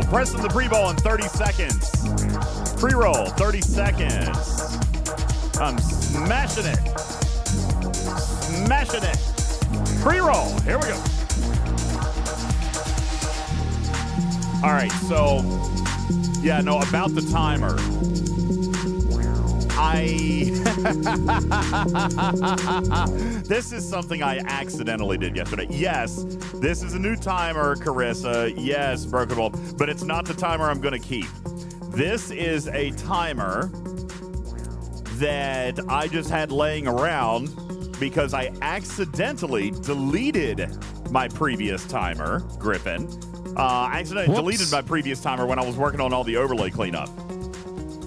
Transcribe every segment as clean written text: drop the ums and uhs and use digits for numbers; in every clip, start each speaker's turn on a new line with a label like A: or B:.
A: Pressing the pre-roll in 30 seconds. Pre-roll, 30 seconds. I'm smashing it. Smashing it. Pre-roll. Here we go. All right, so, yeah, no, about the timer. This is something I accidentally did yesterday. Yes, this is a new timer, Carissa. Yes, Broken Wolf, but it's not the timer I'm going to keep. This is a timer that I just had laying around because I accidentally deleted my previous timer, Griffin. I accidentally deleted my previous timer when I was working on all the overlay cleanup.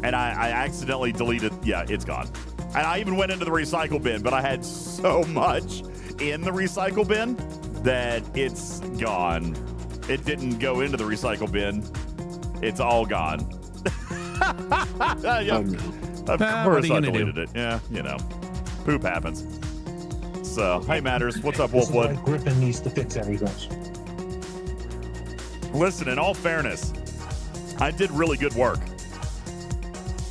A: And I accidentally deleted, yeah, it's gone. And I even went into the recycle bin, but I had so much in the recycle bin that it's gone. It didn't go into the recycle bin. It's all gone. Yeah, of course I deleted it. Yeah, you know, poop happens. So, hey, Matters, what's up, Wolfwood?
B: Griffin needs to fix everything.
A: Listen, in all fairness, I did really good work.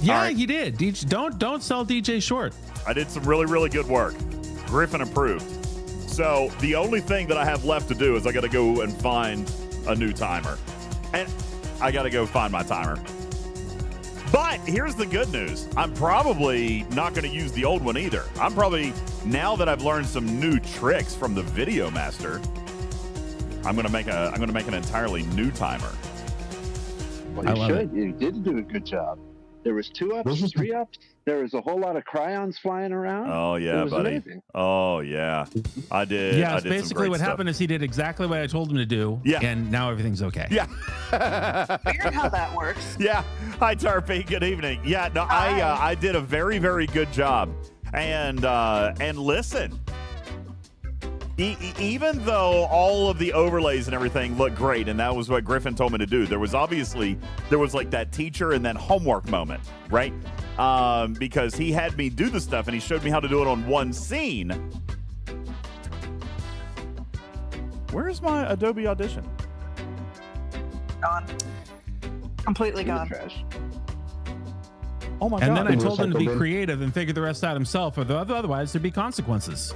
C: Yeah, right. You did. Don't sell DJ short.
A: I did some really, really good work. Griffin approved. So the only thing that I have left to do is I got to go and find a new timer. And I got to go find my timer. But here's the good news. I'm probably not going to use the old one either. I'm probably, now that I've learned some new tricks from the Video Master, I'm going to make an entirely new timer.
D: Well, you should. You did do a good job. There was 2 ups, 3 ups. There was a whole lot of crayons flying around.
A: Oh yeah, buddy. Amazing. Oh yeah, I did.
C: Yeah,
A: I did
C: basically what happened is he did exactly what I told him to do.
A: Yeah,
C: and now everything's okay.
A: Yeah.
E: Weird how that works.
A: Yeah. Hi, Tarpy. Good evening. Yeah. No, I did a very, very good job. And listen. Even though all of the overlays and everything look great, and that was what Griffin told me to do, there was like that teacher and then homework moment, right? Because he had me do the stuff and he showed me how to do it on one scene. Where's my Adobe Audition?
E: Gone. Completely gone.
A: Oh my God.
C: And then I told him to be creative and figure the rest out himself, or otherwise there'd be consequences.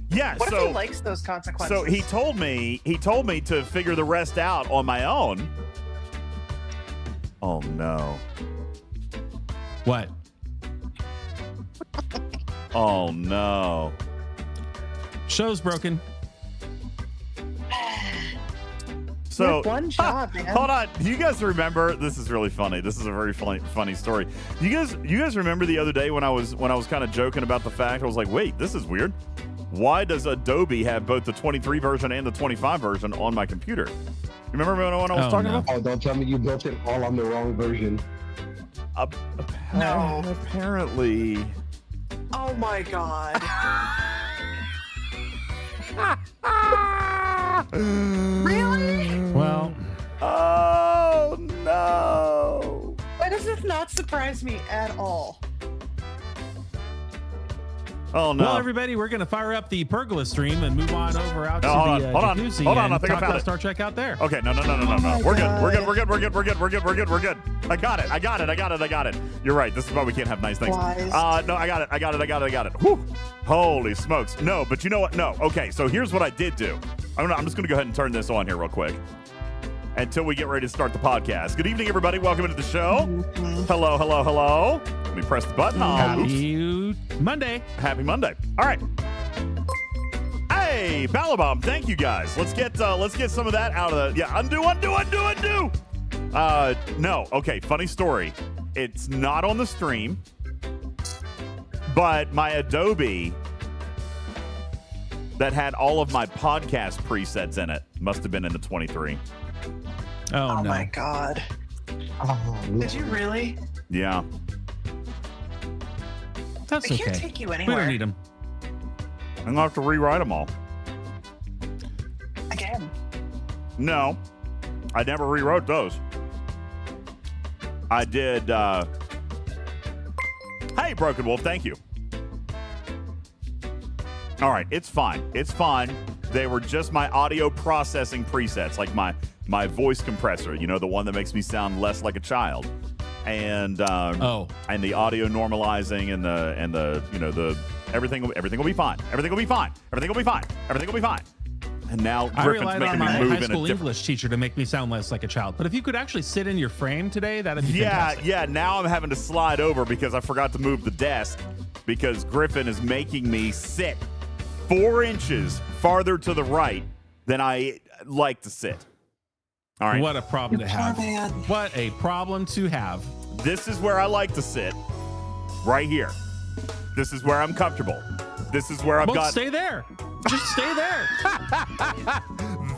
E: Yeah, what if he likes those consequences?
A: So he told me to figure the rest out on my own. Oh no.
C: What?
A: Oh no.
C: Show's broken.
A: So
E: one job, man.
A: Hold on. Do you guys remember? This is really funny. This is a very funny story. You guys remember the other day when I was kind of joking about the fact, I was like, wait, this is weird. Why does Adobe have both the 23 version and the 25 version on my computer? You remember when I was talking about?
D: Oh, don't tell me you built it all on the wrong version.
E: No.
A: Apparently.
E: Oh my God. Really?
C: Well.
A: Oh no.
E: Why does this not surprise me at all?
A: Oh no!
C: Well, everybody, we're going to fire up the Pergola stream and move on over out to the jacuzzi.
A: Hold on,
C: and
A: I think I found it.
C: Star Trek out there.
A: Okay, no. We're good. I got it. You're right. This is why we can't have nice things. No, I got it. Whew. Holy smokes! No, but you know what? No. Okay, so here's what I did do. I'm just going to go ahead and turn this on here real quick until we get ready to start the podcast. Good evening, everybody. Welcome into the show. Hello. Let me press the button.
C: Happy Monday.
A: Happy Monday. All right. Hey, Hey, Ballabomb, thank you guys. Let's get some of that out of the undo. No, okay, funny story. It's not on the stream, but my Adobe that had all of my podcast presets in it must have been in the 23.
C: Oh, no.
E: my God. Did you really?
A: Yeah.
C: That's
E: I
C: okay.
E: can't take you
C: We
E: anywhere.
C: don't need them.
A: I'm going to have to rewrite them all.
E: Again.
A: No, I never rewrote those. I did. Hey, Broken Wolf, thank you. All right, it's fine. It's fine. They were just my audio processing presets, like my voice compressor, you know, the one that makes me sound less like a child. And and the audio normalizing and the you know, the everything will be fine. Everything will be fine. Everything will be fine. Everything will be fine. And now
C: I
A: Griffin's
C: relied
A: making
C: on
A: me
C: my
A: move
C: high
A: in a
C: school
A: different.
C: English teacher to make me sound less like a child. But if you could actually sit in your frame today, that'd be fantastic.
A: Yeah. Now I'm having to slide over because I forgot to move the desk because Griffin is making me sit 4 inches farther to the right than I like to sit. All right.
C: What a problem to have.
E: man.
C: What a problem to have.
A: This is where I like to sit. Right here. This is where I'm comfortable. This is where I've got.
C: Stay there. Just stay there.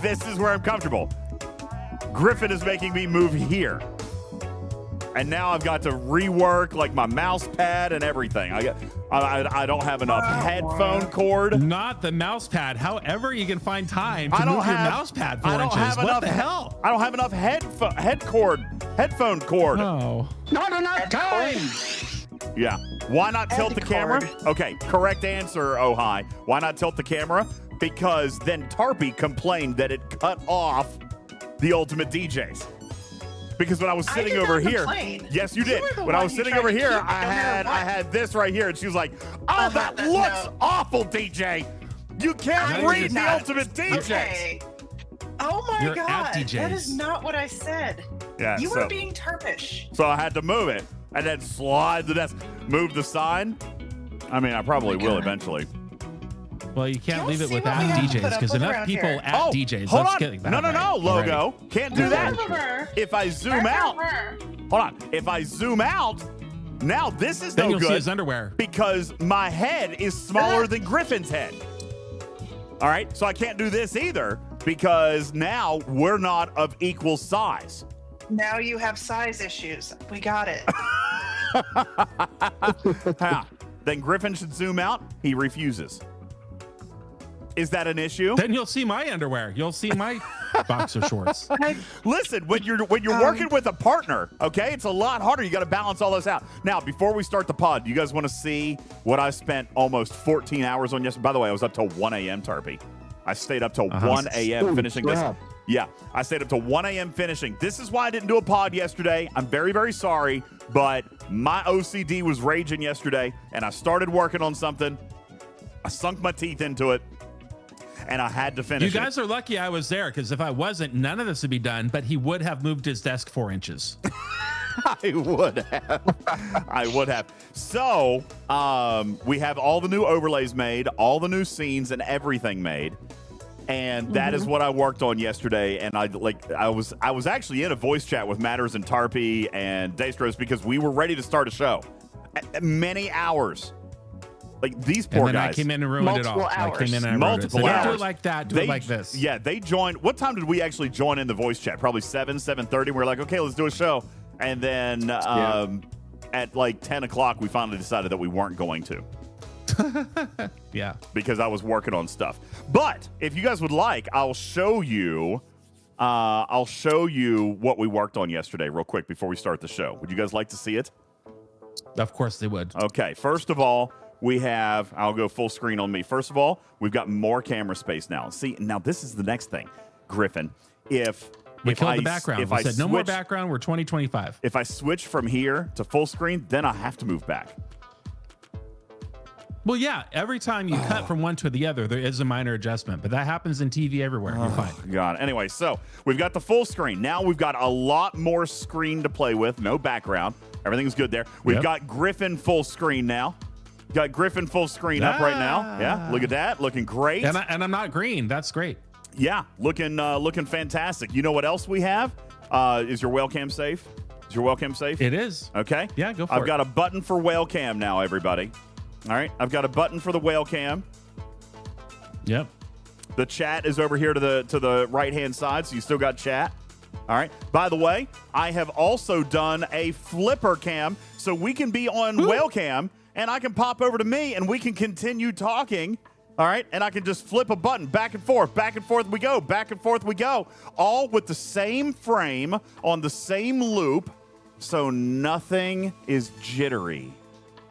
A: This is where I'm comfortable. Griffin is making me move here. And now I've got to rework like my mouse pad and everything. I don't have enough headphone cord.
C: Not the mouse pad. However, you can find time to
A: I don't
C: move your
A: have-
C: mouse pad 4
A: I don't
C: inches.
A: have
C: What
A: enough
C: the hell?
A: I don't have enough headphone cord.
C: Oh.
D: Not enough time.
A: Yeah. Why not tilt the camera? Okay, correct answer, oh hi. Why not tilt the camera? Because then Tarpy complained that it cut off the UltimatDJz. Because when I was sitting
E: did
A: over
E: not
A: here,
E: complain.
A: yes, you
E: You
A: did.
E: were the
A: When I
E: one
A: was
E: who
A: sitting
E: tried
A: over
E: to
A: here,
E: keep it
A: I
E: no matter
A: had
E: what.
A: this right here, and she was like, "Oh, that
E: that-
A: looks
E: no.
A: awful, DJ. You can't
C: I
A: read
C: did
A: the
C: not.
A: UltimatDJz."
E: Okay. Oh my
C: You're at
E: God.
C: DJs.
E: That is not what I said.
A: Yeah,
E: You
A: so,
E: were being turpish.
A: so I had to move it and then slide the desk, move the sign. I mean, I probably will eventually.
C: Well, you can't
E: You'll
C: leave it
E: see
C: with
E: what we
C: at
E: have to
C: DJs
E: put up
C: because
E: with
C: enough
E: around
C: people
E: here.
C: at
A: Oh,
C: DJs.
A: hold
C: Let's
A: on.
C: get that
A: No,
C: right already.
A: logo. Can't do that. If I zoom out, hold on. If I zoom out, now this is
C: Then
A: no
C: you'll see
A: good
C: his underwear.
A: because my head is smaller than Griffin's head. All right, so I can't do this either because now we're not of equal size.
E: Now you have size issues. We got it.
A: Then Griffin should zoom out. He refuses. Is that an issue?
C: Then you'll see my underwear. You'll see my boxer shorts.
A: Listen, when you're working with a partner, okay, it's a lot harder. You got to balance all this out. Now, before we start the pod, you guys want to see what I spent almost 14 hours on yesterday? By the way, I was up till 1 a.m., Tarpy. I stayed up till 1 a.m. finishing this. Yeah, I stayed up till 1 a.m. finishing. This is why I didn't do a pod yesterday. I'm very, very sorry, but my OCD was raging yesterday, and I started working on something. I sunk my teeth into it, and I had to finish
C: You guys are lucky I was there because if I wasn't, none of this would be done, but he would have moved his desk 4 inches.
A: I would have. So, we have all the new overlays made, all the new scenes and everything made. And that is what I worked on yesterday. And I was actually in a voice chat with Matters and Tarpy and Daystros because we were ready to start a show. Many hours. Like these poor
C: and then
A: guys.
C: I came in and ruined it all.
E: Multiple
C: I came in and I ruined it.
A: Multiple
C: So don't do
A: hours.
C: it like that. Do it like this.
A: Yeah, they joined. What time did we actually join in the voice chat? Probably 7:30. We're like, okay, let's do a show. And then at like 10 o'clock, we finally decided that we weren't going to.
C: Yeah.
A: Because I was working on stuff. But if you guys would like, I'll show you what we worked on yesterday real quick before we start the show. Would you guys like to see it?
C: Of course they would.
A: Okay. First of all, I'll go full screen on me. First of all, we've got more camera space now. See, now this is the next thing, Griffin.
C: We killed the background.
A: If
C: We
A: I
C: said no more
A: switch-
C: background. We're 2025.
A: If I switch from here to full screen, then I have to move back.
C: Well, yeah. Every time you cut from one to the other, there is a minor adjustment, but that happens in TV everywhere. You're fine.
A: God. Anyway, so we've got the full screen. Now we've got a lot more screen to play with. No background. Everything's good there. We've got Griffin full screen now. Got Griffin full screen up right now. Yeah, look at that. Looking great.
C: And I'm not green. That's great.
A: Yeah, looking fantastic. You know what else we have? Is your whale cam safe? Is your whale cam safe?
C: It is.
A: Okay.
C: Yeah, go for it.
A: I've got a button for whale cam now, everybody. All right. I've got a button for the whale cam.
C: Yep.
A: The chat is over here to the right-hand side, so you still got chat. All right. By the way, I have also done a flipper cam, so we can be on whale cam, and I can pop over to me, and we can continue talking. All right. And I can just flip a button back and forth we go, back and forth we go, all with the same frame on the same loop, so nothing is jittery.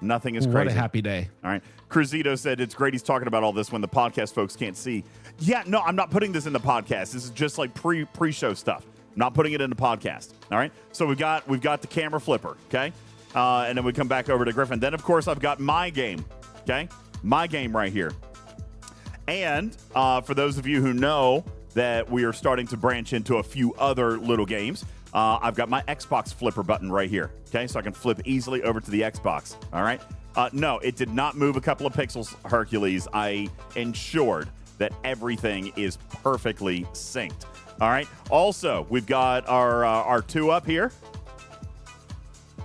A: Nothing is crazy.
C: What a happy day.
A: All right. Cruzito said it's great he's talking about all this when the podcast folks can't see. Yeah, no, I'm not putting this in the podcast. This is just like pre-show stuff. I'm not putting it in the podcast. All right. So we've got the camera flipper. Okay. And then we come back over to Griffin. Then, of course, I've got my game. Okay. My game right here. And for those of you who know that we are starting to branch into a few other little games, I've got my Xbox flipper button right here. Okay. So I can flip easily over to the Xbox. All right. No, it did not move a couple of pixels, Hercules. I ensured that everything is perfectly synced. All right. Also, we've got our 2-up here.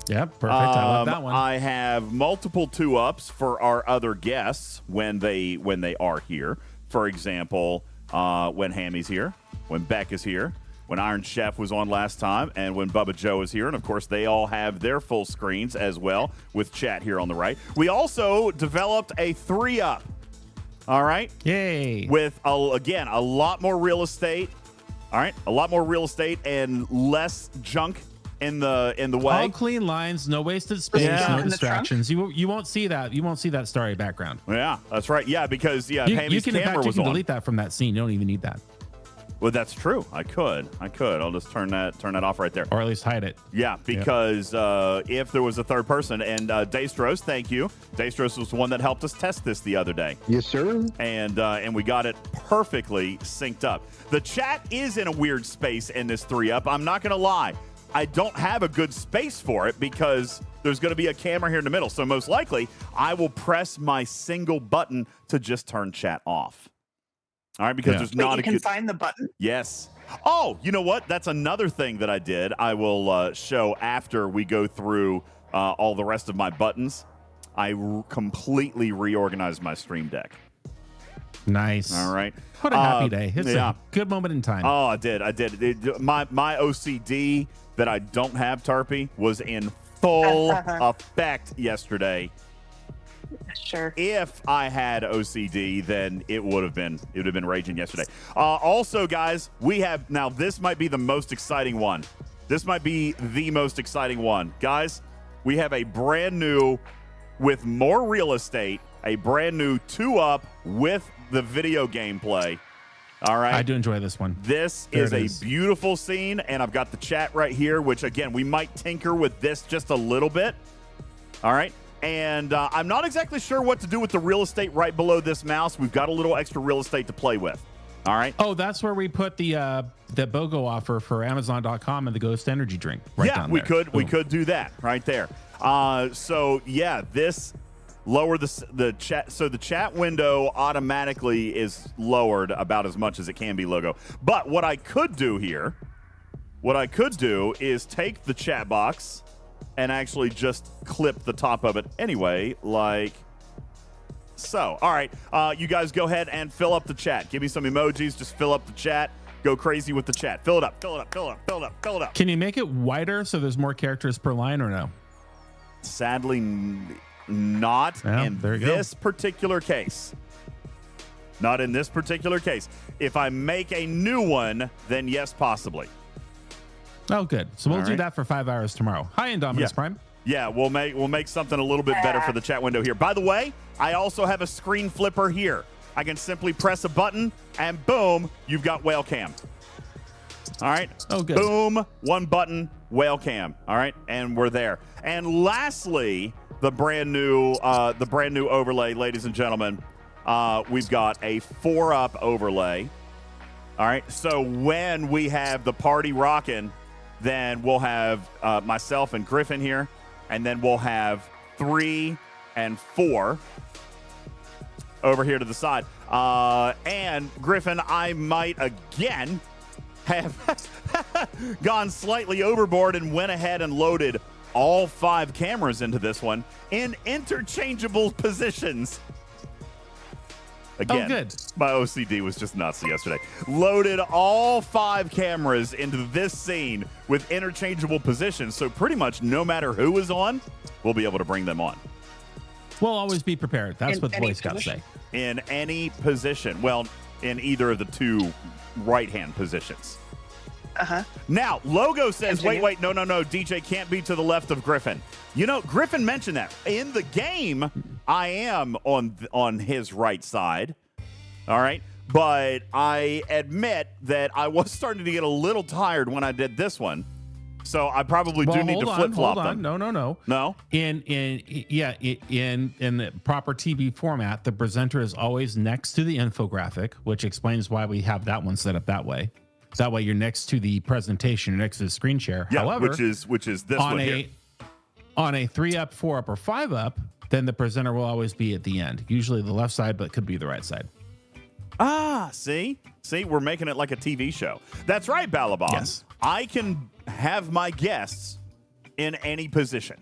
C: Yeah, perfect. I love that one.
A: I have multiple 2-ups for our other guests when they are here. For example, when Hammy's here, when Beck is here, when Iron Chef was on last time, and when Bubba Joe is here. And, of course, they all have their full screens as well with chat here on the right. We also developed a 3-up, all right?
C: Yay.
A: With, again, a lot more real estate, all right? A lot more real estate and less junk in the way.
C: All clean lines, no wasted space, no distractions. You won't see that. You won't see that starry background.
A: Yeah, that's right. Yeah, because, Hammy's
C: you can,
A: camera was on.
C: Delete that from that scene. You don't even need that.
A: Well, that's true. I could. I'll just turn that off right there.
C: Or at least hide it.
A: Yeah, because if there was a third person, and Daystros, thank you. Daystros was the one that helped us test this the other day.
D: Yes, sir.
A: And we got it perfectly synced up. The chat is in a weird space in this 3-up. I'm not going to lie. I don't have a good space for it because there's going to be a camera here in the middle. So most likely, I will press my single button to just turn chat off. All right, because there's not a good...
E: You can find the button?
A: Yes. Oh, you know what? That's another thing that I did. I will show after we go through all the rest of my buttons. I completely reorganized my Stream Deck.
C: Nice.
A: All right.
C: What a happy day. It's a good moment in time.
A: Oh, I did. My OCD that I don't have, Tarpy, was in full effect yesterday.
E: Sure.
A: If I had OCD, then it would have been raging yesterday. Also, guys, we have now. This might be the most exciting one. This might be the most exciting one, guys. We have a brand new, with more real estate, a brand new 2-up with the video gameplay. All right.
C: I do enjoy this one.
A: This is a beautiful scene, and I've got the chat right here, which again we might tinker with this just a little bit. All right. And I'm not exactly sure what to do with the real estate right below this mouse. We've got a little extra real estate to play with. All right.
C: Oh, that's where we put the BOGO offer for Amazon.com and the Ghost Energy drink. Right down there.
A: We could do that right there. So yeah, this lower the chat. So the chat window automatically is lowered about as much as it can be logo. But what I could do here, is take the chat box and actually just clip the top of it anyway, like so. All right, you guys go ahead and fill up the chat. Give me some emojis. Just fill up the chat. Go crazy with the chat. Fill it up.
C: Can you make it wider so there's more characters per line or no?
A: Sadly, not in this particular case. Not in this particular case. If I make a new one, then yes, possibly.
C: Oh, good. So we'll do that for 5 hours tomorrow. Hi, Indominus Prime.
A: Yeah, we'll make something a little bit better for the chat window here. By the way, I also have a screen flipper here. I can simply press a button, and boom, you've got whale cam. All right.
C: Oh, good.
A: Boom, one button, whale cam. All right, and we're there. And lastly, the brand new overlay, ladies and gentlemen. We've got a 4-up overlay. All right. So when we have the party rocking, then we'll have myself and Griffin here, and then we'll have 3 and 4 over here to the side. And Griffin, I might again have gone slightly overboard and went ahead and loaded all 5 cameras into this one in interchangeable positions. Again,
C: good.
A: My OCD was just nuts yesterday. Loaded all 5 cameras into this scene with interchangeable positions, so pretty much no matter who is on, we'll be able to bring them on.
C: We'll always be prepared. That's what the Boy Scouts say.
A: In any position. Well, in either of the 2 right-hand positions. Now, Logo says, wait, no, DJ can't be to the left of Griffin. You know, Griffin mentioned that. In the game, I am on his right side. All right? But I admit that I was starting to get a little tired when I did this one. So I probably do need to flip-flop them.
C: No.
A: No?
C: In the proper TV format, the presenter is always next to the infographic, which explains why we have that one set up that way. That way you're next to the presentation, next to the screen share.
A: Yeah,
C: However,
A: which is this one here.
C: On a 3-up, 4-up, or 5-up, then the presenter will always be at the end. Usually the left side, but could be the right side.
A: See, we're making it like a TV show. That's right, Balabon.
C: Yes.
A: I can have my guests in any position.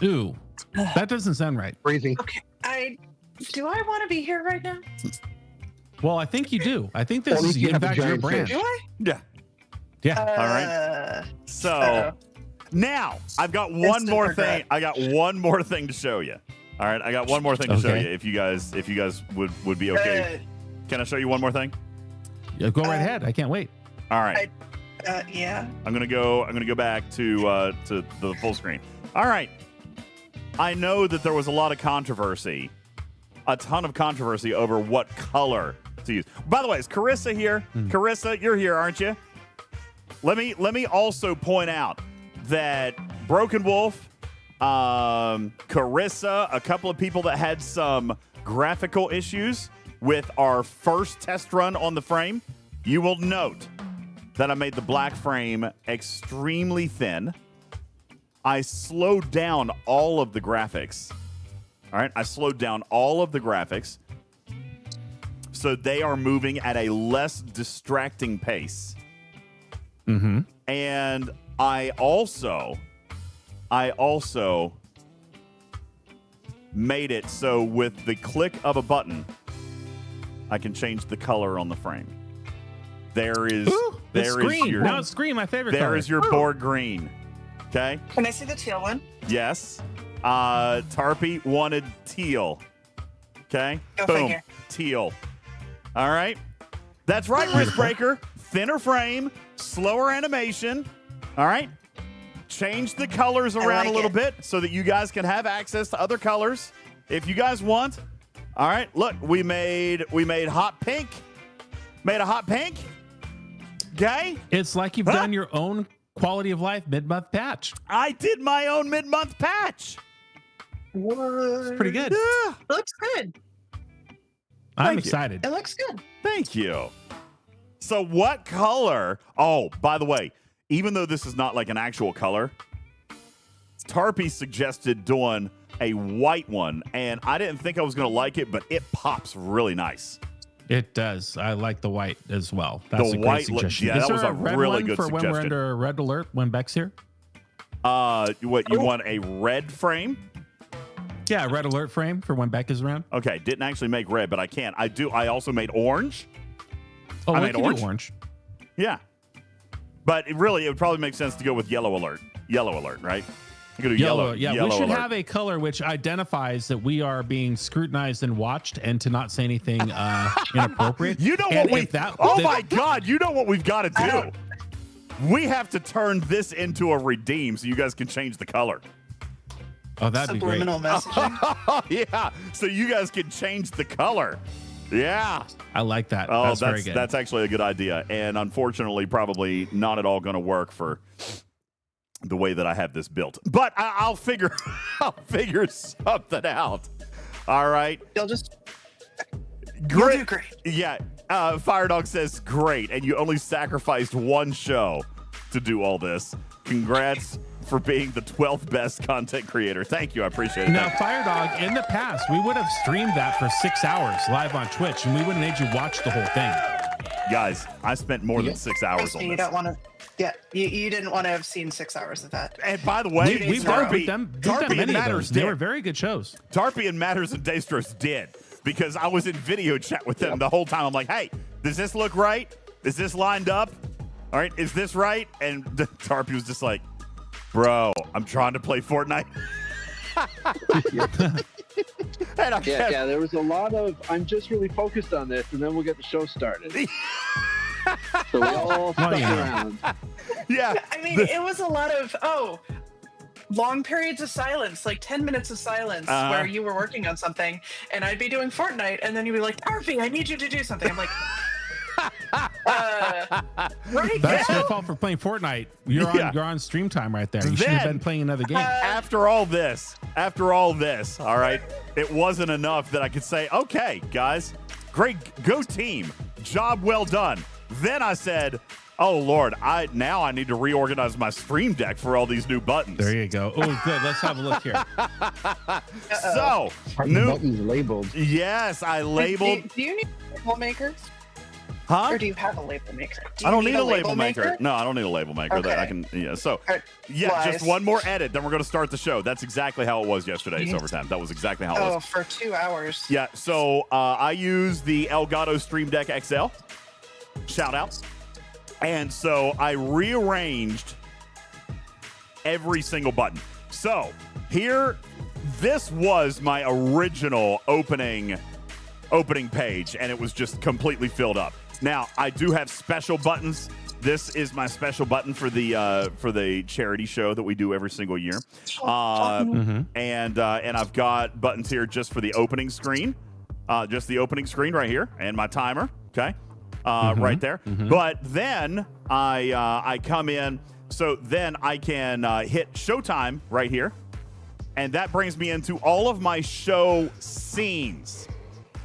C: Ooh, that doesn't sound right.
B: Crazy.
E: Okay, do I want to be here right now?
C: Well, I think you do. I think this is in fact your brand.
E: Do I?
A: Yeah.
C: Yeah.
A: All right. So now I've got one more thing. I got one more thing to show you. All right. I got one more thing to show you. If you guys would be okay. Can I show you one more thing?
C: Yeah, go right ahead. I can't wait.
A: All right.
E: Yeah.
A: I'm gonna go back to the full screen. All right. I know that there was a lot of controversy, a ton of controversy over what color to use. By the way, is Carissa here? Carissa, you're here, aren't you? Let me also point out that Broken Wolf, Carissa, a couple of people that had some graphical issues with our first test run on the frame. You will note that I made the black frame extremely thin. I slowed down all of the graphics. All right, I slowed down all of the graphics so they are moving at a less distracting pace.
C: Mm-hmm.
A: And I also made it so with the click of a button, I can change the color on the frame. There is
C: green. Now it's green, my favorite color.
A: There is your board green. Okay.
E: Can I see the teal one?
A: Yes. Tarpy wanted teal. Okay.
E: Go
A: Boom.
E: figure.
A: Teal. All right. That's right, Wristbreaker. Thinner frame, slower animation. All right. Change the colors around a little bit so that you guys can have access to other colors if you guys want. All right. Look, we made hot pink. Made a hot pink. Okay.
C: It's like you've done your own quality of life mid-month patch.
A: I did my own mid-month patch.
E: What?
C: It's pretty good.
A: Yeah.
E: Looks good.
C: I'm excited.
E: It looks good.
A: Thank you. So what color? Oh, by the way, even though this is not like an actual color, Tarpy suggested doing a white one, and I didn't think I was going to like it, but it pops really nice.
C: It does. I like the white as well. That's
A: The
C: a great
A: white
C: suggestion.
A: yeah,
C: Is
A: that
C: there
A: was a
C: red
A: really
C: one
A: good
C: for when we're
A: suggestion.
C: under a red alert when Beck's here?
A: What, you want a red frame?
C: Yeah, red alert frame for when Beck is around.
A: Okay, didn't actually make red, but I can. I also made orange.
C: Oh,
A: I
C: we
A: made
C: can
A: orange.
C: do orange.
A: Yeah. But it would probably make sense to go with yellow alert. Yellow alert, right? You could do yellow.
C: Yeah,
A: yellow
C: we should
A: alert.
C: have a color which identifies that we are being scrutinized and watched, and to not say anything inappropriate.
A: You know
C: And
A: what we?
C: if that-
A: Oh
C: that-
A: my God! You know what we've got to do? We have to turn this into a redeem so you guys can change the color.
C: Oh, that'd be great.
E: Subliminal messaging.
A: Yeah, so you guys can change the color. Yeah.
C: I like that.
A: Oh,
C: that's very good.
A: That's actually a good idea, and unfortunately, probably not at all going to work for the way that I have this built. But I'll figure something out. All right.
E: You'll do great.
A: Yeah. Fire Dog says great, and you only sacrificed one show to do all this. Congrats for being the 12th best content creator. Thank you. I appreciate it.
C: Now, Firedog, in the past, we would have streamed that for 6 hours live on Twitch, and we would have made you watch the whole thing.
A: Guys, I spent more than 6 hours on
E: You
A: this.
E: don't want to. Yeah, you didn't want to have seen 6 hours of that.
A: And by the way,
C: We've done them. We've done many of those. They
A: did.
C: were very good shows.
A: Tarpy and Matters and Daystros did, because I was in video chat with them the whole time. I'm like, hey, does this look right? Is this lined up? All right, is this right? And Tarpy was just like, bro, I'm trying to play Fortnite. And
D: yeah, there was a lot of, I'm just really focused on this, and then we'll get the show started. So we all stuck around.
A: Yeah.
E: I mean, it was a lot of, long periods of silence, like 10 minutes of silence where you were working on something, and I'd be doing Fortnite, and then you'd be like, Tarpy, I need you to do something. I'm like, right?
C: That's your fault for playing Fortnite. You're on stream time right there. You should have been playing another game.
A: After all this, all right, it wasn't enough that I could say, okay, guys, great, go team, job well done. Then I said, oh Lord, I need to reorganize my stream deck for all these new buttons.
C: There you go. Oh, good. Let's have a look here.
A: So,
B: new buttons labeled.
A: Yes, I labeled.
E: Do you need a label maker?
A: Huh?
E: Or do you have a label maker?
A: I don't need a label maker. No, I don't need a label maker.
E: Okay.
A: That I can. Yeah. So, just one more edit, then we're going to start the show. That's exactly how it was yesterday's overtime. That was exactly how it was.
E: Oh, for 2 hours.
A: Yeah. So I use the Elgato Stream Deck XL. Shout out. And so I rearranged every single button. So here, this was my original opening page, and it was just completely filled up. Now I do have special buttons. This is my special button for the charity show that we do every single year, and I've got buttons here just for the opening screen, just the opening screen right here, and my timer. Okay. Right there. But then I come in, so then I can hit Showtime right here, and that brings me into all of my show scenes.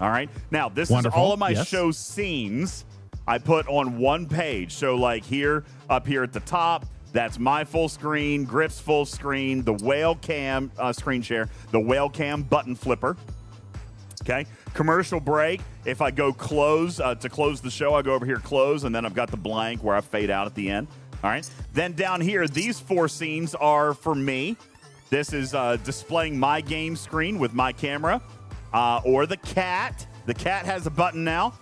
A: All right. Now, this is all of my show scenes I put on one page. So like here, up here at the top, that's my full screen, Griff's full screen, the whale cam screen share, the whale cam button flipper. Okay. Commercial break. If I go close, to close the show, I go over here, close, and then I've got the blank where I fade out at the end. All right. Then down here, these 4 scenes are for me. This is displaying my game screen with my camera, or the cat. The cat has a button now,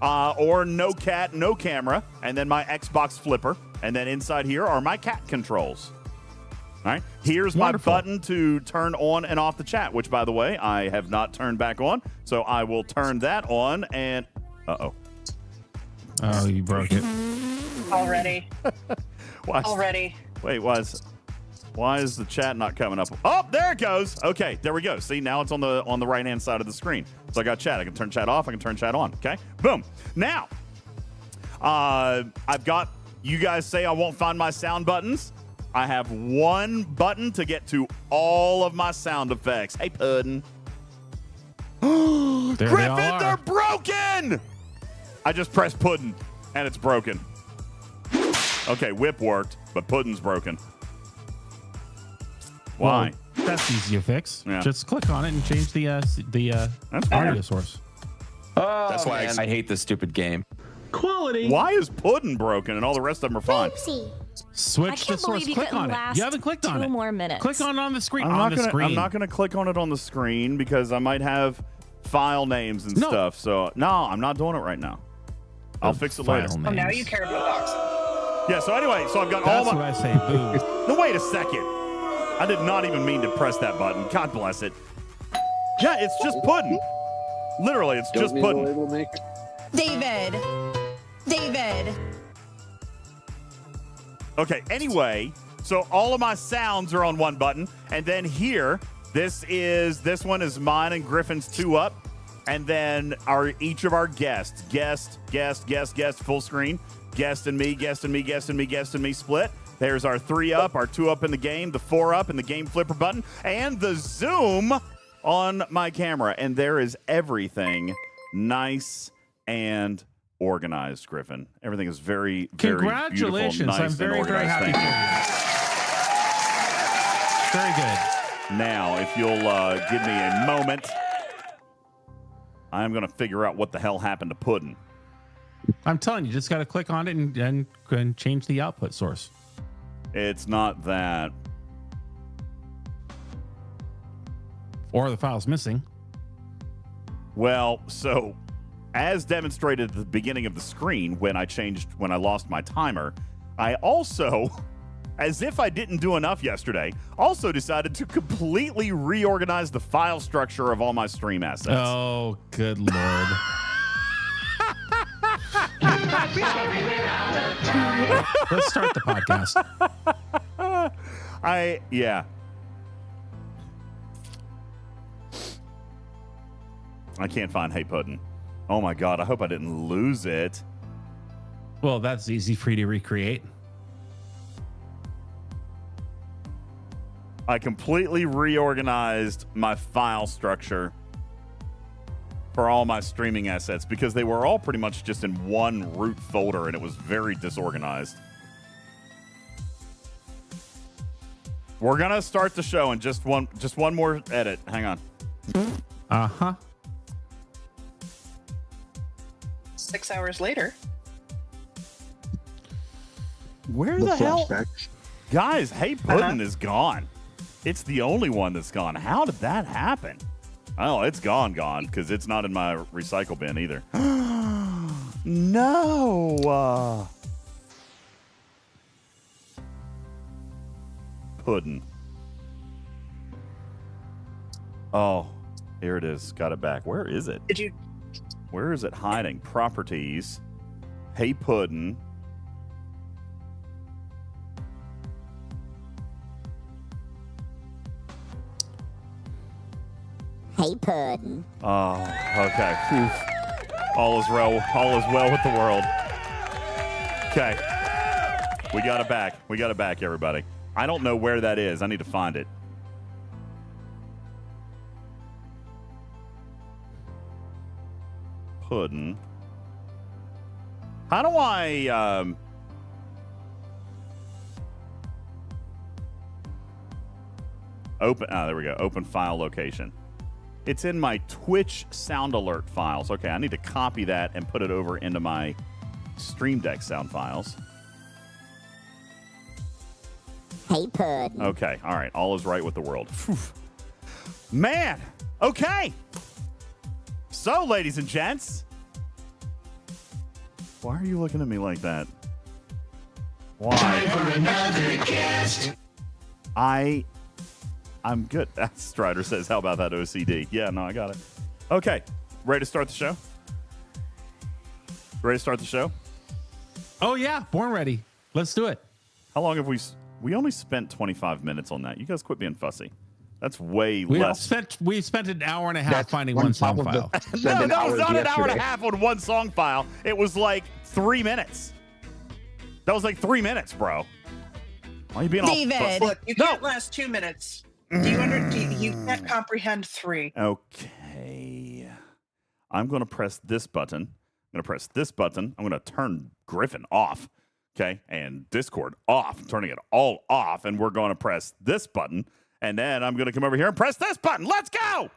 A: or no cat, no camera, and then my Xbox flipper. And then inside here are my cat controls. All right. Here's my button to turn on and off the chat, which, by the way, I have not turned back on. So I will turn that on and... Uh-oh.
C: Oh, you broke it.
E: Already. Already.
A: Wait, why is the chat not coming up? Oh, there it goes. Okay, there we go. See, now it's on the right-hand side of the screen. So I got chat. I can turn chat off. I can turn chat on. Okay, boom. Now, I've got... You guys say I won't find my sound buttons. I have one button to get to all of my sound effects. Hey, Puddin'.
C: There
A: Griffin, they're broken! I just pressed Puddin', and it's broken. Okay, whip worked, but Puddin's broken. Why?
C: Well, that's easy to fix.
A: Yeah.
C: Just click on it and change the audio source.
F: Oh, that's why I hate this stupid game.
G: Quality.
A: Why is Puddin' broken and all the rest of them are fine?
C: Switch the source. Click on it. You haven't clicked on it.
H: 2 more minutes.
C: Click on the screen.
A: I'm not gonna click on it on the screen because I might have file names and stuff. So no, I'm not doing it right now. I'll fix it later.
E: Oh, now you care about docs.
A: Yeah. So anyway, so I've got
C: That's
A: all my.
C: what I say. Boo.
A: No, wait a second. I did not even mean to press that button. God bless it. Yeah, it's just Puddin'. Literally, it's just Puddin'.
D: Label maker.
H: David.
A: Okay, anyway, so all of my sounds are on one button, and then here, this one is mine and Griffin's 2 up, and then each of our guests, guest, full screen, guest and me split. There's our 3 up, our 2 up in the game, the 4 up, and the game flipper button, and the zoom on my camera, and there is everything nice and organized, Griffin. Everything is very, very
C: congratulations.
A: Beautiful, nice,
C: I'm very, very happy for you. Very good.
A: Now, if you'll give me a moment, I'm going to figure out what the hell happened to Puddin'.
C: I'm telling you, just got to click on it and change the output source.
A: It's not that.
C: Or the file's missing.
A: Well, so as demonstrated at the beginning of the screen when I lost my timer, I also, as if I didn't do enough yesterday, also decided to completely reorganize the file structure of all my stream assets.
C: Oh, good Lord. Let's start the podcast.
A: I can't find Hey Puddin'. Oh my God, I hope I didn't lose it.
C: Well, that's easy for you to recreate.
A: I completely reorganized my file structure for all my streaming assets because they were all pretty much just in one root folder and it was very disorganized. We're gonna start the show in just one more edit. Hang on.
C: Uh-huh.
E: 6 hours later.
A: Where the hell? Guys, Hey Puddin' is gone. It's the only one that's gone. How did that happen? Oh, it's gone, because it's not in my recycle bin either. No. Puddin'. Oh, here it is. Got it back. Where is it? Where is it hiding? Properties. Hey Puddin'.
B: Hey Puddin'.
A: Oh, okay. Oof. All is well with the world. Okay. We got it back, everybody. I don't know where that is. I need to find it. Puddin'. How do I open? There we go. Open file location. It's in my Twitch sound alert files. Okay, I need to copy that and put it over into my Stream Deck sound files.
B: Hey Puddin'.
A: Okay, all right. All is right with the world. Whew. Man, okay. So, ladies and gents, why are you looking at me like that? Why?
G: Time for another guest.
A: I'm good. Strider says, how about that OCD? Yeah, no, I got it. Okay, ready to start the show? Ready to start the show?
C: Oh, yeah, born ready. Let's do it.
A: How long have we only spent 25 minutes on that. You guys quit being fussy. That's way less.
C: We spent an hour and a half finding one song file.
A: No, that was not an hour and a half on one song file. It was like 3 minutes. That was like 3 minutes, bro. Why are you being
E: David,
A: all fussy?
E: look, you can't last 2 minutes. You can't comprehend 3.
A: Okay. I'm going to press this button. I'm going to press this button. I'm going to turn Griffin off. Okay. And Discord off. I'm turning it all off. And we're going to press this button. And then I'm going to come over here and press this button. Let's go.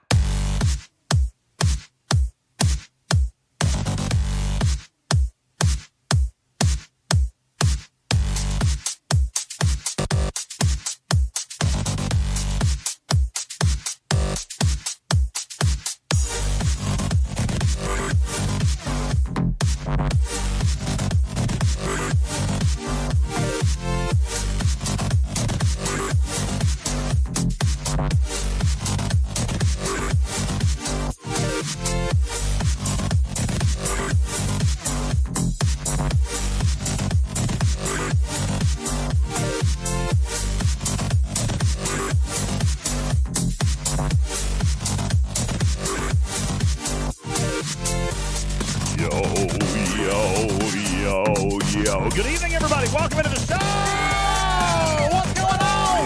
A: Good evening, everybody. Welcome into the show. What's going on?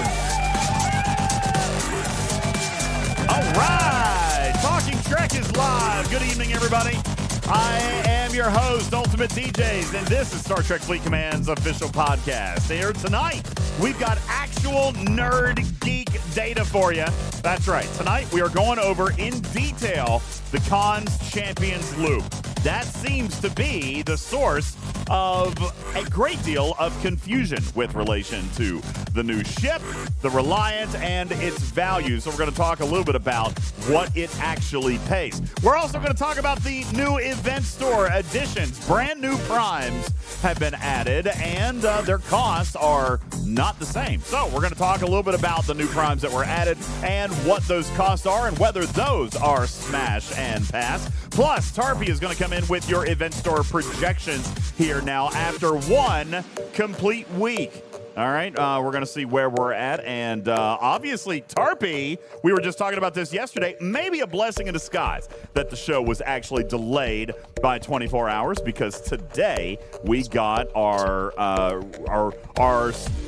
A: All right. Talking Trek is live. Good evening, everybody. I am your your host, UltimatDJz, and this is Star Trek Fleet Command's official podcast. Here tonight, we've got actual nerd geek data for you. That's right. Tonight, we are going over in detail the Cons Champions Loop. That seems to be the source of a great deal of confusion with relation to the new ship, the Reliant, and its value. So we're going to talk a little bit about what it actually pays. We're also going to talk about the new event store additions. Brand new primes have been added, and their costs are not the same. So we're going to talk a little bit about the new primes that were added and what those costs are and whether those are smash and pass. Plus, Tarpy is going to come in with your event store projections here now after one complete week. All right, we're going to see where we're at. And obviously, Tarpy, we were just talking about this yesterday, maybe a blessing in disguise that the show was actually delayed by 24 hours because today we got our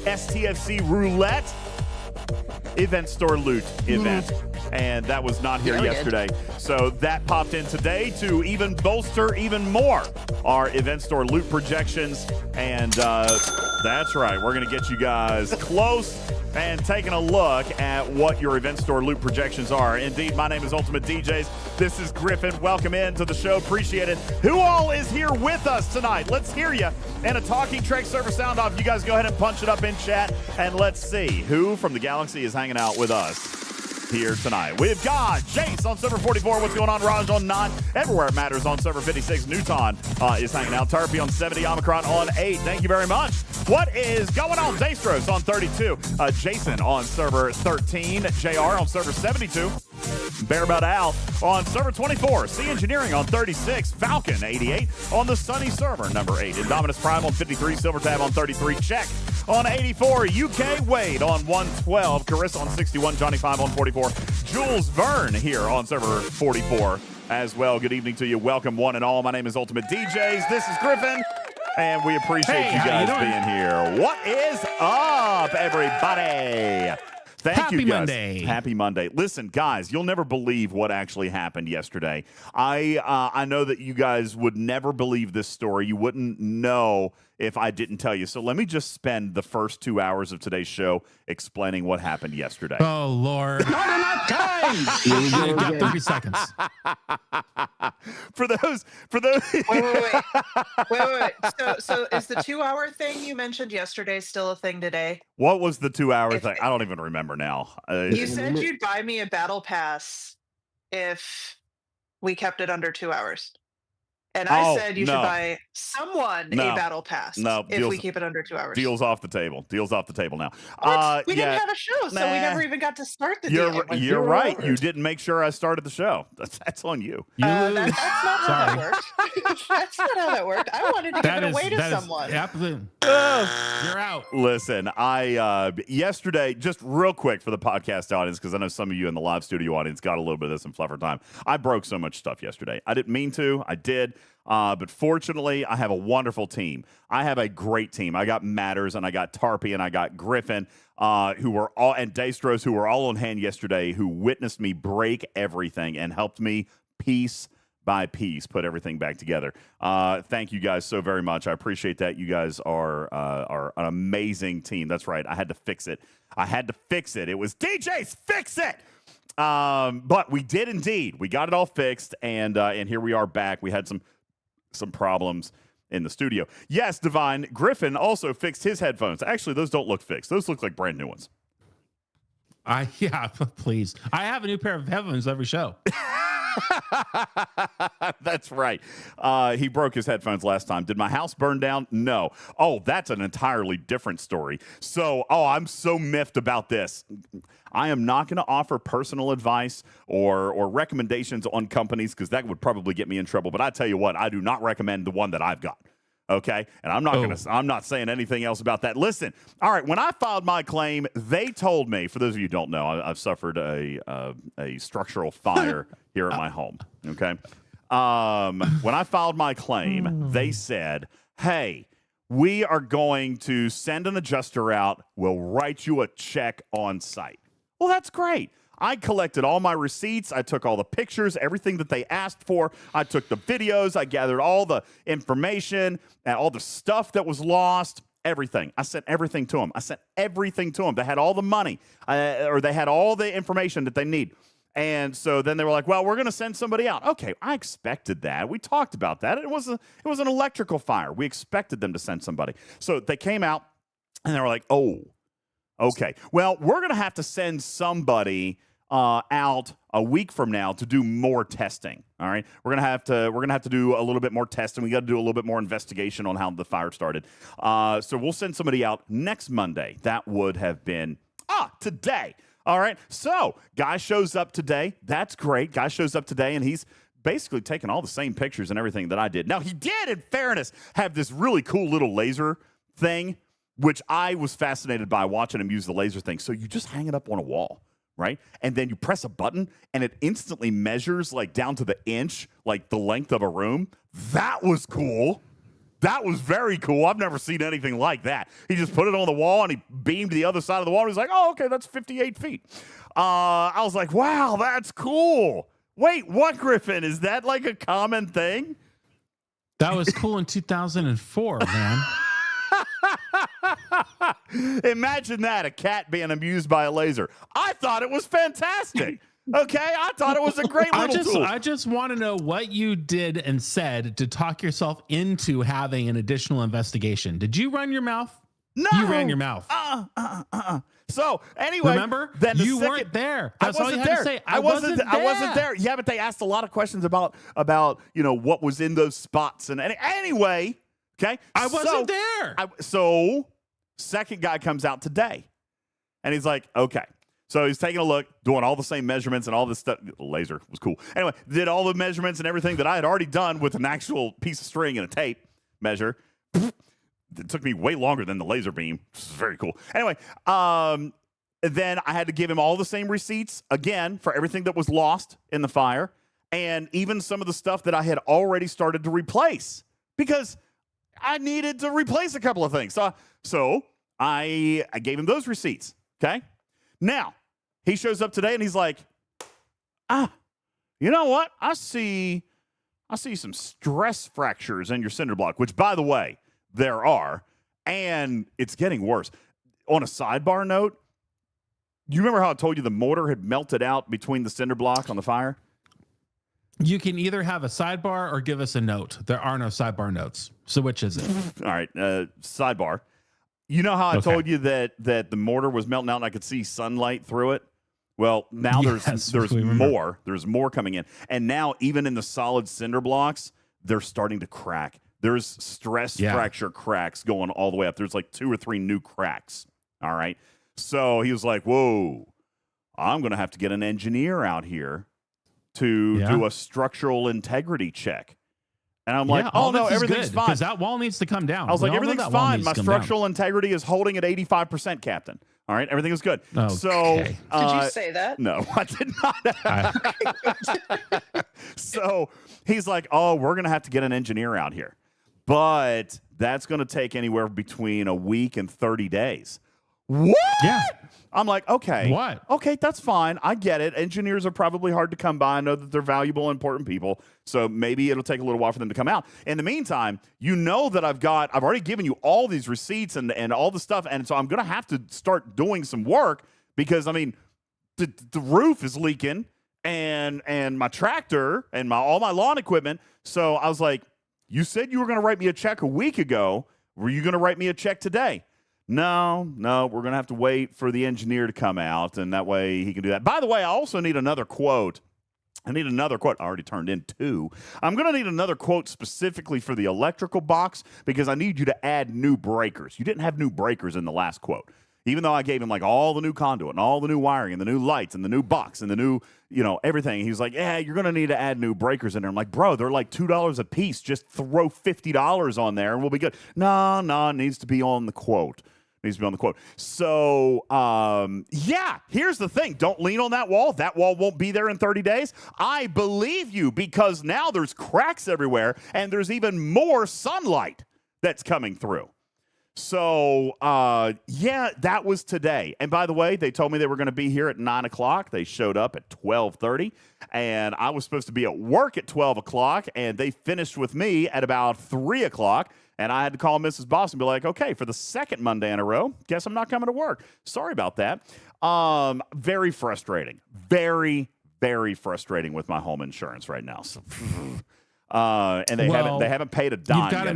A: STFC roulette event store loot event. And that was not here yesterday. So that popped in today to even bolster even more our event store loot projections. And that's right. We're going to get you guys close and taking a look at what your event store loot projections are. Indeed, my name is UltimatDJz. This is Griffin. Welcome into the show. Appreciate it. Who all is here with us tonight? Let's hear you. And a Talking Trek server sound off. You guys go ahead and punch it up in chat. And let's see who from the galaxy is hanging out with us here tonight. We've got Jace on server 44. What's going on? Raj on 9. Everywhere it matters on server 56. Newton is hanging out. Tarpy on 70. Omicron on 8. Thank you very much. What is going on? Dastros on 32. Jason on server 13. JR on server 72. Bearbutt Al on server 24. C Engineering on 36. Falcon 88 on the Sunny server number 8. Indominus Prime on 53. Silver Tab on 33. Check on 84. UK Wade on 112. Carissa on 61. Johnny 5 on 44. Jules Verne here on server 44 as well. Good evening to you. Welcome one and all. My name is UltimatDJz. This is Griffin. And we appreciate you guys being here. What is up, everybody? Thank you, guys.
C: Monday.
A: Happy Monday. Listen, guys, you'll never believe what actually happened yesterday. I know that you guys would never believe this story. You wouldn't know if I didn't tell you. So let me just spend the first 2 hours of today's show explaining what happened yesterday.
C: Oh, Lord. Not enough time. You got 30 seconds.
A: For those.
E: Wait. So is the 2 hour thing you mentioned yesterday still a thing today?
A: What was the 2 hour thing? I don't even remember now.
E: You said you'd buy me a battle pass if we kept it under 2 hours. And I said you should buy someone a battle pass if we keep it under 2 hours.
A: Deal's off the table. Deal's off the table now.
E: We didn't have a show, so we never even got to start the deal.
A: You're right. You didn't make sure I started the show. That's on you.
E: That's not how that worked. That's not how that worked. I wanted to give it away to someone.
C: Absolutely. You're out.
A: Listen, I yesterday, just real quick for the podcast audience, because I know some of you in the live studio audience got a little bit of this in Fluffer time. I broke so much stuff yesterday. I didn't mean to. I did. But fortunately, I have a wonderful team. I have a great team. I got Matters, and I got Tarpy, and I got Griffin, who were all, and Dastros, who were all on hand yesterday, who witnessed me break everything and helped me piece by piece put everything back together. Thank you guys so very much. I appreciate that. You guys are an amazing team. That's right. I had to fix it. It was DJ's Fix It. But we did indeed. We got it all fixed, and here we are back. We had some problems in the studio. Yes, Divine. Griffin also fixed his headphones. Actually, those don't look fixed. Those look like brand new ones.
C: Yeah, please. I have a new pair of headphones every show.
A: That's right. He broke his headphones last time. Did my house burn down? No. Oh, that's an entirely different story. So, I'm so miffed about this. I am not going to offer personal advice or recommendations on companies because that would probably get me in trouble. But I tell you what, I do not recommend the one that I've got. Okay, and I'm not saying anything else about that. Listen, all right. When I filed my claim, they told me. For those of you who don't know, I've suffered a structural fire here at my home. Okay, when I filed my claim, they said, "Hey, we are going to send an adjuster out. We'll write you a check on site." Well, that's great. I collected all my receipts. I took all the pictures, everything that they asked for. I took the videos. I gathered all the information and all the stuff that was lost. Everything. I sent everything to them. They had all the money, or they had all the information that they need. And so then they were like, well, we're going to send somebody out. Okay, I expected that. We talked about that. It was an electrical fire. We expected them to send somebody. So they came out, and they were like, oh, okay. Well, we're going to have to send somebody out a week from now to do more testing. All right, we're gonna have to do a little bit more testing. We got to do a little bit more investigation on how the fire started. So we'll send somebody out next Monday. That would have been today. All right. So guy shows up today. That's great. Guy shows up today, and he's basically taking all the same pictures and everything that I did. Now he did, in fairness, have this really cool little laser thing, which I was fascinated by watching him use the laser thing. So you just hang it up on a wall. Right? And then you press a button and it instantly measures like down to the inch, like the length of a room. That was cool. That was very cool. I've never seen anything like that. He just put it on the wall and he beamed to the other side of the wall. And he's like, oh, okay, that's 58 feet. I was like, wow, that's cool. Wait, what, Griffin? Is that like a common thing?
C: That was cool in 2004, man.
A: Imagine that, a cat being amused by a laser. I thought it was fantastic. Okay, I thought it was a great little tool.
C: I just want to know what you did and said to talk yourself into having an additional investigation. Did you run your mouth?
A: No.
C: You ran your mouth.
A: So anyway,
C: remember,
A: then
C: you weren't there. That's all you had to say.
A: I wasn't there. Yeah, but they asked a lot of questions about what was in those spots. And anyway, okay,
C: I wasn't there.
A: So second guy comes out today, and he's like, okay. So he's taking a look, doing all the same measurements and all this stuff. The laser was cool. Anyway, did all the measurements and everything that I had already done with an actual piece of string and a tape measure. It took me way longer than the laser beam, which is very cool. Anyway, then I had to give him all the same receipts, again, for everything that was lost in the fire, and even some of the stuff that I had already started to replace, because I needed to replace a couple of things. So I gave him those receipts, okay? Now, he shows up today, and he's like, you know what? I see some stress fractures in your cinder block, which, by the way, there are, and it's getting worse. On a sidebar note, you remember how I told you the mortar had melted out between the cinder block on the fire?
C: You can either have a sidebar or give us a note. There are no sidebar notes. So which is it?
A: All right, sidebar. You know how I told you that the mortar was melting out and I could see sunlight through it? Well, now there's more. There's more coming in. And now even in the solid cinder blocks, they're starting to crack. There's stress fracture cracks going all the way up. There's like 2 or 3 new cracks. All right. So he was like, whoa, I'm going to have to get an engineer out here to do a structural integrity check. And I'm like, oh, no, everything's fine.
C: Because that wall needs to come down.
A: I was like, everything's fine. My structural integrity is holding at 85%, Captain. All right, everything is good.
C: Okay.
A: So,
E: did you say that?
A: No, I did not. So he's like, oh, we're going to have to get an engineer out here. But that's going to take anywhere between a week and 30 days. What?
C: Yeah.
A: I'm like, okay.
C: What?
A: Okay, that's fine. I get it. Engineers are probably hard to come by. I know that they're valuable, important people. So maybe it'll take a little while for them to come out. In the meantime, you know that I've already given you all these receipts and all the stuff. And so I'm going to have to start doing some work because, I mean, the roof is leaking and my tractor and all my lawn equipment. So I was like, you said you were going to write me a check a week ago. Were you going to write me a check today? No, we're going to have to wait for the engineer to come out, and that way he can do that. By the way, I also need another quote. I already turned in 2. I'm going to need another quote specifically for the electrical box because I need you to add new breakers. You didn't have new breakers in the last quote. Even though I gave him like all the new conduit and all the new wiring and the new lights and the new box and the new, everything. He was like, yeah, you're going to need to add new breakers in there. I'm like, bro, they're like $2 a piece. Just throw $50 on there and we'll be good. No, it needs to be on the quote. So, here's the thing. Don't lean on that wall. That wall won't be there in 30 days. I believe you because now there's cracks everywhere and there's even more sunlight that's coming through. So, yeah, that was today. And by the way, they told me they were going to be here at 9 o'clock. They showed up at 12:30, and I was supposed to be at work at 12 o'clock, and they finished with me at about 3 o'clock. And I had to call Mrs. Boss and be like, okay, for the second Monday in a row, guess I'm not coming to work. Sorry about that. Very frustrating. Very, very frustrating with my home insurance right now. So, and they haven't paid a dime.
C: You've got to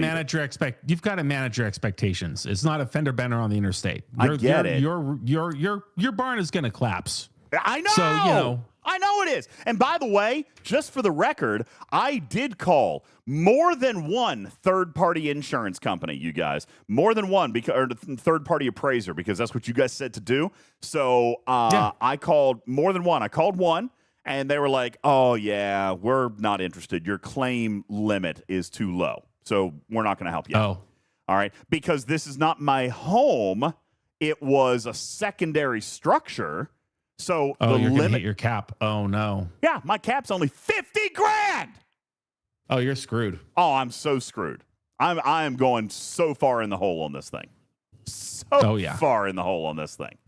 C: manage your expectations. It's not a fender bender on the interstate.
A: I get it.
C: Your barn is going to collapse.
A: I know.
C: So
A: I know it is. And by the way, just for the record, I did call more than one third-party insurance company, you guys. More than one, or third-party appraiser, because that's what you guys said to do. So I called more than one. I called one, and they were like, oh, yeah, we're not interested. Your claim limit is too low, so we're not going to help you.
C: Oh.
A: All right? Because this is not my home. It was a secondary structure. So the
C: you're
A: limit,
C: gonna hit your cap. Oh no.
A: Yeah, my cap's only $50,000.
C: Oh, you're screwed.
A: Oh, I'm so screwed. I am going so far in the hole on this thing. Far in the hole on this thing.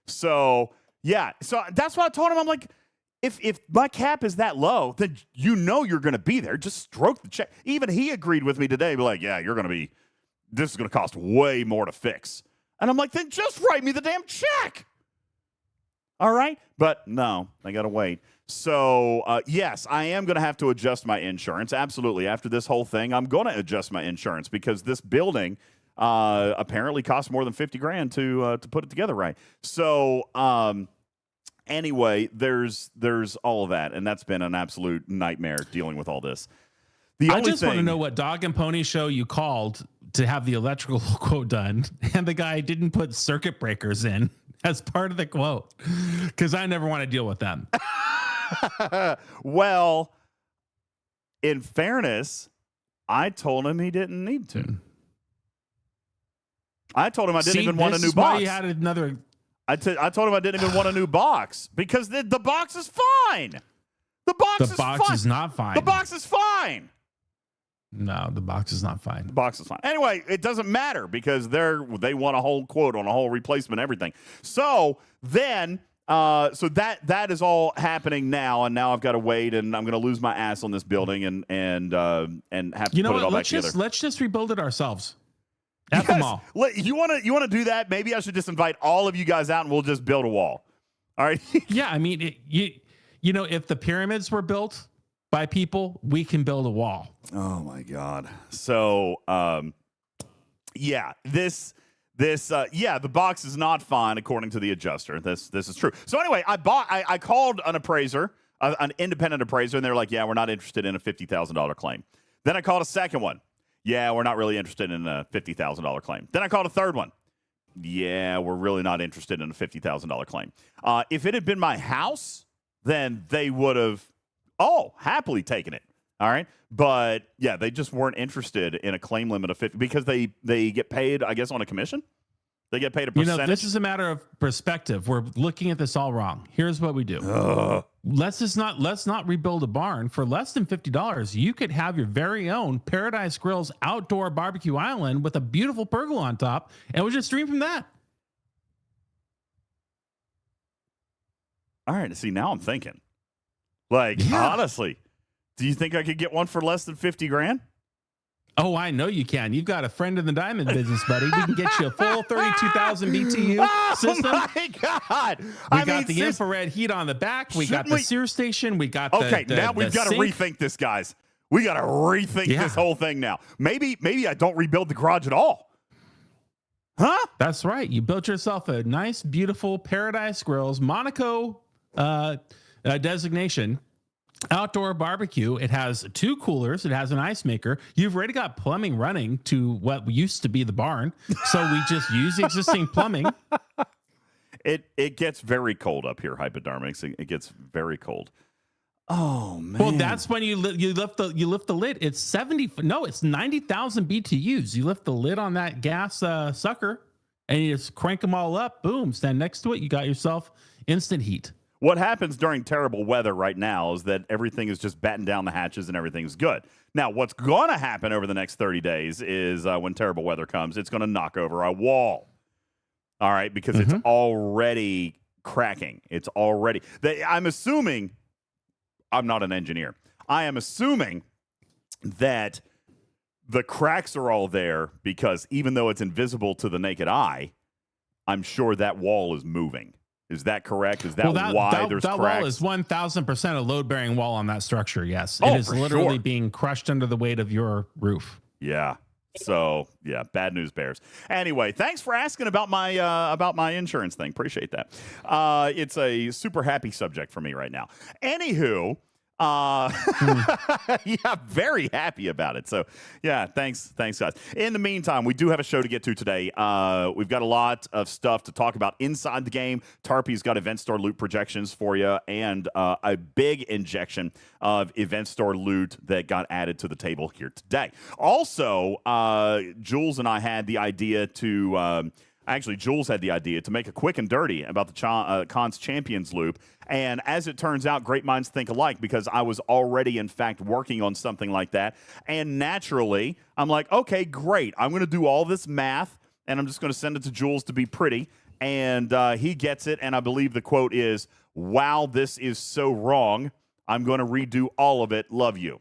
A: So yeah, so that's what I told him. I'm like, if my cap is that low, then you're going to be there. Just stroke the check. Even he agreed with me today. Be like, yeah, this is going to cost way more to fix. And I'm like, then just write me the damn check. All right. But no, I got to wait. So, yes, I am going to have to adjust my insurance. Absolutely. After this whole thing, I'm going to adjust my insurance because this building apparently costs more than $50,000 to put it together right. So, anyway, there's all of that. And that's been an absolute nightmare dealing with all this.
C: I just want to know what dog and pony show you called to have the electrical quote done. And the guy didn't put circuit breakers in as part of the quote, because I never want to deal with them.
A: Well, in fairness, I told him he didn't need to. I told him I didn't even want a new box.
C: You had another.
A: I told him I didn't even want a new box because the box is fine. The box
C: is not fine.
A: The box is fine.
C: No, the box is not fine.
A: The box is fine. Anyway, it doesn't matter because they want a whole quote on a whole replacement, everything. So then, so that is all happening now, and now I've got to wait, and I'm going to lose my ass on this building, and have to put it all back together.
C: Let's just rebuild it ourselves. F them all.
A: You want to do that? Maybe I should just invite all of you guys out, and we'll just build a wall. All right.
C: Yeah, I mean, you know, if the pyramids were built by people, we can build a wall.
A: Oh my God. So, yeah, the box is not fine according to the adjuster. This is true. So anyway, I called an appraiser, an independent appraiser, and they're like, yeah, we're not interested in a $50,000 claim. Then I called a second one. Yeah, we're not really interested in a $50,000 claim. Then I called a third one. Yeah, we're really not interested in a $50,000 claim. If it had been my house, then they would have happily taken it. All right. But yeah, they just weren't interested in a claim limit of 50 because they get paid, I guess, on a commission. They get paid a percentage.
C: You know, this is a matter of perspective. We're looking at this all wrong. Here's what we do. Let's not rebuild a barn for less than $50. You could have your very own Paradise Grill's outdoor barbecue island with a beautiful pergola on top, and we'll just stream from that.
A: All right. See, now I'm thinking. Honestly, do you think I could get one for less than $50,000?
C: Oh, I know you can. You've got a friend in the diamond business, buddy. We can get you a full 32,000 BTU system.
A: Oh my God!
C: We got the infrared heat on the back. We got the sear station. We got
A: now we've got to rethink this, guys. We got to rethink this whole thing now. Maybe I don't rebuild the garage at all. Huh?
C: That's right. You built yourself a nice, beautiful Paradise Grills Monaco designation outdoor barbecue. It has 2 coolers. It has an ice maker. You've already got plumbing running to what used to be the barn. So we just use existing plumbing.
A: It gets very cold up here, Hypodermics. It gets very cold. Oh man.
C: Well, that's when you lift the lid. It's 90,000 BTUs. You lift the lid on that gas sucker and you just crank them all up. Boom. Stand next to it. You got yourself instant heat.
A: What happens during terrible weather right now is that everything is just batting down the hatches and everything's good. Now, what's going to happen over the next 30 days is when terrible weather comes, it's going to knock over a wall. All right, because it's already cracking. It's already. I'm assuming, I'm not an engineer. I am assuming that the cracks are all there because even though it's invisible to the naked eye, I'm sure that wall is moving. Is that correct? Is that why there's
C: that
A: cracks?
C: wall is 1,000% a load-bearing wall on that structure, yes.
A: Oh,
C: it is
A: for
C: literally
A: sure.
C: being crushed under the weight of your roof.
A: Yeah. So, yeah, bad news bears. Anyway, thanks for asking about my insurance thing. Appreciate that. It's a super happy subject for me right now. Anywho, yeah, very happy about it. So, yeah, thanks, guys. In the meantime, we do have a show to get to today. We've got a lot of stuff to talk about inside the game. Tarpy's got event store loot projections for you, and a big injection of event store loot that got added to the table here today. Also, Jules and I had the idea to. Actually, Jules had the idea to make a quick and dirty about the Cons Champions loop. And as it turns out, great minds think alike, because I was already, in fact, working on something like that. And naturally, I'm like, okay, great. I'm going to do all this math, and I'm just going to send it to Jules to be pretty. And he gets it, and I believe the quote is, "Wow, this is so wrong. I'm going to redo all of it. Love you."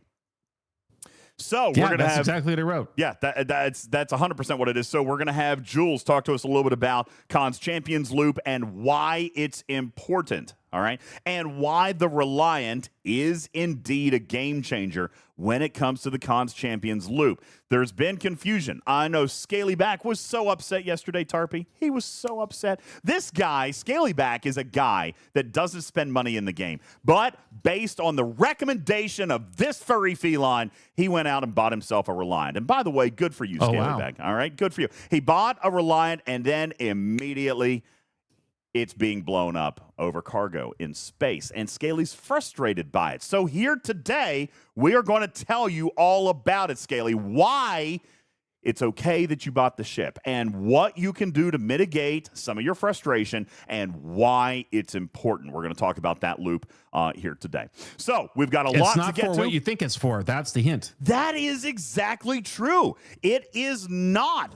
A: So we're going to have
C: exactly what I wrote.
A: Yeah, that's 100% what it is. So we're going to have Jules talk to us a little bit about Cons Champions Loop and why it's important, all right? And why the Reliant is indeed a game changer when it comes to the Cons Champions Loop. There's been confusion. I know Scalyback was so upset yesterday, Tarpy. He was so upset. This guy, Scalyback, is a guy that doesn't spend money in the game. But based on the recommendation of this furry feline, he went out and bought himself a Reliant. And by the way, good for you, Scalyback.
C: Wow.
A: All right, good for you. He bought a Reliant, and then immediately it's being blown up over cargo in space. And Scaly's frustrated by it. So here today, we are going to tell you all about it, Scaly, why it's okay that you bought the ship, and what you can do to mitigate some of your frustration, and why it's important. We're going to talk about that loop here today. So we've got a lot to get to.
C: It's not for what you think it's for. That's the hint.
A: That is exactly true. It is not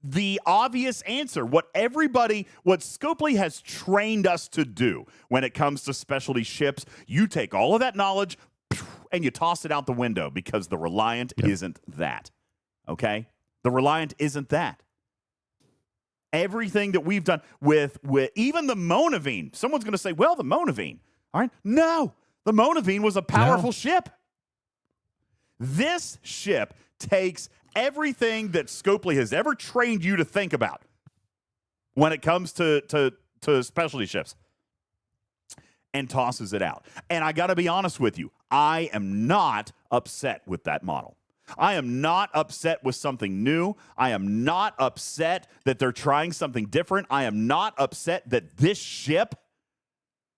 A: the obvious answer. What Scopely has trained us to do when it comes to specialty ships, you take all of that knowledge and you toss it out the window, because the Reliant isn't that. Okay? The Reliant isn't that. Everything that we've done with even the Monavine, someone's going to say, well, the Monavine, all right? No, the Monavine was a powerful ship. This ship takes everything that Scopely has ever trained you to think about when it comes to specialty ships, and tosses it out. And I got to be honest with you, I am not upset with that model. I am not upset with something new. I am not upset that they're trying something different. I am not upset that this ship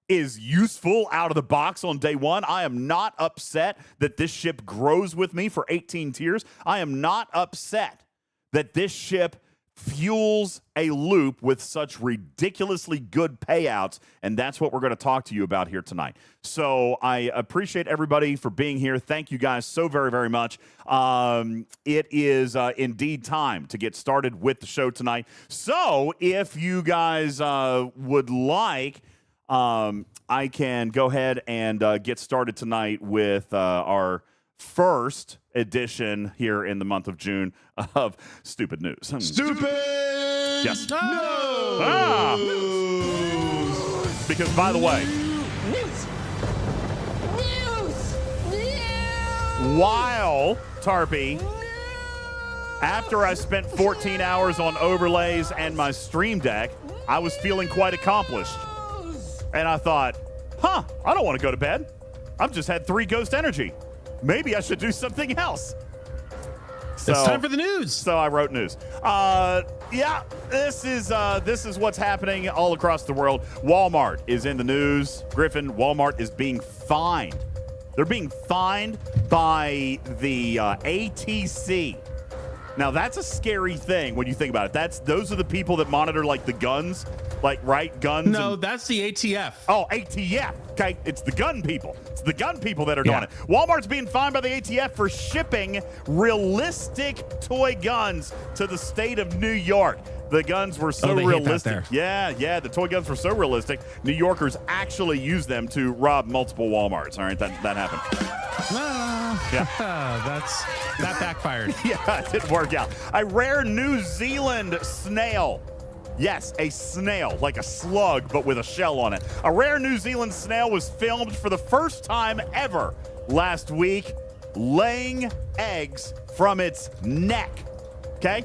A: is useful out of the box on day one. I am not upset that this ship grows with me for 18 tiers. I am not upset that this ship fuels a loop with such ridiculously good payouts, and that's what we're going to talk to you about here tonight. So I appreciate everybody for being here. Thank you guys so very, very much. It is indeed time to get started with the show tonight. So if you guys would like, I can go ahead and get started tonight with our first edition here in the month of June of Stupid News.
G: Stupid
A: Yes.
G: No!
A: Ah! Because, by the way, while Tarpy, after I spent 14 hours on overlays and my stream deck, I was feeling quite accomplished. And I thought, I don't want to go to bed. I've just had 3 ghost energy. Maybe I should do something else. So,
C: it's time for the news.
A: So I wrote news. This is what's happening all across the world. Walmart is in the news. Griffin, Walmart is being fined. They're being fined by the ATC. Now, that's a scary thing when you think about it. Those are the people that monitor, like, the guns Like, right? Guns.
C: No, that's the ATF.
A: Oh, ATF. Okay. It's the gun people. It's the gun people that are doing it. Walmart's being fined by the ATF for shipping realistic toy guns to the state of New York. The guns were so realistic. Yeah. The toy guns were so realistic. New Yorkers actually used them to rob multiple Walmarts. All right, that happened.
C: That backfired.
A: Yeah, it didn't work out. A rare New Zealand snail. Yes, a snail, like a slug, but with a shell on it. A rare New Zealand snail was filmed for the first time ever last week, laying eggs from its neck. Okay?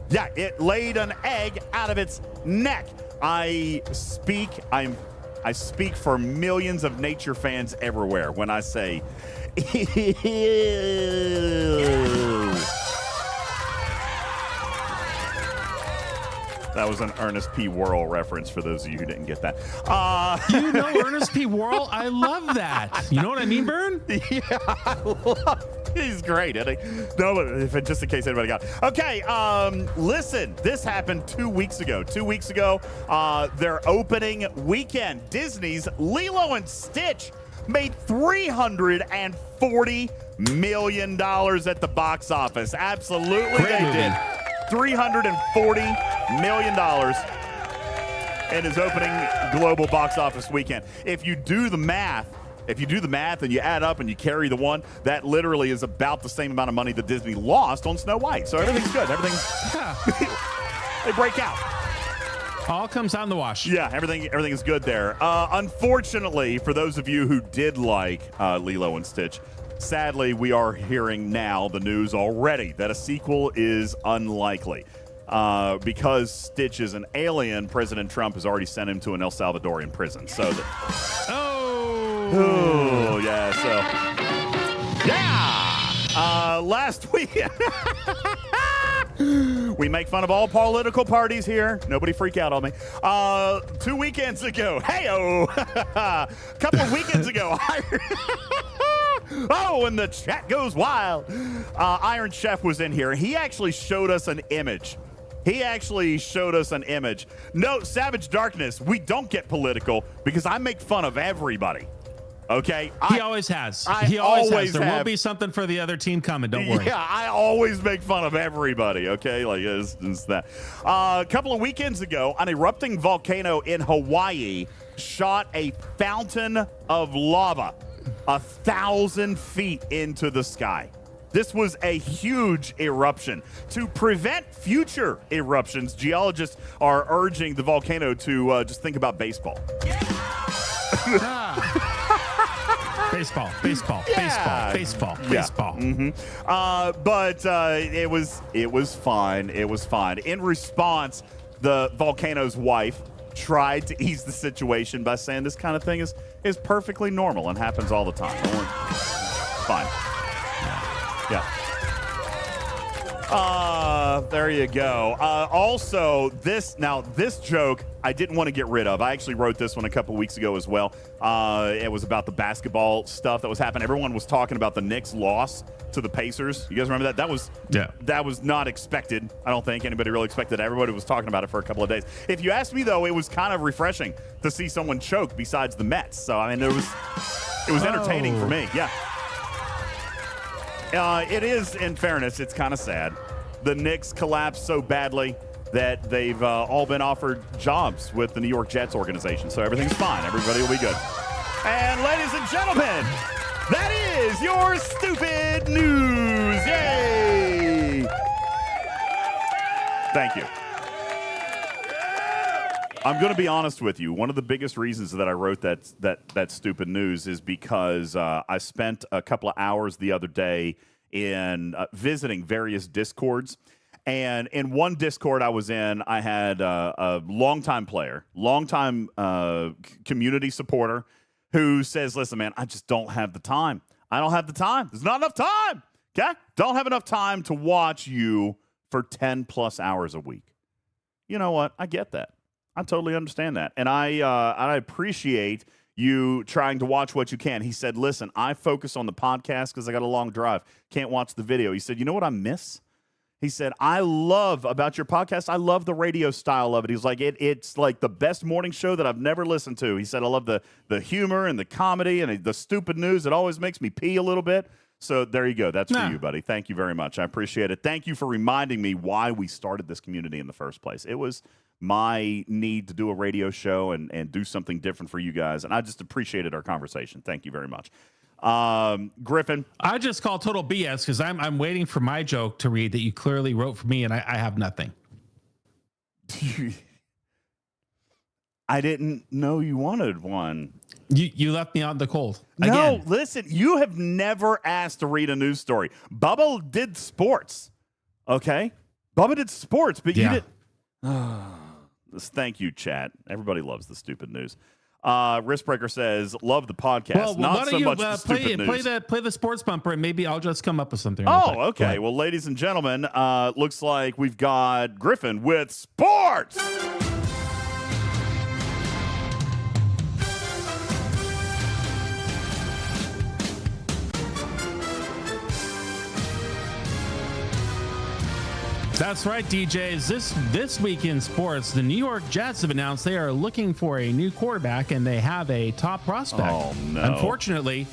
A: Yeah, it laid an egg out of its neck. I speak for millions of nature fans everywhere when I say, ew. That was an Ernest P. Worrell reference for those of you who didn't get that.
C: You know Ernest P. Worrell? I love that. You know what I mean, Vern?
A: Yeah, I love He's great, isn't he? No, but just in case anybody got it. Okay, listen, this happened 2 weeks ago. 2 weeks ago, their opening weekend, Disney's Lilo and Stitch made $340 million at the box office. Absolutely,
C: Great
A: they
C: movie.
A: did. $340 million in his opening global box office weekend. If you do the math and you add up and you carry the one, that literally is about the same amount of money that Disney lost on Snow White. So everything's good. They break out.
C: All comes out in the wash.
A: Yeah, everything is good there. Unfortunately, for those of you who did like Lilo and Stitch, sadly, we are hearing now the news already that a sequel is unlikely. Because Stitch is an alien, President Trump has already sent him to an El Salvadorian prison. So last week we make fun of all political parties here. Nobody freak out on me. 2 weekends ago, a couple of weekends ago, and the chat goes wild. Iron Chef was in here. He actually showed us an image. No, Savage Darkness, we don't get political because I make fun of everybody. Okay?
C: He always has. He always has. There will be something for the other team coming. Don't worry.
A: Yeah, I always make fun of everybody. Okay? Like, it's that. A couple of weekends ago, an erupting volcano in Hawaii shot a fountain of lava 1,000 feet into the sky. This was a huge eruption. To prevent future eruptions, geologists are urging the volcano to just think about baseball.
C: Baseball.
A: Yeah. Mm-hmm. But it was fine. It was fine. In response, the volcano's wife tried to ease the situation by saying this kind of thing is perfectly normal and happens all the time. Fine. Yeah. There you go. Also, this joke I didn't want to get rid of. I actually wrote this one a couple weeks ago as well. It was about the basketball stuff that was happening. Everyone was talking about the Knicks' loss to the Pacers. You guys remember that? That was not expected. I don't think anybody really expected it. Everybody was talking about it for a couple of days. If you ask me, though, it was kind of refreshing to see someone choke besides the Mets. So, I mean, it was entertaining for me. Yeah. It is, in fairness, it's kind of sad. The Knicks collapsed so badly that they've all been offered jobs with the New York Jets organization. So everything's fine. Everybody will be good. And ladies and gentlemen, that is your stupid news. Yay! Thank you. I'm going to be honest with you. One of the biggest reasons that I wrote that stupid news is because I spent a couple of hours the other day in visiting various Discords. And in one Discord I was in, I had a longtime player, longtime community supporter who says, listen, man, I just don't have the time. I don't have the time. There's not enough time. Okay? Don't have enough time to watch you for 10 plus hours a week. You know what? I get that. I totally understand that. And I appreciate you trying to watch what you can. He said, listen, I focus on the podcast because I got a long drive. Can't watch the video. He said, you know what I miss? He said, I love about your podcast. I love the radio style of it. He's like, it's like the best morning show that I've never listened to. He said, I love the humor and the comedy and the stupid news. It always makes me pee a little bit. So there you go. That's for you, buddy. Thank you very much. I appreciate it. Thank you for reminding me why we started this community in the first place. It was my need to do a radio show and do something different for you guys. And I just appreciated our conversation. Thank you very much. Griffin,
C: I just call total BS because I'm waiting for my joke to read that you clearly wrote for me, and I have nothing.
A: I didn't know you wanted one.
C: You left me out in the cold.
A: No,
C: Again.
A: listen, you have never asked to read a news story. Bubba did sports. Okay? Bubba did sports, but you did. Thank you, chat. Everybody loves the stupid news. Wristbreaker says, love the podcast.
C: Well,
A: not so much the stupid news.
C: Play the sports bumper, and maybe I'll just come up with something.
A: Oh, okay. Well, ladies and gentlemen, looks like we've got Griffin with sports.
C: That's right, DJs. This week in sports, the New York Jets have announced they are looking for a new quarterback, and they have a top prospect.
A: Oh, no.
C: Unfortunately,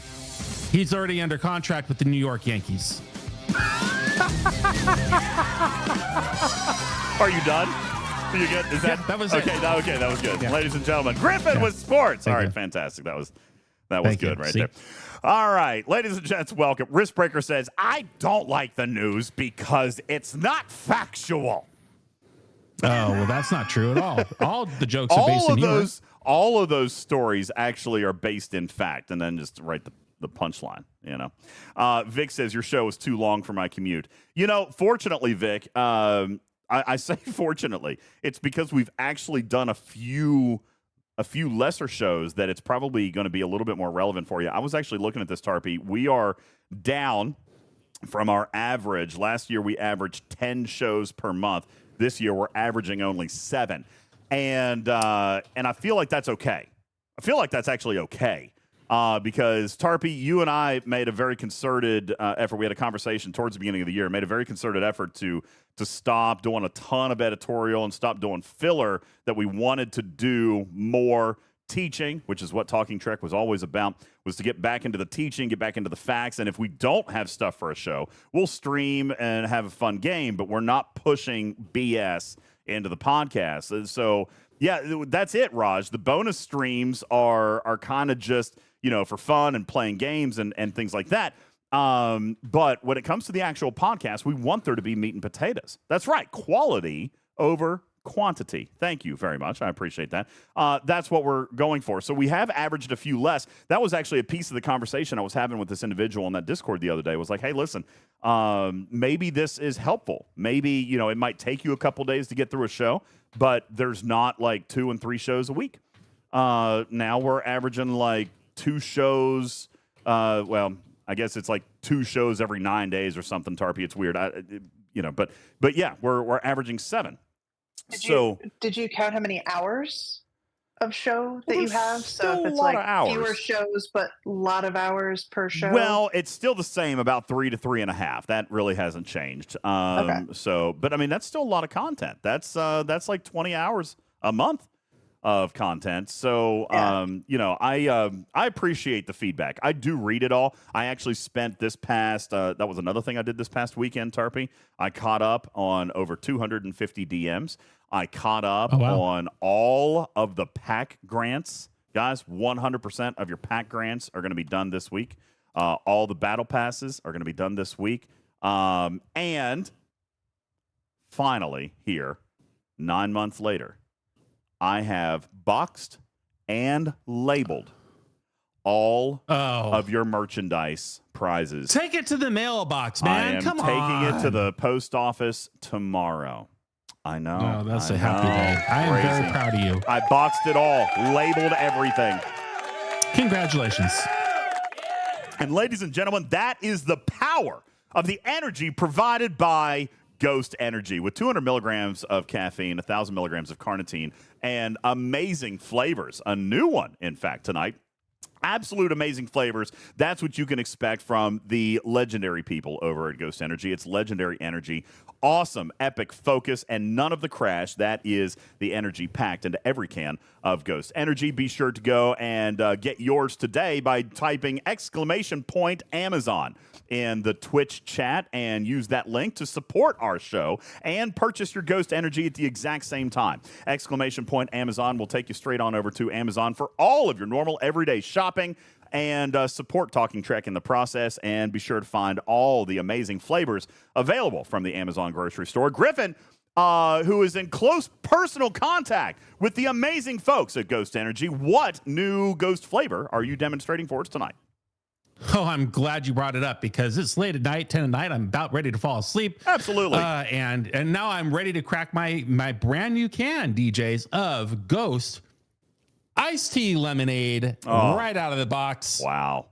C: he's already under contract with the New York Yankees.
A: Are you done? Are you good? Is that,
C: that was
A: okay?
C: it.
A: Okay, that was good.
C: Yeah.
A: Ladies and gentlemen, Griffin with sports. All right, fantastic. That was good right there. All right, ladies and gents, welcome. Wristbreaker says, I don't like the news because it's not factual.
C: Oh, well, that's not true at all. All the jokes are based in humor.
A: All of those stories actually are based in fact, and then just write the punchline, you know. Vic says, your show is too long for my commute. You know, fortunately, Vic, I say fortunately, it's because we've actually done a few lesser shows that it's probably going to be a little bit more relevant for you. I was actually looking at this, Tarpy. We are down from our average. Last year, we averaged 10 shows per month. This year, we're averaging only 7. And I feel like that's okay. I feel like that's actually okay. Because, Tarpy, you and I made a very concerted effort. We had a conversation towards the beginning of the year, made a very concerted effort to stop doing a ton of editorial and stop doing filler, that we wanted to do more teaching, which is what Talking Trek was always about, was to get back into the teaching, get back into the facts. And if we don't have stuff for a show, we'll stream and have a fun game, but we're not pushing BS into the podcast. And so, yeah, that's it, Raj. The bonus streams are kind of just, you know, for fun and playing games and things like that. But when it comes to the actual podcast, we want there to be meat and potatoes. That's right. Quality over quantity. Thank you very much. I appreciate that. That's what we're going for. So we have averaged a few less. That was actually a piece of the conversation I was having with this individual on that Discord the other day. Was like, hey, listen, maybe this is helpful. Maybe, you know, it might take you a couple days to get through a show, but there's not like 2 and 3 shows a week. Now we're averaging like 2 shows. Well, I guess it's like 2 shows every 9 days or something, Tarpy. It's weird. But yeah, we're averaging 7.
E: Did you count how many hours of show that you have? So if it's
A: a lot
E: like
A: of hours.
E: fewer shows, but a lot of hours per show.
A: Well, it's still the same, about 3 to 3.5. That really hasn't changed.
E: Okay.
A: So, but I mean, that's still a lot of content. That's like 20 hours a month of content. So, I appreciate the feedback. I do read it all. I actually spent this past, that was another thing I did this past weekend, Tarpy. I caught up on over 250 DMs. I caught up on all of the pack grants. Guys, 100% of your pack grants are going to be done this week. All the battle passes are going to be done this week. And finally, here, 9 months later, I have boxed and labeled all of your merchandise prizes.
C: Take it to the mailbox, man.
A: I am
C: Come
A: taking it to the post office tomorrow. I know.
C: Oh, that's a happy day. I am very proud of you.
A: I boxed it all, labeled everything.
C: Congratulations.
A: And ladies and gentlemen, that is the power of the energy provided by Ghost Energy, with 200 milligrams of caffeine, 1,000 milligrams of carnitine, and amazing flavors. A new one, in fact, tonight. Absolute amazing flavors. That's what you can expect from the legendary people over at Ghost Energy. It's legendary energy. Awesome, epic focus, and none of the crash. That is the energy packed into every can of Ghost Energy. Be sure to go and get yours today by typing !Amazon in the Twitch chat and use that link to support our show and purchase your Ghost Energy at the exact same time. !Amazon will take you straight on over to Amazon for all of your normal everyday shopping and support Talking Trek in the process. And be sure to find all the amazing flavors available from the Amazon grocery store. Griffin, who is in close personal contact with the amazing folks at Ghost Energy, what new Ghost flavor are you demonstrating for us tonight?
C: Oh, I'm glad you brought it up because it's late at night, 10 at night. I'm about ready to fall asleep.
A: Absolutely.
C: And now I'm ready to crack my brand new can, DJs, of Ghost Iced Tea Lemonade right out of the box.
A: Wow.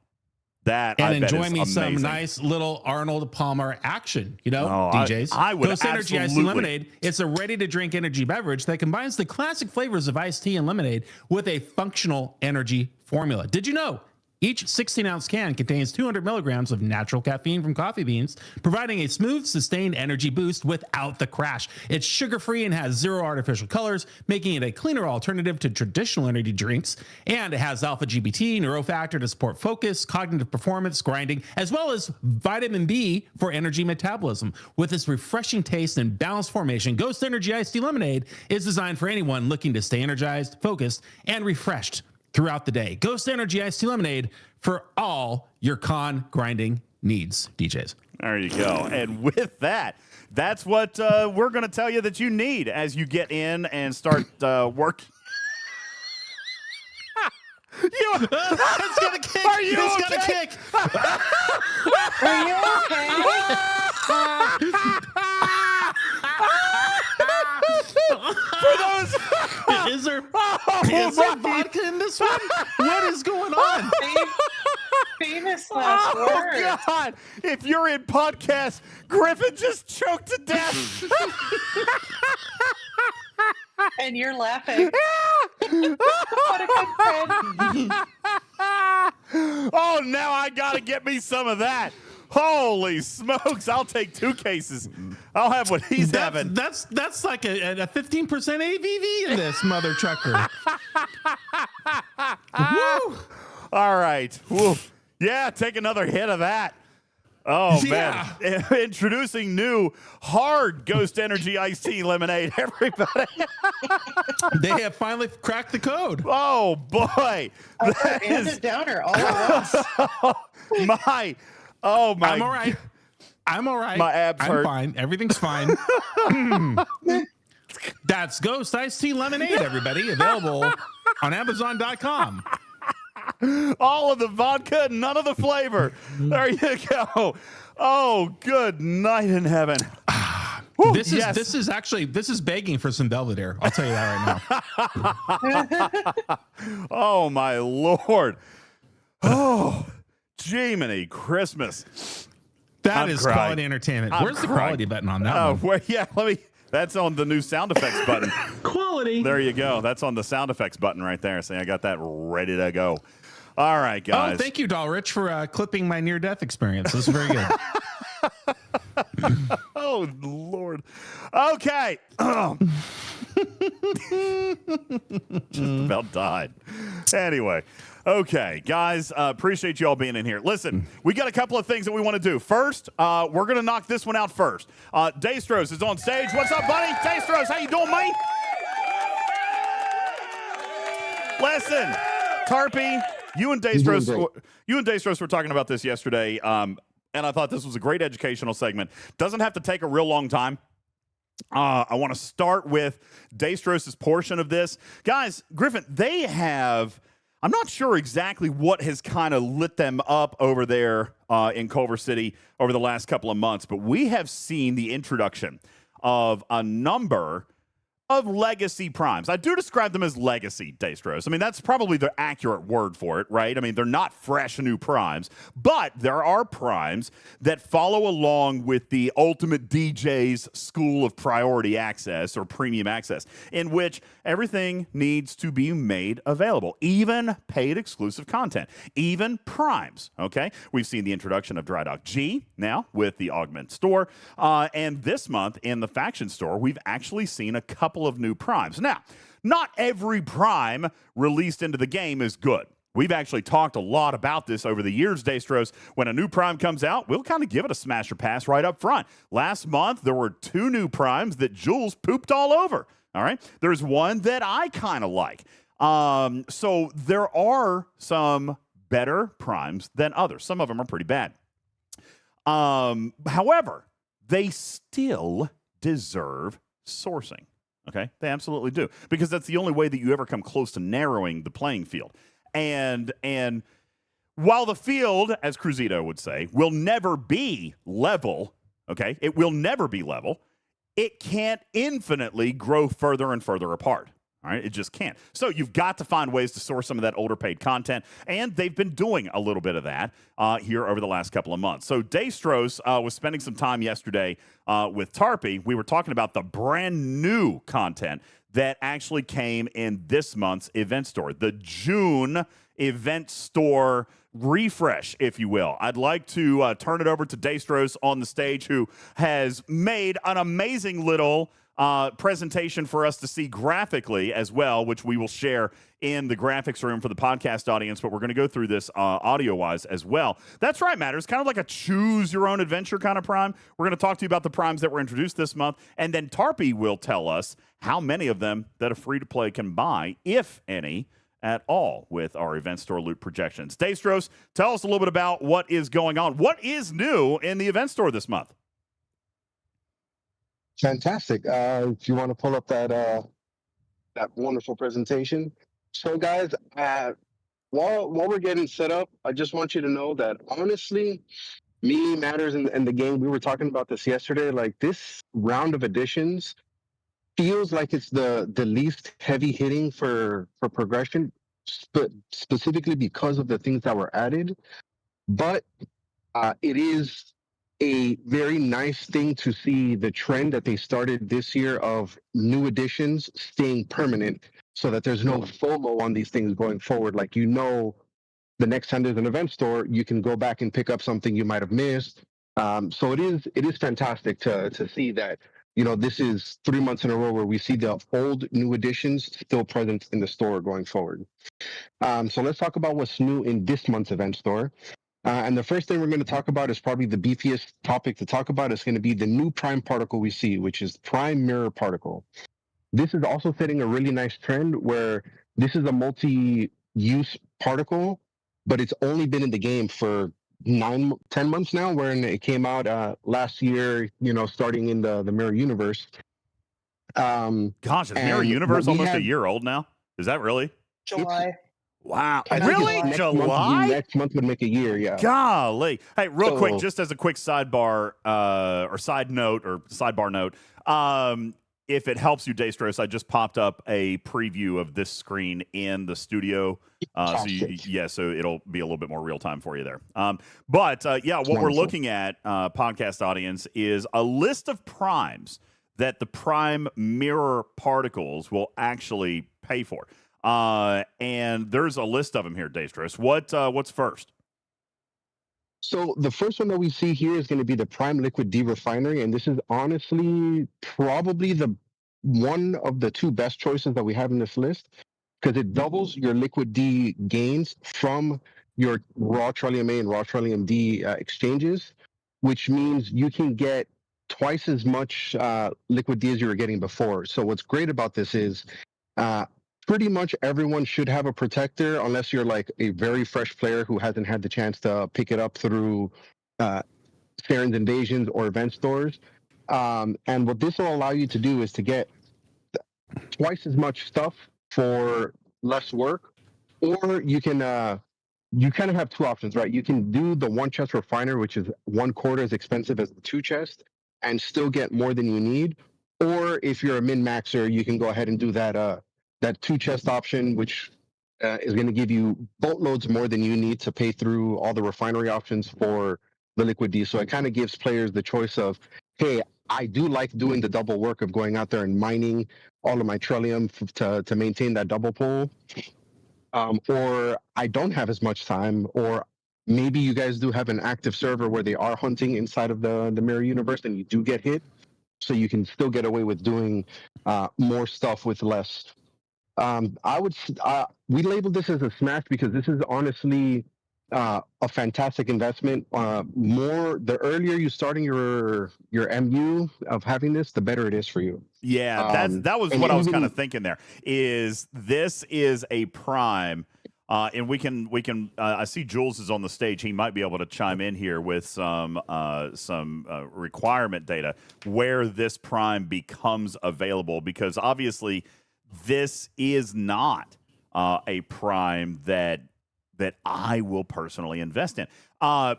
A: That
C: and
A: I bet
C: enjoy
A: is
C: me
A: amazing.
C: Some nice little Arnold Palmer action, DJs.
A: I would
C: Ghost Energy Iced Tea
A: absolutely.
C: Lemonade. It's a ready-to-drink energy beverage that combines the classic flavors of iced tea and lemonade with a functional energy formula. Did you know? Each 16-ounce can contains 200 milligrams of natural caffeine from coffee beans, providing a smooth, sustained energy boost without the crash. It's sugar-free and has 0 artificial colors, making it a cleaner alternative to traditional energy drinks. And it has alpha-GBT, neurofactor to support focus, cognitive performance, grinding, as well as vitamin B for energy metabolism. With its refreshing taste and balanced formation, Ghost Energy Iced Tea Lemonade is designed for anyone looking to stay energized, focused, and refreshed throughout the day. Ghost Energy Iced Tea Lemonade for all your con grinding needs, DJs.
A: There you go. And with that, that's what we're going to tell you that you need as you get in and start working.
C: It's gonna kick.
A: Are you
C: It's
A: okay?
C: gonna kick.
E: Are you okay?
A: For those,
C: Is there vodka in this one? What is going on?
E: Famous last words.
A: oh God! If you're in podcast, Griffin just choked to death.
E: And you're laughing. What a good friend.
A: Oh, now I gotta get me some of that. Holy smokes! I'll take 2 cases. I'll have what he's having.
C: That's like a 15% ABV in this mother trucker. Woo!
A: All right. Woo. Yeah, take another hit of that. Oh,
C: Yeah.
A: man. Introducing new hard Ghost Energy Iced Tea Lemonade, everybody.
C: They have finally cracked the code.
A: Oh, boy. That
E: And a
A: is
E: downer all at once.
A: my. Oh, my.
C: I'm all right. I'm all right.
A: My abs
C: I'm
A: hurt.
C: fine. Everything's fine. That's Ghost Iced Tea Lemonade, everybody. Available on Amazon.com.
A: All of the vodka, none of the flavor. There you go. Oh, good night in heaven. Whew,
C: This
A: yes.
C: is begging for some Belvedere. I'll tell you that right now.
A: Oh, my Lord. Oh, Jiminy Christmas.
C: That
A: I'm
C: is
A: crying.
C: quality entertainment.
A: I'm
C: Where's the
A: crying.
C: quality button on that
A: Oh,
C: one?
A: well, yeah, that's on the new sound effects button.
C: Quality.
A: There you go. That's on the sound effects button right there. See, I got that ready to go. All right, guys.
C: Oh, thank you, Dalrich, for clipping my near-death experience. This is very good.
A: Oh, Lord. Okay. Just about died. Anyway. Okay, guys, appreciate you all being in here. Listen, we got a couple of things that we want to do. First, we're going to knock this one out first. Daystros is on stage. What's up, buddy? Daystros, how you doing, mate? Listen, Tarpy, you and Daystros were talking about this yesterday, and I thought this was a great educational segment. Doesn't have to take a real long time. I want to start with Daystros' portion of this. Guys, Griffin, they have... I'm not sure exactly what has kind of lit them up over there in Culver City over the last couple of months, but we have seen the introduction of a number of legacy primes. I do describe them as legacy, Daystros. I mean, that's probably the accurate word for it, right? I mean, they're not fresh new primes, but there are primes that follow along with the UltimatDJz school of priority access or premium access, in which everything needs to be made available, even paid exclusive content, even primes, okay? We've seen the introduction of Dry Dock G now with the Augment store, and this month in the Faction store, we've actually seen a couple of new primes. Now, not every prime released into the game is good. We've actually talked a lot about this over the years, Daystros. When a new prime comes out, we'll kind of give it a smash or pass right up front. Last month, there were 2 new primes that Jules pooped all over. All right? There's one that I kind of like. So there are some better primes than others. Some of them are pretty bad. However, they still deserve sourcing. Okay, they absolutely do, because that's the only way that you ever come close to narrowing the playing field. And while the field, as Cruzito would say, will never be level, okay, it will never be level, it can't infinitely grow further and further apart. All right, it just can't. So you've got to find ways to source some of that older paid content, and they've been doing a little bit of that here over the last couple of months. So Daystros was spending some time yesterday with Tarpy. We were talking about the brand new content that actually came in this month's event store, the June event store refresh, if you will. I'd like to turn it over to Daystros on the stage, who has made an amazing little presentation for us to see graphically as well, which we will share in the graphics room for the podcast audience, but we're going to go through this audio-wise as well. That's right, Matt. It's kind of like a choose-your-own-adventure kind of prime. We're going to talk to you about the primes that were introduced this month, and then Tarpy will tell us how many of them that a free-to-play can buy, if any, at all, with our event store loot projections. Daystros, tell us a little bit about what is going on. What is new in the event store this month?
H: Fantastic. If you want to pull up that wonderful presentation. So, guys, while we're getting set up, I just want you to know that, honestly, melee matters in the game. We were talking about this yesterday. Like, this round of additions feels like it's the least heavy hitting for progression, specifically because of the things that were added. But it is a very nice thing to see the trend that they started this year of new additions staying permanent, so that there's no FOMO on these things going forward. Like, you know, the next time there's an event store, you can go back and pick up something you might have missed. So it is fantastic to see that, you know, this is 3 months in a row where we see the old new additions still present in the store going forward. So let's talk about what's new in this month's event store. And the first thing we're going to talk about is probably the beefiest topic to talk about. It's going to be the new prime particle we see, which is Prime Mirror Particle. This is also setting a really nice trend where this is a multi-use particle, but it's only been in the game for 10 months now, wherein it came out last year, you know, starting in the Mirror Universe.
A: Gosh, is Mirror Universe almost a year old now? Is that really?
E: July.
A: Wow.
H: Really?
A: July?
H: Next month would make a year, yeah.
A: Golly. Hey, real quick, just as a quick sidebar or side note or sidebar note, if it helps you, Daystros, I just popped up a preview of this screen in the studio. So it'll be a little bit more real time for you there. What we're looking at, podcast audience, is a list of primes that the Prime Mirror Particles will actually pay for. And there's a list of them here, Daystros. What's first?
H: So the first one that we see here is going to be the Prime Liquid D Refinery, and this is honestly probably the one of the 2 best choices that we have in this list, because it doubles your Liquid D gains from your raw Trillium A and raw Trillium D exchanges, which means you can get twice as much Liquid D as you were getting before. So what's great about this is pretty much everyone should have a protector, unless you're like a very fresh player who hasn't had the chance to pick it up through Saren's Invasions or event stores. And what this will allow you to do is to get twice as much stuff for less work, or you can you kind of have 2 options, right? You can do the 1 chest refiner, which is 1/4 as expensive as the 2 chest, and still get more than you need. Or if you're a min-maxer, you can go ahead and do that 2 chest option, which is going to give you boatloads more than you need to pay through all the refinery options for the Liquid D. So it kind of gives players the choice of, hey, I do like doing the double work of going out there and mining all of my Trillium to maintain that double pull. Or I don't have as much time, or maybe you guys do have an active server where they are hunting inside of the mirror universe and you do get hit. So you can still get away with doing more stuff with less. We labeled this as a smash because this is honestly a fantastic investment. The earlier you starting your MU of having this, the better it is for you.
A: Yeah, that was what I was kind of thinking. This is a prime. And we can. I see Jules is on the stage. He might be able to chime in here with some requirement data where this prime becomes available, because obviously this is not a prime that I will personally invest in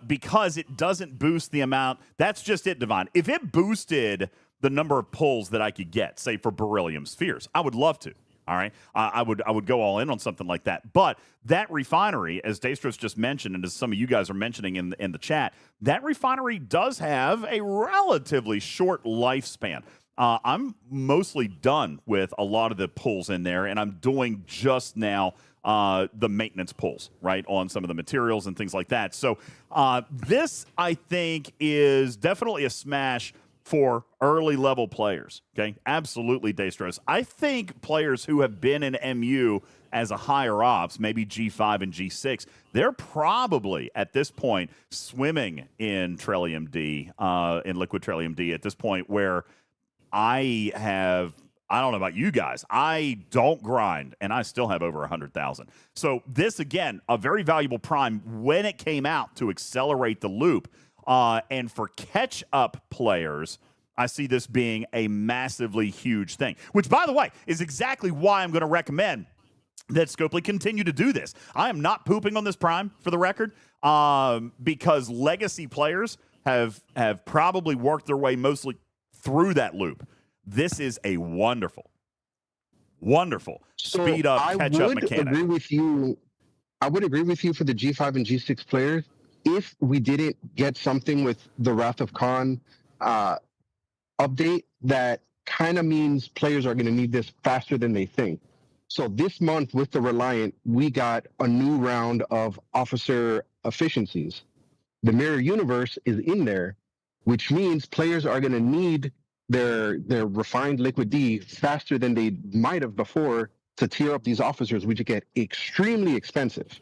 A: because it doesn't boost the amount. That's just it, Divine. If it boosted the number of pulls that I could get, say for beryllium spheres, I would love to. All right, I would go all in on something like that. But that refinery, as Daystros just mentioned, and as some of you guys are mentioning in the chat, that refinery does have a relatively short lifespan. I'm mostly done with a lot of the pulls in there, and I'm doing just now the maintenance pulls, right, on some of the materials and things like that. So this, I think, is definitely a smash for early level players. Okay, absolutely, Daystros. I think players who have been in MU as a higher ops, maybe G5 and G6, they're probably at this point swimming in Trillium D, in liquid Trillium D at this point, where I don't know about you guys, I don't grind and I still have over 100,000. So this, again, a very valuable prime when it came out to accelerate the loop. And for catch-up players, I see this being a massively huge thing, which, by the way, is exactly why I'm going to recommend that Scopely continue to do this. I am not pooping on this prime, for the record, because legacy players have probably worked their way mostly through that loop. This is a wonderful speed-up, catch-up mechanic.
H: I would agree with you for the G5 and G6 players. If we didn't get something with the Wrath of Khan update, that kind of means players are going to need this faster than they think. So this month with the Reliant, we got a new round of officer efficiencies. The Mirror Universe is in there, which means players are going to need their refined Liquid D faster than they might have before to tier up these officers, which get extremely expensive.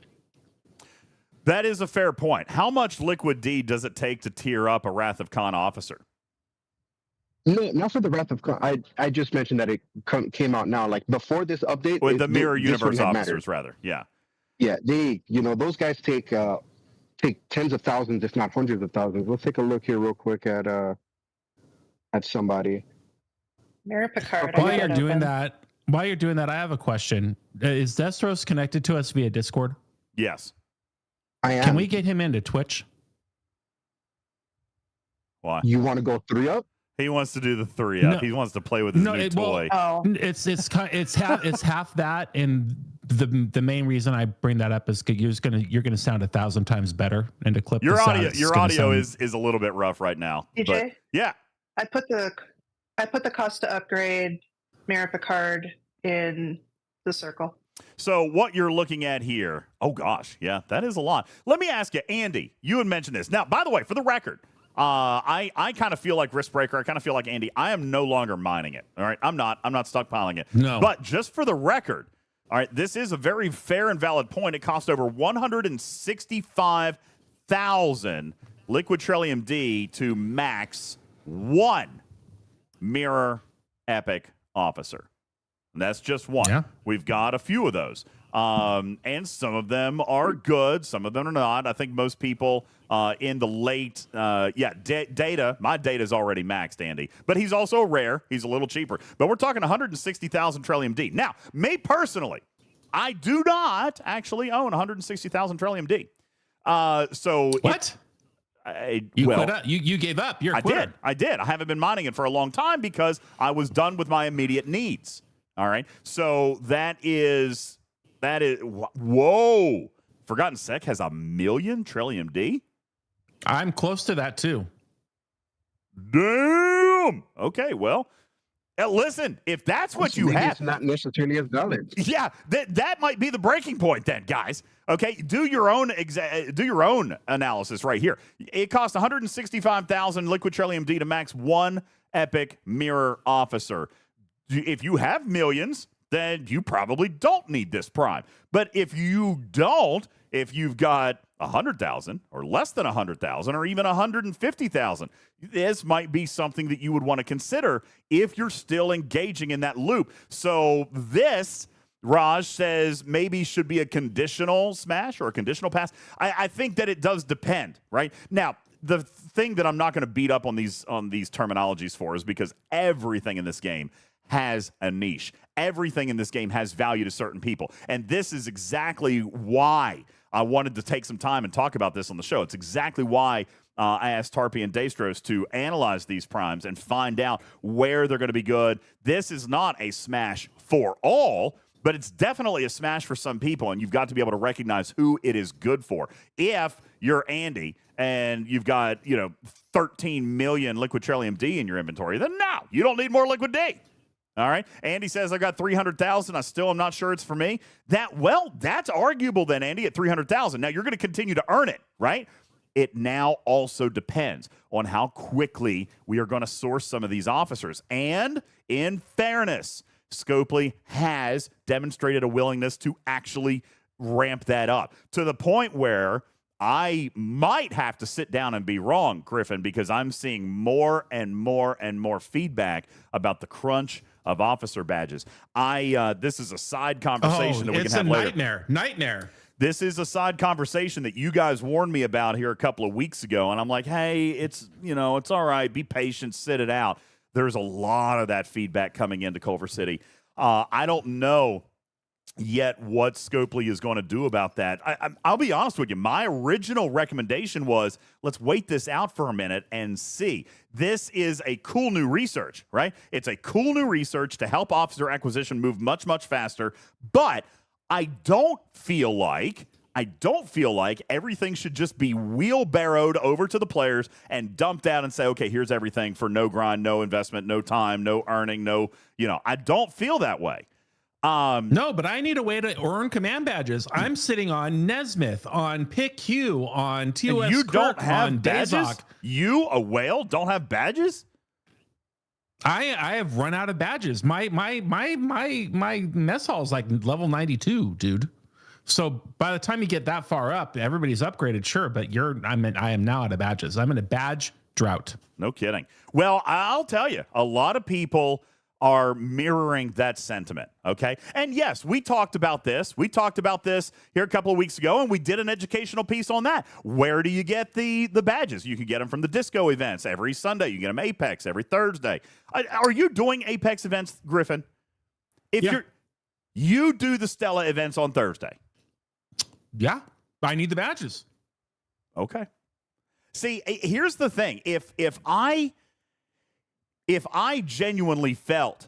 A: That is a fair point. How much Liquid D does it take to tier up a Wrath of Khan officer?
H: No, not for the Wrath of Khan. I just mentioned that it came out now. Like before this update,
A: with the Mirror Universe officers, rather. Yeah.
H: Yeah, those guys take tens of thousands, if not hundreds of thousands. Let's take a look here real quick at somebody.
E: Mirror Picard.
C: While you're doing that, I have a question. Is Destros connected to us via Discord?
A: Yes.
H: I am.
C: Can we get him into Twitch?
A: Why?
H: You want to go 3-up?
A: He wants to do the 3-up.
C: No,
A: he wants to play with his new toy.
C: It's half that, and the main reason I bring that up is you're gonna sound 1,000 times better into clip.
A: Your audio is a little bit rough right now.
E: DJ,
A: but yeah,
E: I put the cost to upgrade Mirror Picard in the circle.
A: So what you're looking at here, oh gosh, yeah, that is a lot. Let me ask you, Andy, you had mentioned this. Now, by the way, for the record, I kind of feel like Riskbreaker. I kind of feel like Andy. I am no longer mining it. All right, I'm not stockpiling it.
C: No.
A: But just for the record, all right, this is a very fair and valid point. It cost over 165,000 liquid Trillium D to max one Mirror Epic officer. And that's just one.
C: Yeah.
A: We've got a few of those. And some of them are good. Some of them are not. I think most people in the late, data. My data is already maxed, Andy. But he's also rare. He's a little cheaper. But we're talking 160,000 Trillium D. Now, me personally, I do not actually own 160,000 Trillium D. So
C: what? You gave up. You're a quitter.
A: I did. I haven't been mining it for a long time because I was done with my immediate needs. All right. So that is whoa. Forgotten Sec has 1 million Trillium D.
C: I'm close to that too.
A: Damn. Okay. Well, listen, if that's what you have,
H: it's not necessarily as valid.
A: Yeah, that might be the breaking point then, guys. Okay, do your own analysis right here. It costs 165,000 Liquid Trillium D to max one epic mirror officer. If you have millions, then you probably don't need this prime. But if you don't, if you've got 100,000 or less than 100,000 or even 150,000, this might be something that you would want to consider if you're still engaging in that loop. So this, Raj says, maybe should be a conditional smash or a conditional pass. I think that it does depend, right? Now, the thing that I'm not going to beat up on these terminologies for is because everything in this game has a niche. Everything in this game has value to certain people. And this is exactly why I wanted to take some time and talk about this on the show. It's exactly why I asked Tarpey and Daystros to analyze these primes and find out where they're going to be good. This is not a smash for all, but it's definitely a smash for some people, and you've got to be able to recognize who it is good for. If you're Andy and you've got 13 million Liquid Trillium D in your inventory, then no, you don't need more Liquid D. All right. Andy says, I got 300,000. I still am not sure it's for me. That's arguable then, Andy, at 300,000. Now, you're going to continue to earn it, right? It now also depends on how quickly we are going to source some of these officers. And in fairness, Scopely has demonstrated a willingness to actually ramp that up to the point where I might have to sit down and be wrong, Griffin, because I'm seeing more and more and more feedback about the crunch of officer badges. This is a side conversation that we can have later.
C: It's a nightmare.
A: This is a side conversation that you guys warned me about here a couple of weeks ago, and I'm like, hey, it's all right. Be patient, sit it out. There's a lot of that feedback coming into Culver City. I don't know yet what Scopely is going to do about that. I'll be honest with you. My original recommendation was, let's wait this out for a minute and see. This is a cool new research, right? It's a cool new research to help officer acquisition move much, much faster. But I don't feel like everything should just be wheelbarrowed over to the players and dumped out and say, okay, here's everything for no grind, no investment, no time, no earning, I don't feel that way.
C: No, but I need a way to earn command badges. I'm sitting on Nesmith, on PICU, on TOS.
A: You
C: Kirk,
A: don't have
C: on
A: badges?
C: Dazok.
A: You, a whale, don't have badges?
C: I have run out of badges. My mess hall is like level 92, dude. So by the time you get that far up, everybody's upgraded, sure, but I am now out of badges. I'm in a badge drought.
A: No kidding. Well, I'll tell you, a lot of people are mirroring that sentiment, okay? And yes, we talked about this. We talked about this here a couple of weeks ago, and we did an educational piece on that. Where do you get the badges? You can get them from the disco events every Sunday. You can get them Apex every Thursday. Are you doing Apex events, Griffin? You do the Stella events on Thursday.
C: Yeah, I need the badges.
A: Okay. See, here's the thing. If I genuinely felt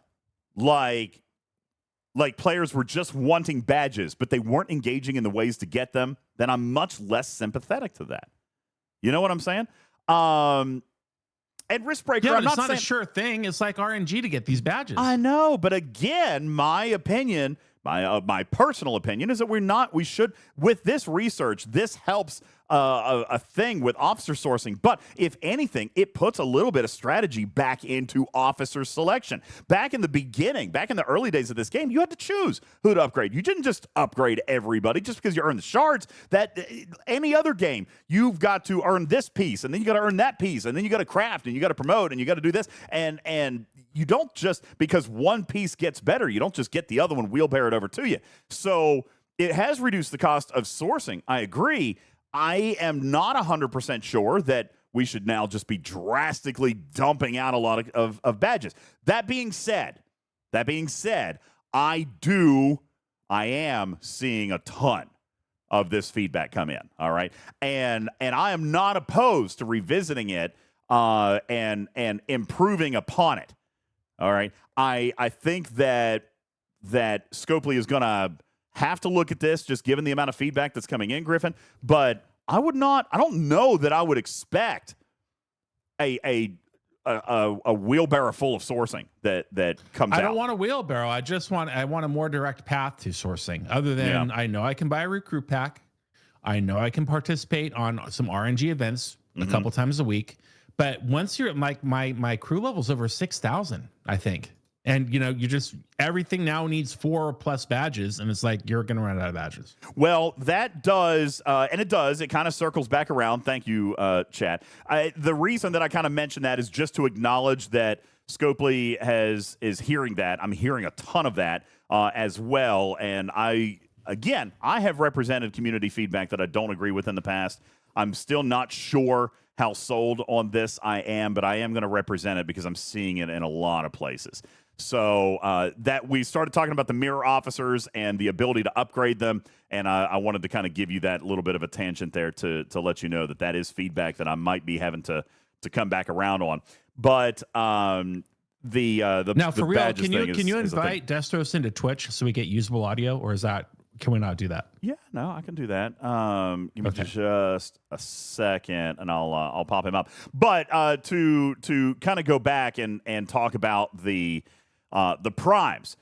A: like players were just wanting badges, but they weren't engaging in the ways to get them, then I'm much less sympathetic to that. You know what I'm saying? And Riskbreaker,
C: yeah,
A: I'm
C: it's not
A: saying
C: a sure thing. It's like RNG to get these badges.
A: I know, but again, my opinion, my personal opinion is that we should, with this research, this helps a thing with officer sourcing. But if anything, it puts a little bit of strategy back into officer selection. Back in the beginning, back in the early days of this game, you had to choose who to upgrade. You didn't just upgrade everybody just because you earned the shards. That any other game, you've got to earn this piece, and then you got to earn that piece, and then you got to craft, and you got to promote, and you got to do this, and you don't just, because one piece gets better, you don't just get the other one wheelbarrowed over to you. So it has reduced the cost of sourcing. I agree. I am not 100% sure that we should now just be drastically dumping out a lot of badges. That being said, I am seeing a ton of this feedback come in. All right. And I am not opposed to revisiting it and improving upon it. All right. I think that Scopely is going to have to look at this, just given the amount of feedback that's coming in, Griffin. But I don't know that I would expect a wheelbarrow full of sourcing that comes out.
C: I don't want a wheelbarrow. I want a more direct path to sourcing. Other than I know I can buy a recruit pack. I know I can participate on some RNG events a couple times a week. But once you're like my crew level's over 6,000, I think. And everything now needs 4+ badges, and it's like you're going to run out of badges.
A: Well, that does, and it does. It kind of circles back around. Thank you, Chad. The reason that I kind of mentioned that is just to acknowledge that Scopely is hearing that. I'm hearing a ton of that as well. And I have represented community feedback that I don't agree with in the past. I'm still not sure how sold on this I am, but I am going to represent it because I'm seeing it in a lot of places. So that we started talking about the mirror officers and the ability to upgrade them, and I wanted to kind of give you that little bit of a tangent there to let you know that is feedback that I might be having to come back around on. But now
C: for real, can you invite Destros into Twitch so we get usable audio, or can we not do that?
A: Yeah, no, I can do that. Give me just a second, and I'll pop him up. But to kind of go back and talk about the primes,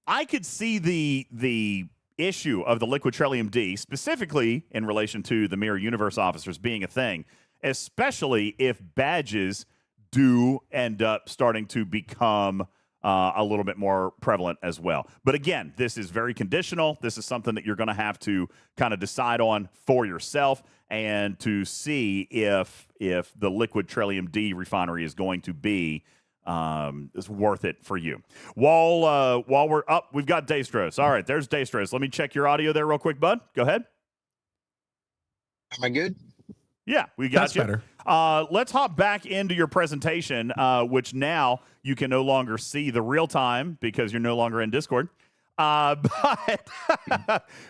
A: I could see the issue of the Liquid Trillium D, specifically in relation to the Mirror Universe officers being a thing, especially if badges do end up starting to become a little bit more prevalent as well. But again, this is very conditional. This is something that you're going to have to kind of decide on for yourself and to see if the Liquid Trillium D refinery is going to be is worth it for you. While we're up, we've got Destros. All right, there's Destros. Let me check your audio there real quick, bud. Go ahead.
H: Am I good?
A: Yeah, we got
C: That's
A: you.
C: Better.
A: Let's hop back into your presentation, which now you can no longer see the real time because you're no longer in Discord. But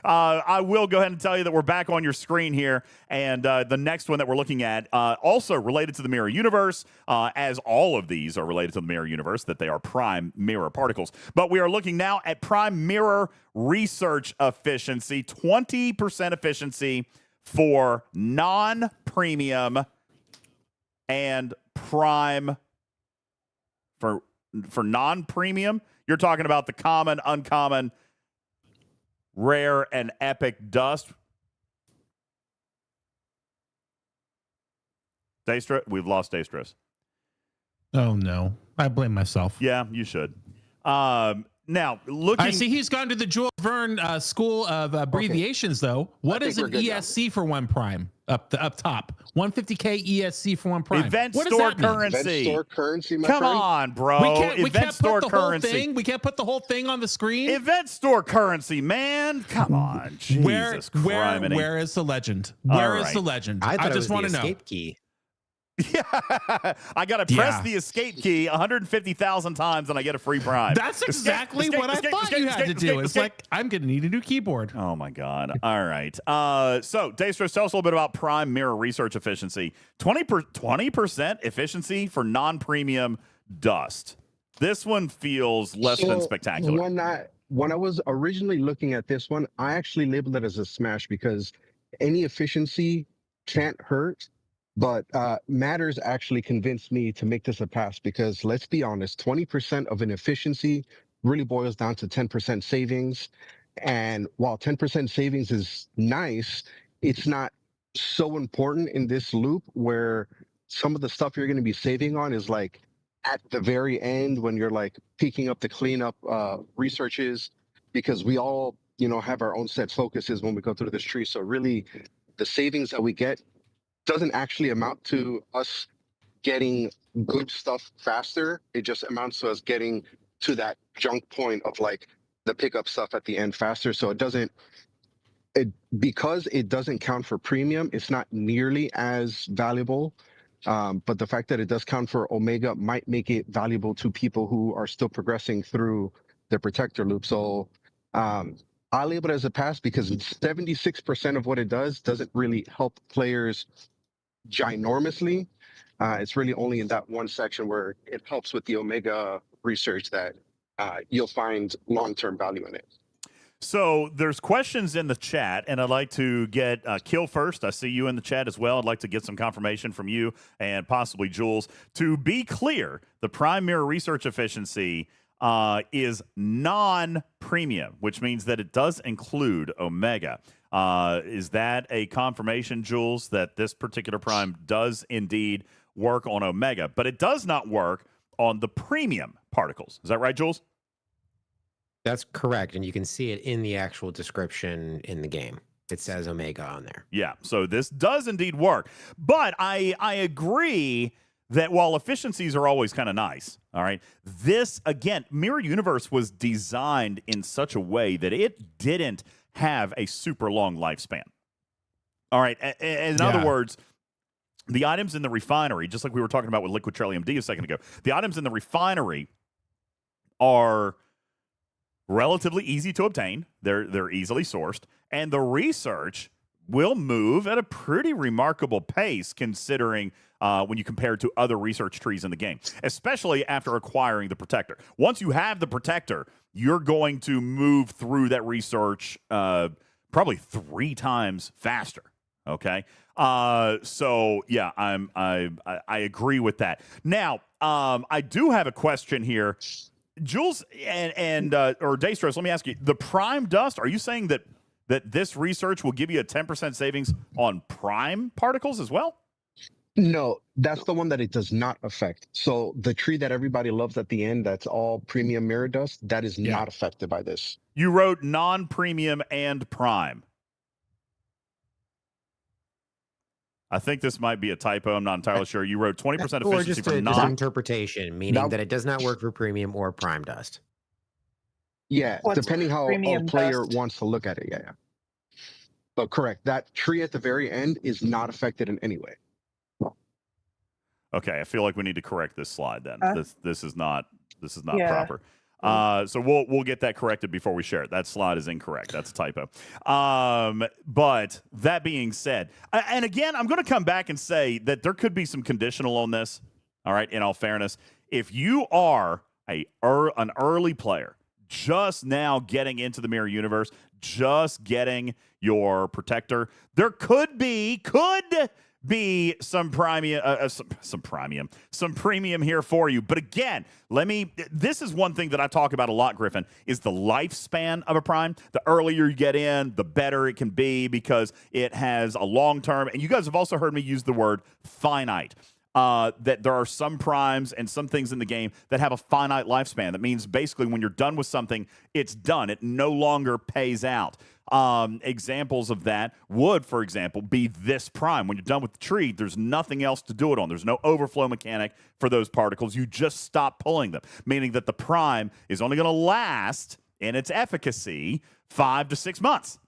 A: I will go ahead and tell you that we're back on your screen here. And the next one that we're looking at, also related to the Mirror Universe, as all of these are related to the Mirror Universe, that they are prime mirror particles. But we are looking now at prime mirror research efficiency, 20% efficiency for non-premium and prime. For non-premium, you're talking about the common, uncommon, rare, and epic dust. Destros, we've lost Destros.
C: Oh no, I blame myself.
A: Yeah, you should. Now, looking,
C: I see he's gone to the Jules Verne School of Abbreviations, though. What is an ESC for one prime? Up top, 150K ESC for one prime.
A: Event store currency.
H: Event store currency, my
A: Come
H: friend.
A: on, bro.
C: We can't put the whole thing. We can't put the whole thing on the screen.
A: Event store currency, man. Come on, Jesus Christ.
C: Where is the legend? Where is the legend?
F: I
C: just want to know.
F: Escape key.
A: Yeah, I got to press the escape key 150,000 times and I get a free prime.
C: That's exactly what I thought you had to do. It's like, I'm going to need a new keyboard.
A: Oh, my God. All right. So, Destros, tell us a little bit about prime mirror research efficiency. 20% efficiency for non-premium dust. This one feels less than spectacular.
H: When I was originally looking at this one, I actually labeled it as a smash because any efficiency can't hurt. But Matters actually convinced me to make this a pass because let's be honest, 20% of an efficiency really boils down to 10% savings. And while 10% savings is nice, it's not so important in this loop where some of the stuff you're going to be saving on is like at the very end when you're like picking up the cleanup researches, because we all, have our own set focuses when we go through this tree. So really the savings that we get doesn't actually amount to us getting good stuff faster. It just amounts to us getting to that junk point of like the pickup stuff at the end faster. So because it doesn't count for premium, it's not nearly as valuable. But the fact that it does count for Omega might make it valuable to people who are still progressing through the protector loop. So I label it as a pass because 76% of what it doesn't really help players ginormously. It's really only in that one section where it helps with the Omega research that you'll find long-term value in it.
A: So there's questions in the chat, and I'd like to get Kill first. I see you in the chat as well. I'd like to get some confirmation from you and possibly Jules. To be clear, the Prime Mirror research efficiency is non-premium, which means that it does include Omega. Is that a confirmation, Jules, that this particular Prime does indeed work on Omega, but it does not work on the premium particles? Is that right, Jules?
I: That's correct, and you can see it in the actual description in the game. It says Omega on there.
A: Yeah, so this does indeed work. But I agree that while efficiencies are always kind of nice, all right, this, again, Mirror Universe was designed in such a way that it didn't have a super long lifespan. All right, in other words, the items in the refinery, just like we were talking about with Liquid Trillium D a second ago, the items in the refinery are relatively easy to obtain. They're easily sourced, and the research will move at a pretty remarkable pace considering when you compare it to other research trees in the game, especially after acquiring the Protector. Once you have the Protector, you're going to move through that research probably 3 times faster. Okay, so yeah, I agree with that. Now, I do have a question here. Jules and or Daystros, let me ask you, the Prime Dust, are you saying that this research will give you a 10% savings on Prime particles as well?
H: No, that's the one that it does not affect. So the tree that everybody loves at the end, that's all premium mirror dust, that is not affected by this.
A: You wrote non-premium and Prime. I think this might be a typo. I'm not entirely sure. You wrote 20% efficiency
I: or just
A: for
I: interpretation, meaning that it does not work for premium or Prime Dust.
H: Yeah, depending how a player wants to look at it. Yeah. But correct, that tree at the very end is not affected in any way.
A: Okay, I feel like we need to correct this slide then. This is not proper. So we'll get that corrected before we share it. That slide is incorrect. That's a typo. But that being said, and again, I'm going to come back and say that there could be some conditional on this. All right, in all fairness, if you are an early player, just now getting into the Mirror Universe, just getting your Protector, there could be some premium here for you. But again, this is one thing that I talk about a lot, Griffin, is the lifespan of a Prime. The earlier you get in, the better it can be because it has a long term. And you guys have also heard me use the word finite. That there are some primes and some things in the game that have a finite lifespan. That means basically when you're done with something, it's done. It no longer pays out. Examples of that would, for example, be this prime. When you're done with the tree, there's nothing else to do it on. There's no overflow mechanic for those particles. You just stop pulling them, meaning that the prime is only going to last in its efficacy 5 to 6 months.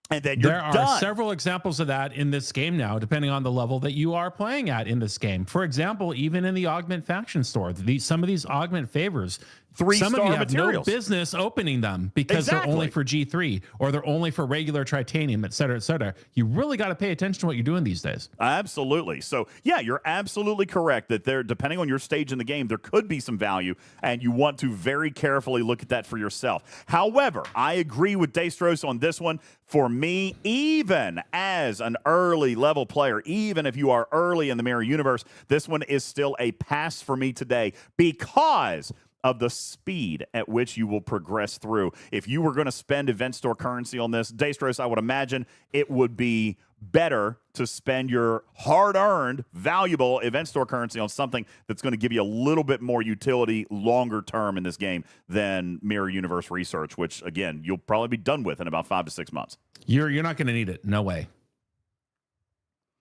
A: And then you're done.
C: There are several examples of that in this game now, depending on the level that you are playing at in this game. For example, even in the Augment faction store, some of these Augment favors, some of you have
A: materials.
C: no business opening them because they're only for G3 or they're only for regular titanium, et cetera, et cetera. You really got to pay attention to what you're doing these days.
A: Absolutely. So, yeah, you're absolutely correct that there, depending on your stage in the game, there could be some value, and you want to very carefully look at that for yourself. However, I agree with Daystros on this one. For me, even as an early level player, even if you are early in the Mirror Universe, this one is still a pass for me today because of the speed at which you will progress through. If you were going to spend event store currency on this, Daystros, I would imagine it would be better to spend your hard-earned, valuable event store currency on something that's going to give you a little bit more utility longer term in this game than Mirror Universe Research, which, again, you'll probably be done with in about 5 to 6 months.
C: You're not going to need it. No way.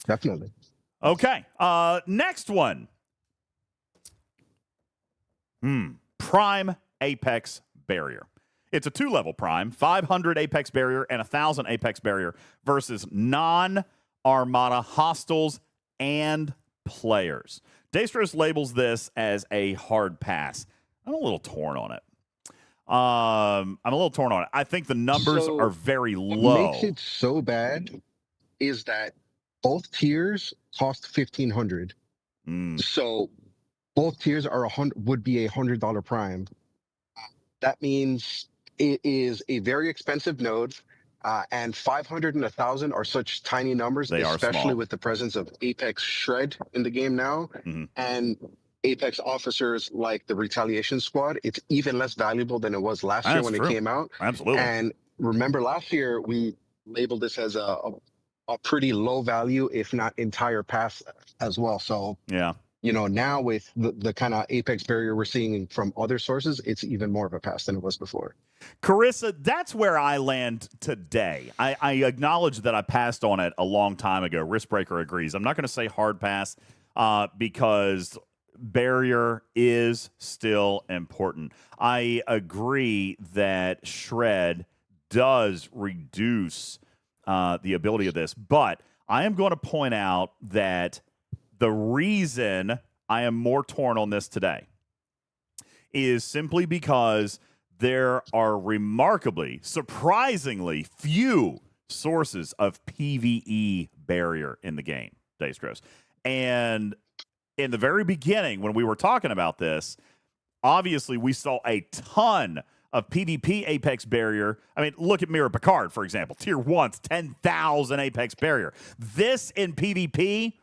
H: Definitely.
A: Okay. Next one. Prime Apex Barrier. It's a 2-level Prime, 500 Apex Barrier and 1,000 Apex Barrier versus non-Armada hostiles and players. Daystros labels this as a hard pass. I'm a little torn on it. I'm a little torn on it. I think the numbers are very low.
H: What makes it so bad is that both tiers cost $1,500. So both tiers are would be $100 Prime. That means it is a very expensive node, and 500 and 1,000 are such tiny numbers, especially with the presence of Apex Shred in the game now, and Apex officers like the Retaliation Squad. It's even less valuable than it was last year when it came out.
A: Absolutely.
H: And remember, last year we labeled this as a pretty low value, if not entire pass as well. So
A: yeah.
H: Now with the kind of Apex barrier we're seeing from other sources, it's even more of a pass than it was before.
A: Carissa, that's where I land today. I acknowledge that I passed on it a long time ago. Riskbreaker agrees. I'm not going to say hard pass because barrier is still important. I agree that Shred does reduce the ability of this, but I am going to point out that the reason I am more torn on this today is simply because there are surprisingly few sources of PvE barrier in the game, Daystros. And in the very beginning, when we were talking about this, obviously we saw a ton of PvP Apex barrier. I mean, look at Mirror Picard, for example. Tier 1's 10,000 Apex barrier. This in PvP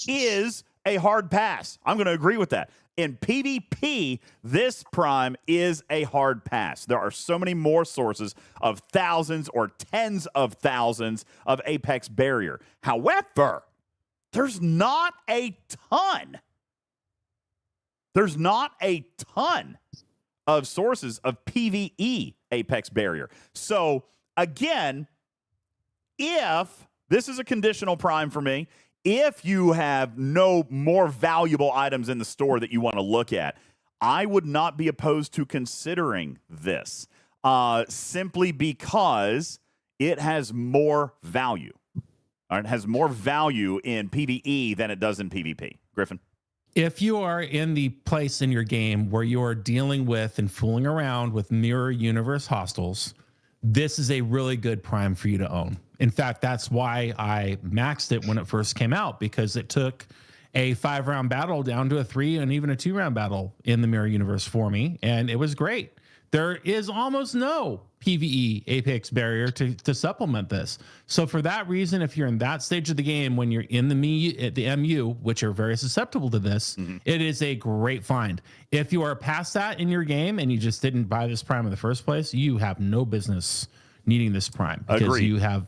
A: is a hard pass. I'm going to agree with that. In PvP, this Prime is a hard pass. There are so many more sources of thousands or tens of thousands of Apex barrier. However, there's not a ton. There's not a ton of sources of PvE Apex barrier. So, again, if this is a conditional Prime for me, if you have no more valuable items in the store that you want to look at, I would not be opposed to considering this simply because it has more value. It has more value in PvE than it does in PvP. Griffin?
C: If you are in the place in your game where you are dealing with and fooling around with mirror universe hostiles, this is a really good Prime for you to own. In fact, that's why I maxed it when it first came out, because it took a 5-round battle down to a 3 and even a 2-round battle in the mirror universe for me, and it was great. There is almost no PvE Apex barrier to supplement this. So for that reason, if you're in that stage of the game when you're in the MU, which are very susceptible to this, it is a great find. If you are past that in your game and you just didn't buy this Prime in the first place, you have no business needing this Prime because
A: Agreed.
C: you have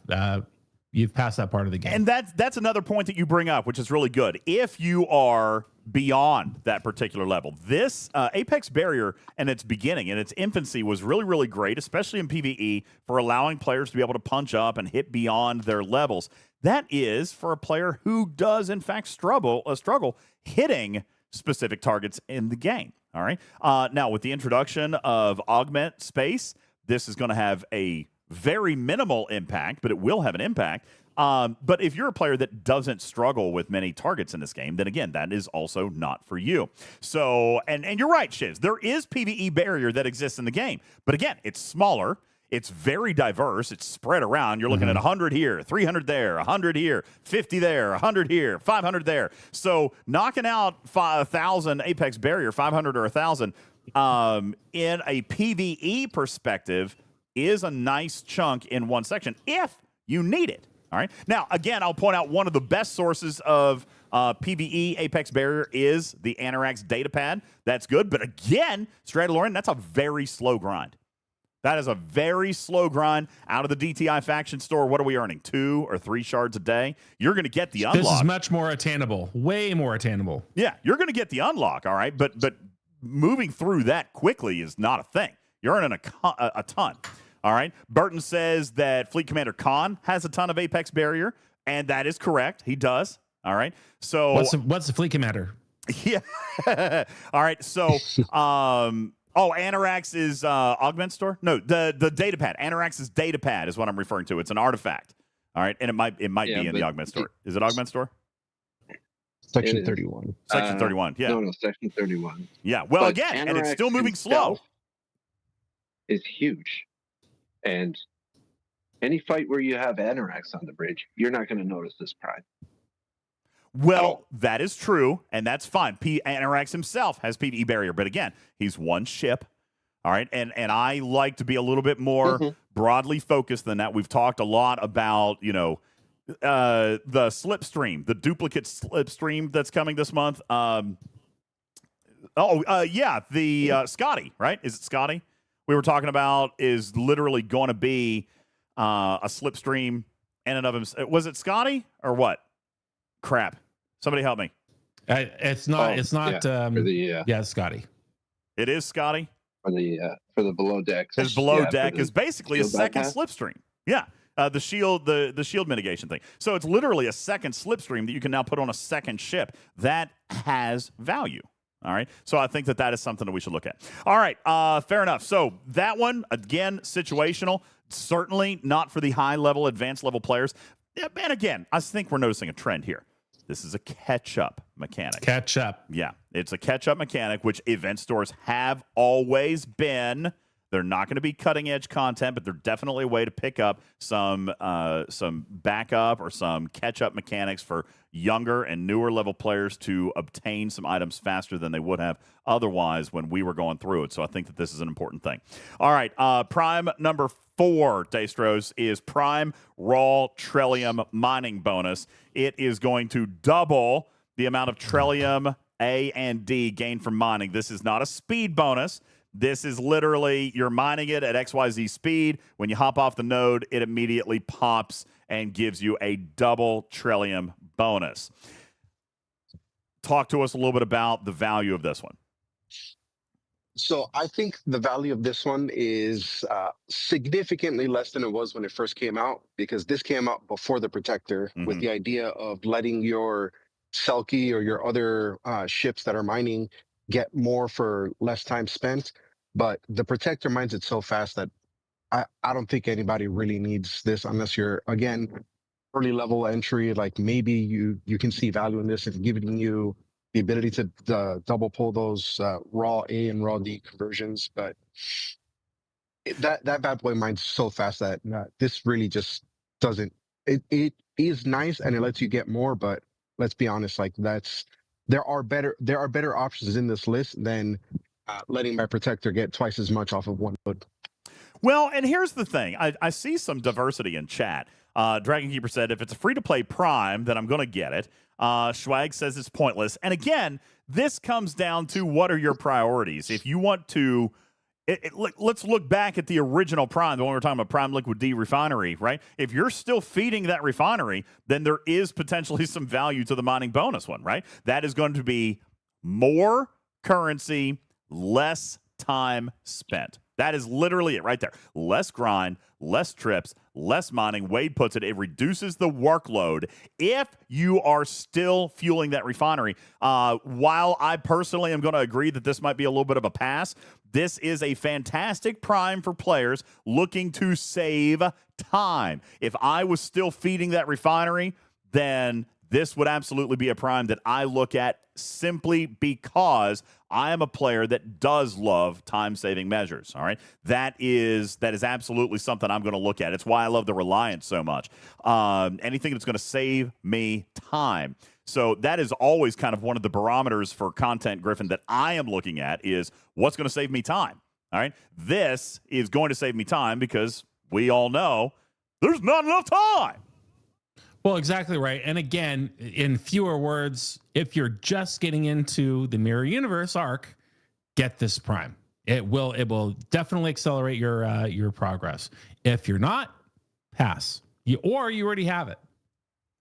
C: you've passed that part of the game.
A: And that's another point that you bring up, which is really good. If you are beyond that particular level, this Apex barrier in its beginning, in its infancy, was really, really great, especially in PvE, for allowing players to be able to punch up and hit beyond their levels. That is for a player who does, in fact, struggle hitting specific targets in the game. All right. Now, with the introduction of Augment Space, this is going to have a very minimal impact, but it will have an impact. But if you're a player that doesn't struggle with many targets in this game, then again, that is also not for you. So, and you're right, Shiz, there is PvE barrier that exists in the game. But again, it's smaller. It's very diverse. It's spread around. You're looking at 100 here, 300 there, 100 here, 50 there, 100 here, 500 there. So knocking out 1,000 Apex barrier, 500 or 1,000, in a PvE perspective is a nice chunk in one section if you need it. All right. Now, again, I'll point out one of the best sources of PvE Apex barrier is the Anorax datapad. That's good. But again, Stradalorian, that's a very slow grind. That is a very slow grind out of the DTI faction store. What are we earning? 2 or 3 shards a day? You're going to get the unlock.
C: This is much more attainable, way more attainable.
A: Yeah, you're going to get the unlock. All right. But moving through that quickly is not a thing. You're earning a ton. All right. Burton says that Fleet Commander Khan has a ton of Apex barrier, and that is correct. He does. All right. So
C: what's the Fleet Commander?
A: Yeah. All right. So, Anorax is Augment Store? No, the datapad. Anorax's datapad is what I'm referring to. It's an artifact. All right. And it might be in the Augment Store. Is it Augment Store?
H: Section 31.
A: Section 31. Yeah.
D: No, Section 31.
A: Yeah. Well,
D: But
A: again, and it's
D: Anorax
A: still moving slow.
D: is huge. And any fight where you have Anorax on the bridge, you're not going to notice this prime.
A: Well, that is true, and that's fine. Anorax himself has PvE barrier, but again, he's one ship. All right, and I like to be a little bit more broadly focused than that. We've talked a lot about, the slipstream, the duplicate slipstream that's coming this month. The Scotty, right? Is it Scotty? We were talking about is literally going to be a slipstream in and of himself. Was it Scotty or what? Crap! Somebody help me.
C: It's not. It's not. It's Scotty.
A: It is Scotty.
D: For the below deck.
A: His below deck is basically a second slipstream. Yeah. The shield mitigation thing. So it's literally a second slipstream that you can now put on a second ship that has value. All right. So I think that is something that we should look at. All right. Fair enough. So that one, again, situational. Certainly not for the high level, advanced level players. Yeah, and again, I think we're noticing a trend here. This is a catch-up mechanic.
C: Catch-up.
A: Yeah, it's a catch-up mechanic, which event stores have always been. They're not going to be cutting-edge content, but they're definitely a way to pick up some backup or some catch-up mechanics for younger and newer level players to obtain some items faster than they would have otherwise when we were going through it. So I think that this is an important thing. All right, prime number 4, Daystros, is Prime Raw Trillium Mining Bonus. It is going to double the amount of Trillium A and D gained from mining. This is not a speed bonus. This is literally you're mining it at XYZ speed. When you hop off the node, it immediately pops and gives you a double Trillium bonus. Talk to us a little bit about the value of this one.
H: So I think the value of this one is significantly less than it was when it first came out, because this came out before the Protector with the idea of letting your Selkie or your other ships that are mining get more for less time spent. But the Protector mines it so fast that I don't think anybody really needs this unless you're, again, early level entry. Like maybe you can see value in this and giving you the ability to double pull those raw A and raw D conversions, but that bad boy mines so fast that this really just doesn't. It is nice and it lets you get more, but let's be honest, like there are better options in this list than letting my Protector get twice as much off of one node.
A: Well, and here's the thing: I see some diversity in chat. Dragon Keeper said, if it's a free-to-play Prime, then I'm going to get it. Schwag says it's pointless. And again, this comes down to what are your priorities. If you want to, let's look back at the original Prime, the one we were talking about, Prime Liquid D Refinery, right? If you're still feeding that refinery, then there is potentially some value to the mining bonus one, right? That is going to be more currency, less time spent. That is literally it right there. Less grind, less trips, less mining. Wade puts it, it reduces the workload if you are still fueling that refinery. While I personally am going to agree that this might be a little bit of a pass, this is a fantastic Prime for players looking to save time. If I was still feeding that refinery, then this would absolutely be a Prime that I look at simply because I am a player that does love time-saving measures, all right? That is absolutely something I'm going to look at. It's why I love the Reliance so much. Anything that's going to save me time. So that is always kind of one of the barometers for content, Griffin, that I am looking at is what's going to save me time, all right? This is going to save me time because we all know there's not enough time.
C: Well, exactly right. And again, in fewer words, if you're just getting into the Mirror Universe arc, get this Prime. It will definitely accelerate your progress. If you're not, pass. Or you already have it.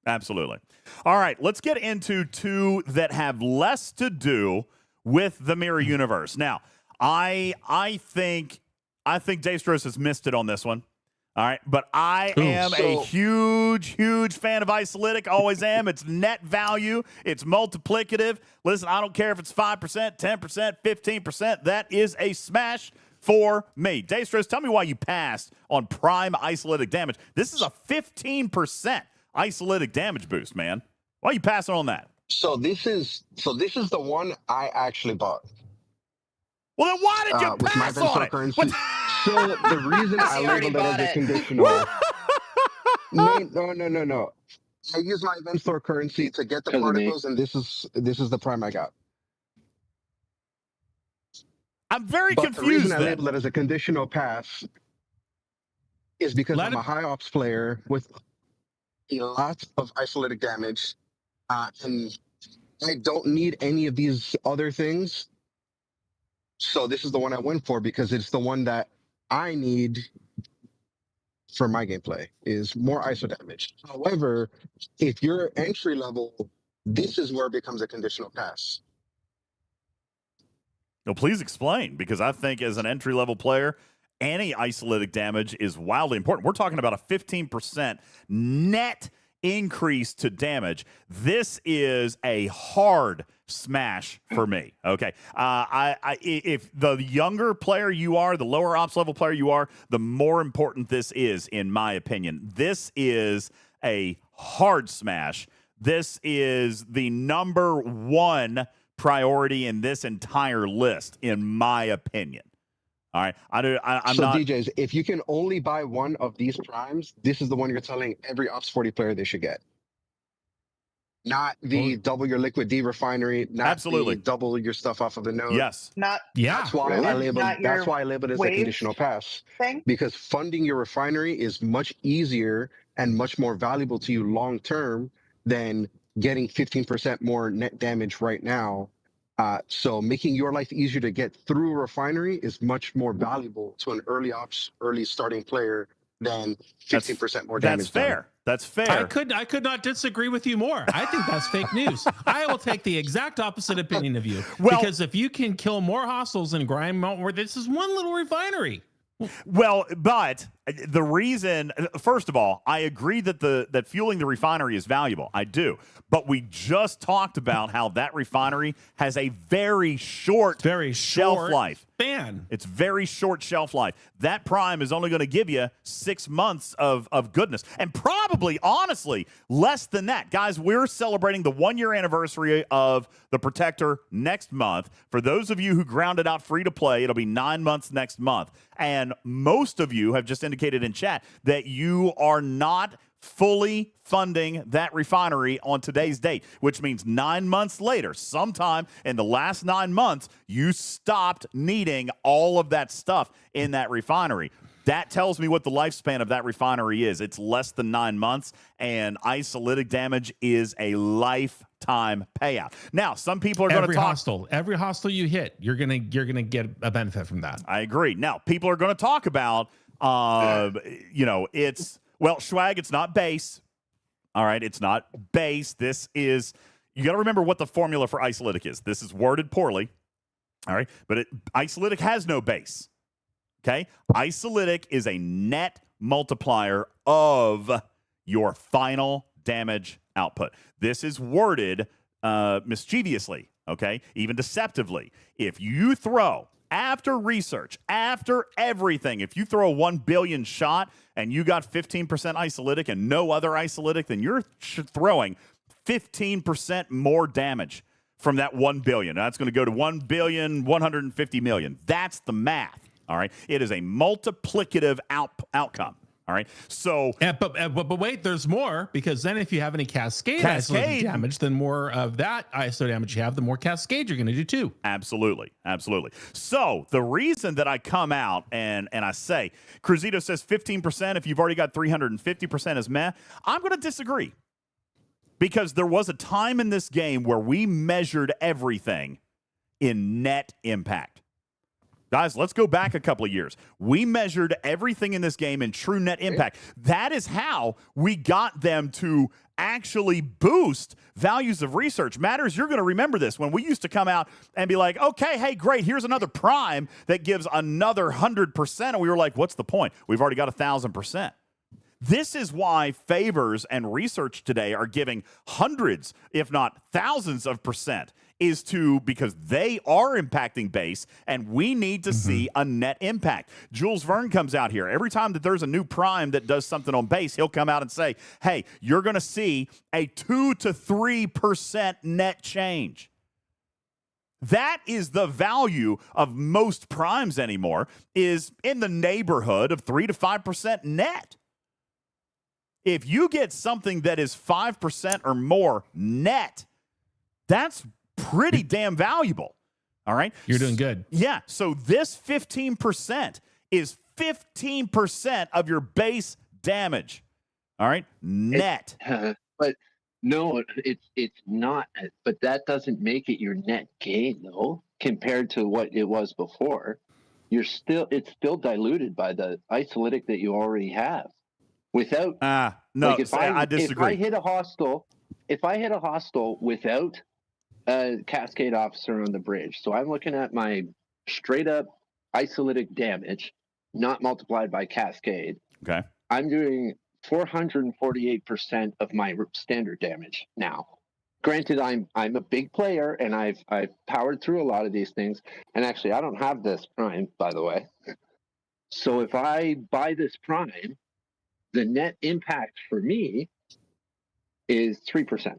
A: Absolutely. All right, let's get into two that have less to do with the Mirror Universe. Now, I think Daystros has missed it on this one. All right, but I am a huge fan of Isolytic. Always am. It's net value. It's multiplicative. Listen, I don't care if it's 5%, 10%, 15%. That is a smash for me. Daystros, tell me why you passed on Prime Isolytic damage. This is a 15% Isolytic damage boost, man. Why are you passing on that?
H: So this is the one I actually bought.
A: Well, then why did you pass on it?
H: So the reason I labeled it as a conditional. No. I use my event store currency to get the particles, and this is the prime I got.
A: I'm very
H: confused. The reason I
A: then.
H: labeled it as a conditional pass is because I'm a high ops player with a lot of isolated damage, and I don't need any of these other things. So this is the one I went for because it's the one that I need for my gameplay, is more ISO damage. However, if you're entry level, this is where it becomes a conditional pass.
A: No, please explain, because I think as an entry level player, any isolated damage is wildly important. We're talking about a 15% net increase to damage. This is a hard smash for me. Okay. If the younger player you are, the lower ops level player you are, the more important this is, in my opinion. This is a hard smash. This is the number one priority in this entire list, in my opinion. All right. I'm not.
H: DJs, if you can only buy one of these primes, this is the one you're telling every Ops 40 player they should get. Not the double your liquid D refinery, not the double your stuff off of the node.
A: Yes.
H: That's why I labeled it as a conditional pass. Because funding your refinery is much easier and much more valuable to you long term than getting 15% more net damage right now. So making your life easier to get through a refinery is much more valuable to an early ops, early starting player than 15% more damage.
A: That's fair. That's fair.
C: I could not disagree with you more. I think that's fake news. I will take the exact opposite opinion of you. Because if you can kill more hostiles and grind more, this is one little refinery.
A: Well, but the reason, first of all, I agree that that fueling the refinery is valuable. I do. But we just talked about how that refinery has a very short shelf life. It's very short shelf life. That prime is only going to give you 6 months of goodness. And probably, honestly, less than that. Guys, we're celebrating the 1-year anniversary of the Protector next month. For those of you who grounded out free to play, it'll be 9 months next month. And most of you have just indicated in chat that you are not fully funding that refinery on today's date, which means 9 months later, sometime in the last 9 months, you stopped needing all of that stuff in that refinery. That tells me what the lifespan of that refinery is. It's less than 9 months, and isolytic damage is a lifetime payout. Now, some people are going to talk.
C: Every hostile you hit, you're gonna get a benefit from that.
A: I agree. Now, people are going to talk about, it's. Well, Schwag, it's not base. All right, it's not base. This is, you got to remember what the formula for isolytic is. This is worded poorly. All right, but isolytic has no base. Okay, isolytic is a net multiplier of your final damage output. This is worded mischievously, okay, even deceptively. If you throw, after research, after everything, if you throw a 1 billion shot and you got 15% isolytic and no other isolytic, then you're throwing 15% more damage from that 1 billion. That's going to go to 1,150,000,000. That's the math. All right. It is a multiplicative outcome. All right. So,
C: but wait, there's more, because then if you have any cascade isolated damage, then more of that ISO damage you have, the more cascade you're going to do too.
A: Absolutely. Absolutely. So the reason that I come out and I say, Cruzito says 15%, if you've already got 350% is meh, I'm going to disagree, because there was a time in this game where we measured everything in net impact. Guys, let's go back a couple of years. We measured everything in this game in true net impact. That is how we got them to actually boost values of research. Matters, you're going to remember this. When we used to come out and be like, okay, hey, great, here's another prime that gives another 100%. And we were like, what's the point? We've already got 1,000%. This is why favors and research today are giving hundreds, if not thousands of percent, because they are impacting base, and we need to see a net impact. Jules Verne comes out here. Every time that there's a new prime that does something on base, he'll come out and say, hey, you're going to see a 2 to 3% net change. That is the value of most primes anymore, is in the neighborhood of 3 to 5% net. If you get something that is 5% or more net, that's pretty damn valuable. All right?
C: You're doing good.
A: Yeah. So this 15% is 15% of your base damage. All right? Net.
D: But no, it's not. But that doesn't make it your net gain, though, compared to what it was before. It's still diluted by the isolytic that you already have. Without
A: no, like I disagree.
D: If I hit a hostile without a cascade officer on the bridge, so I'm looking at my straight up isolytic damage, not multiplied by cascade.
A: Okay,
D: I'm doing 448% of my standard damage now. Granted, I'm a big player and I've powered through a lot of these things. And actually, I don't have this prime, by the way. So if I buy this prime, the net impact for me is 3%.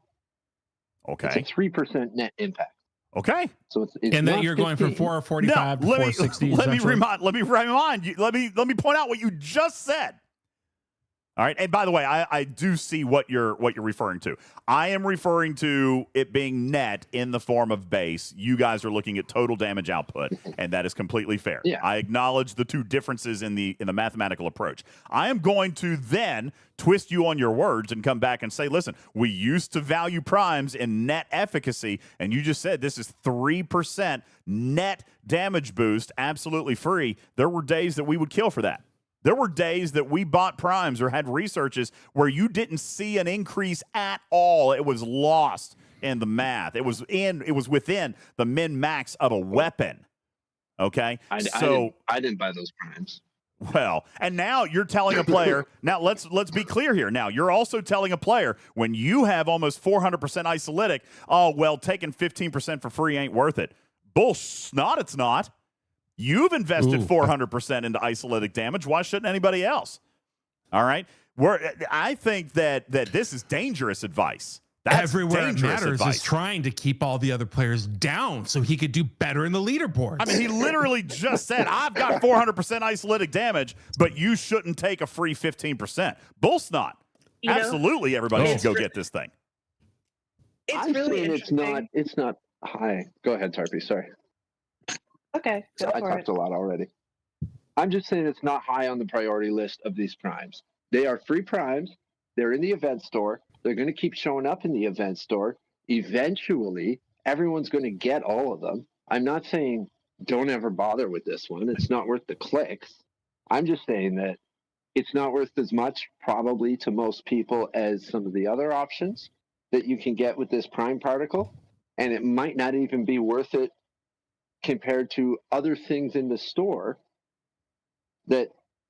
A: Okay,
D: it's a 3% net impact.
A: Okay,
D: so it's
C: and then you're 15. Going from 445 to 460.
A: Let me remind you. Let me point out what you just said. All right, and by the way, I do see what you're referring to. I am referring to it being net in the form of base. You guys are looking at total damage output, and that is completely fair.
D: Yeah.
A: I acknowledge the two differences in the mathematical approach. I am going to then twist you on your words and come back and say, listen, we used to value primes in net efficacy, and you just said this is 3% net damage boost, absolutely free. There were days that we would kill for that. There were days that we bought primes or had researches where you didn't see an increase at all. It was lost in the math. It was within the min max of a weapon. Okay,
D: I didn't buy those primes.
A: Well, and now you're telling a player. Now let's be clear here. Now you're also telling a player when you have almost 400% isolytic. Oh well, taking 15% for free ain't worth it. Bullsnot, it's not. You've invested 400% into isolytic damage. Why shouldn't anybody else? All right. I think that this is dangerous advice. That's
C: everywhere it matters
A: advice.
C: Is trying to keep all the other players down so he could do better in the leaderboards.
A: I mean, he literally just said, I've got 400% isolytic damage, but you shouldn't take a free 15%. Bullsnot. Absolutely, everybody should go get this thing.
D: I'm really saying it's not high. Go ahead, Tarpy. Sorry.
E: Okay.
D: I talked a lot already. I'm just saying it's not high on the priority list of these primes. They are free primes. They're in the event store. They're going to keep showing up in the event store. Eventually, everyone's going to get all of them. I'm not saying don't ever bother with this one. It's not worth the clicks. I'm just saying that it's not worth as much probably to most people as some of the other options that you can get with this prime particle. And it might not even be worth it compared to other things in the store that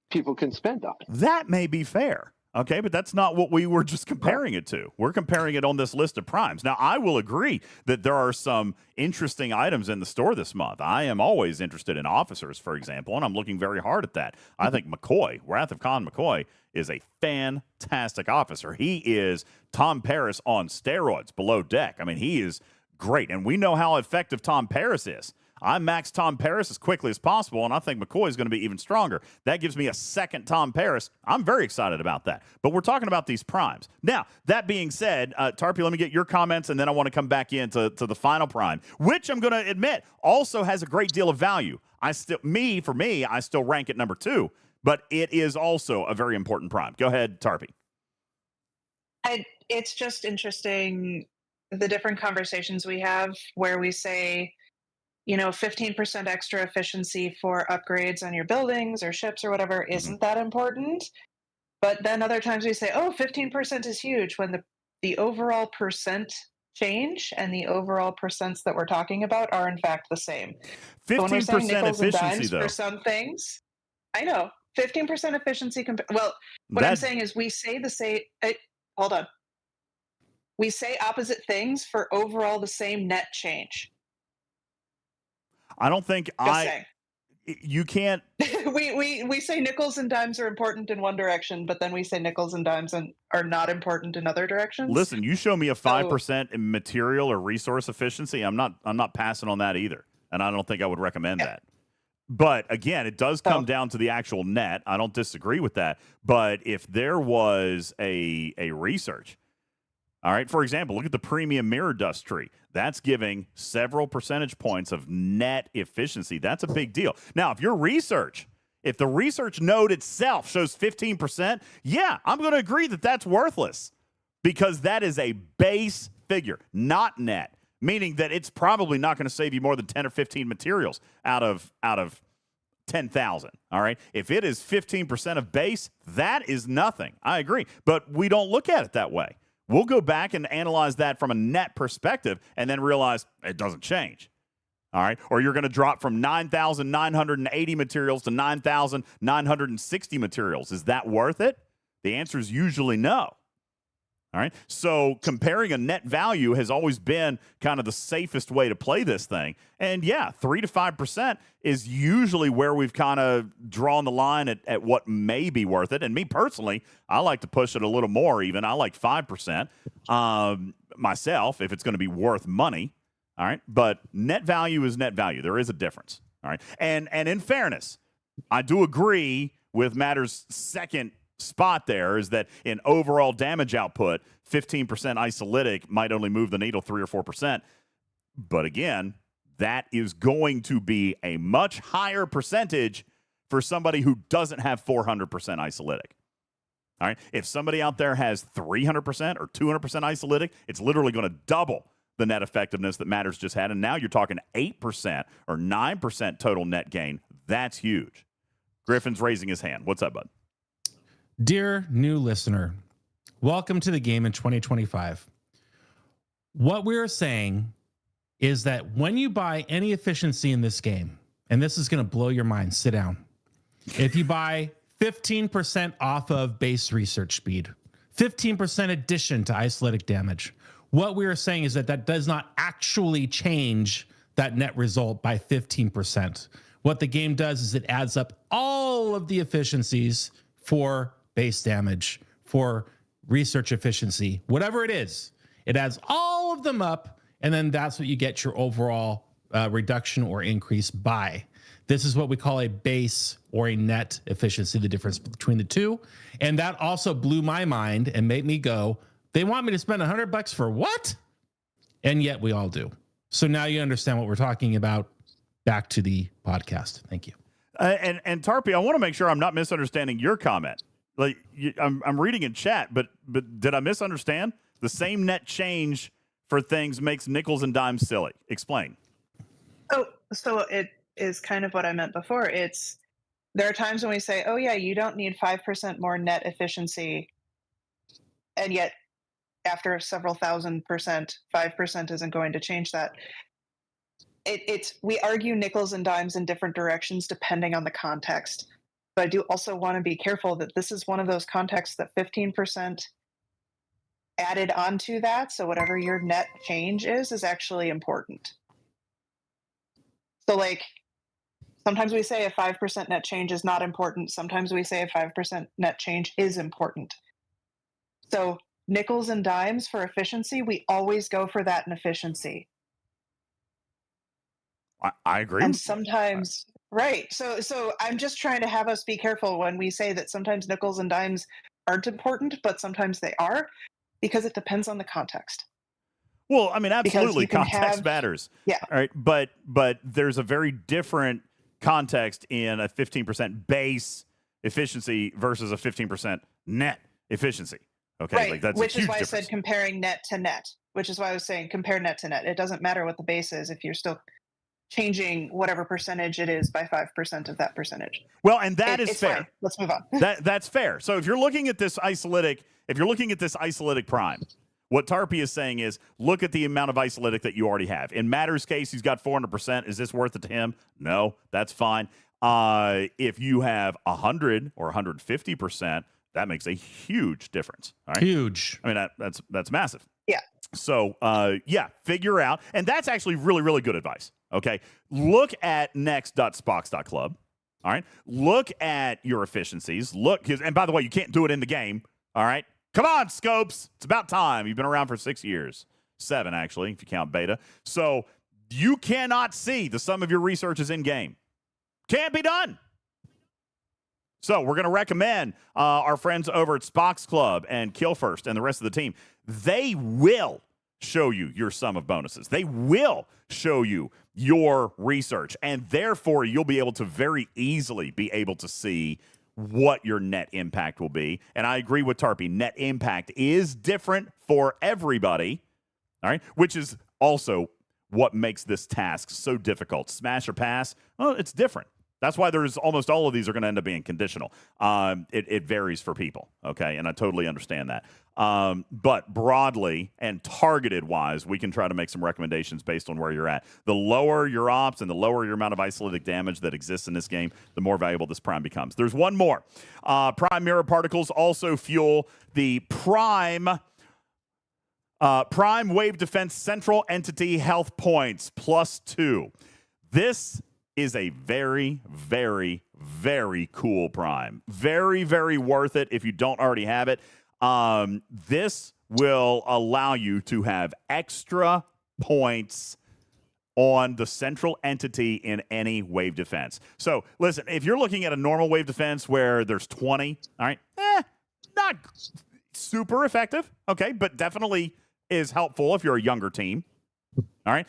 D: people can spend on.
A: That may be fair. Okay, but that's not what we were just comparing it to. We're comparing it on this list of primes. Now, I will agree that there are some interesting items in the store this month. I am always interested in officers, for example, and I'm looking very hard at that. I think McCoy, Wrath of Khan McCoy, is a fantastic officer. He is Tom Paris on steroids below deck. I mean, he is great, and we know how effective Tom Paris is. I maxed Tom Paris as quickly as possible, and I think McCoy is going to be even stronger. That gives me a second Tom Paris. I'm very excited about that. But we're talking about these primes. Now, that being said, Tarpy, let me get your comments, and then I want to come back into the final prime, which I'm going to admit also has a great deal of value. I still rank it number 2, but it is also a very important prime. Go ahead, Tarpy.
E: It's just interesting, the different conversations we have where we say, 15% extra efficiency for upgrades on your buildings or ships or whatever isn't that important. But then other times we say, 15% is huge when the overall percent change and the overall percents that we're talking about are in fact the same.
A: 15% efficiency, though.
E: For some things, I know 15% efficiency. I'm saying is we say hold on. We say opposite things for overall the same net change.
A: I don't think you can't.
E: we say nickels and dimes are important in one direction, but then we say nickels and dimes are not important in other directions.
A: Listen, you show me a 5% in material or resource efficiency, I'm not passing on that either, and I don't think I would recommend that. But again, it does come down to the actual net. I don't disagree with that. But if there was a research, all right, for example, look at the premium mirror dust tree. That's giving several percentage points of net efficiency. That's a big deal. Now, if the research node itself shows 15%, yeah, I'm going to agree that that's worthless because that is a base figure, not net. Meaning that it's probably not going to save you more than 10 or 15 materials out of 10,000. All right. If it is 15% of base, that is nothing. I agree. But we don't look at it that way. We'll go back and analyze that from a net perspective and then realize it doesn't change. All right. Or you're going to drop from 9,980 materials to 9,960 materials. Is that worth it? The answer is usually no. All right. So comparing a net value has always been kind of the safest way to play this thing. And yeah, 3 to 5% is usually where we've kind of drawn the line at what may be worth it. And me personally, I like to push it a little more even. I like 5% myself if it's going to be worth money. All right. But net value is net value. There is a difference. All right. And in fairness, I do agree with Matter's second spot there is that in overall damage output, 15% isolytic might only move the needle 3 or 4%. But again, that is going to be a much higher percentage for somebody who doesn't have 400% isolytic. All right. If somebody out there has 300% or 200% isolytic, it's literally going to double the net effectiveness that Matter's just had. And now you're talking 8% or 9% total net gain. That's huge. Griffin's raising his hand. What's up, bud?
C: Dear new listener, welcome to the game in 2025. What we're saying is that when you buy any efficiency in this game, and this is going to blow your mind, sit down. If you buy 15% off of base research speed, 15% addition to isolytic damage, what we are saying is that does not actually change that net result by 15%. What the game does is it adds up all of the efficiencies for base damage, for research efficiency, whatever it is. It adds all of them up, and then that's what you get your overall reduction or increase by. This is what we call a base or a net efficiency, the difference between the two. And that also blew my mind and made me go, they want me to spend $100 for what? And yet we all do. So now you understand what we're talking about. Back to the podcast. Thank you.
A: And Tarpy, I want to make sure I'm not misunderstanding your comment. Like I'm reading in chat, but did I misunderstand? The same net change for things makes nickels and dimes silly. Explain.
E: Oh, so it is kind of what I meant before. There are times when we say, oh yeah, you don't need 5% more net efficiency. And yet after several thousand%, 5% isn't going to change that. We argue nickels and dimes in different directions depending on the context. But I do also want to be careful that this is one of those contexts that 15% added onto that. So whatever your net change is actually important. So like sometimes we say a 5% net change is not important. Sometimes we say a 5% net change is important. So nickels and dimes for efficiency, we always go for that in efficiency.
A: I agree.
E: And sometimes, right. So I'm just trying to have us be careful when we say that sometimes nickels and dimes aren't important, but sometimes they are, because it depends on the context.
A: Well, I mean, absolutely, context matters.
E: Yeah.
A: All right, but there's a very different context in a 15% base efficiency versus a 15% net efficiency. Okay,
E: right.
A: Like that's
E: which
A: a huge
E: is why
A: difference.
E: I said comparing net to net. Which is why I was saying compare net to net. It doesn't matter what the base is if you're still changing whatever percentage it is by 5% of that percentage.
A: Well, and it's fair.
E: Fine. Let's move on.
A: That's fair. So if you're looking at this isolytic prime, what Tarpy is saying is look at the amount of isolytic that you already have. In Matter's case, he's got 400%. Is this worth it to him? No, that's fine. If you have 100 or 150%, that makes a huge difference. All right?
C: Huge.
A: I mean, that's massive.
E: Yeah.
A: So, figure out. And that's actually really, really good advice. Okay. Look at next.spox.club. All right. Look at your efficiencies. And by the way, you can't do it in the game. All right. Come on, Scopes. It's about time. You've been around for 6 years. 7, actually, if you count beta. So you cannot see the sum of your researches in game. Can't be done. So we're going to recommend our friends over at Spox Club and Kill First and the rest of the team. They will show you your sum of bonuses. They will show you your research, and therefore you'll be able to very easily be able to see what your net impact will be. And I agree with Tarpy. Net impact is different for everybody, all right, which is also what makes this task so difficult. Smash or pass, well, it's different. That's why there's almost all of these are going to end up being conditional. It varies for people, okay? And I totally understand that. But broadly and targeted-wise, we can try to make some recommendations based on where you're at. The lower your ops and the lower your amount of isolated damage that exists in this game, the more valuable this prime becomes. There's one more. Prime mirror particles also fuel the prime wave defense central entity health points +2. This is a very, very, very cool prime. Very, very worth it if you don't already have it. This will allow you to have extra points on the central entity in any wave defense. So, listen, if you're looking at a normal wave defense where there's 20, all right, not super effective, okay, but definitely is helpful if you're a younger team, all right?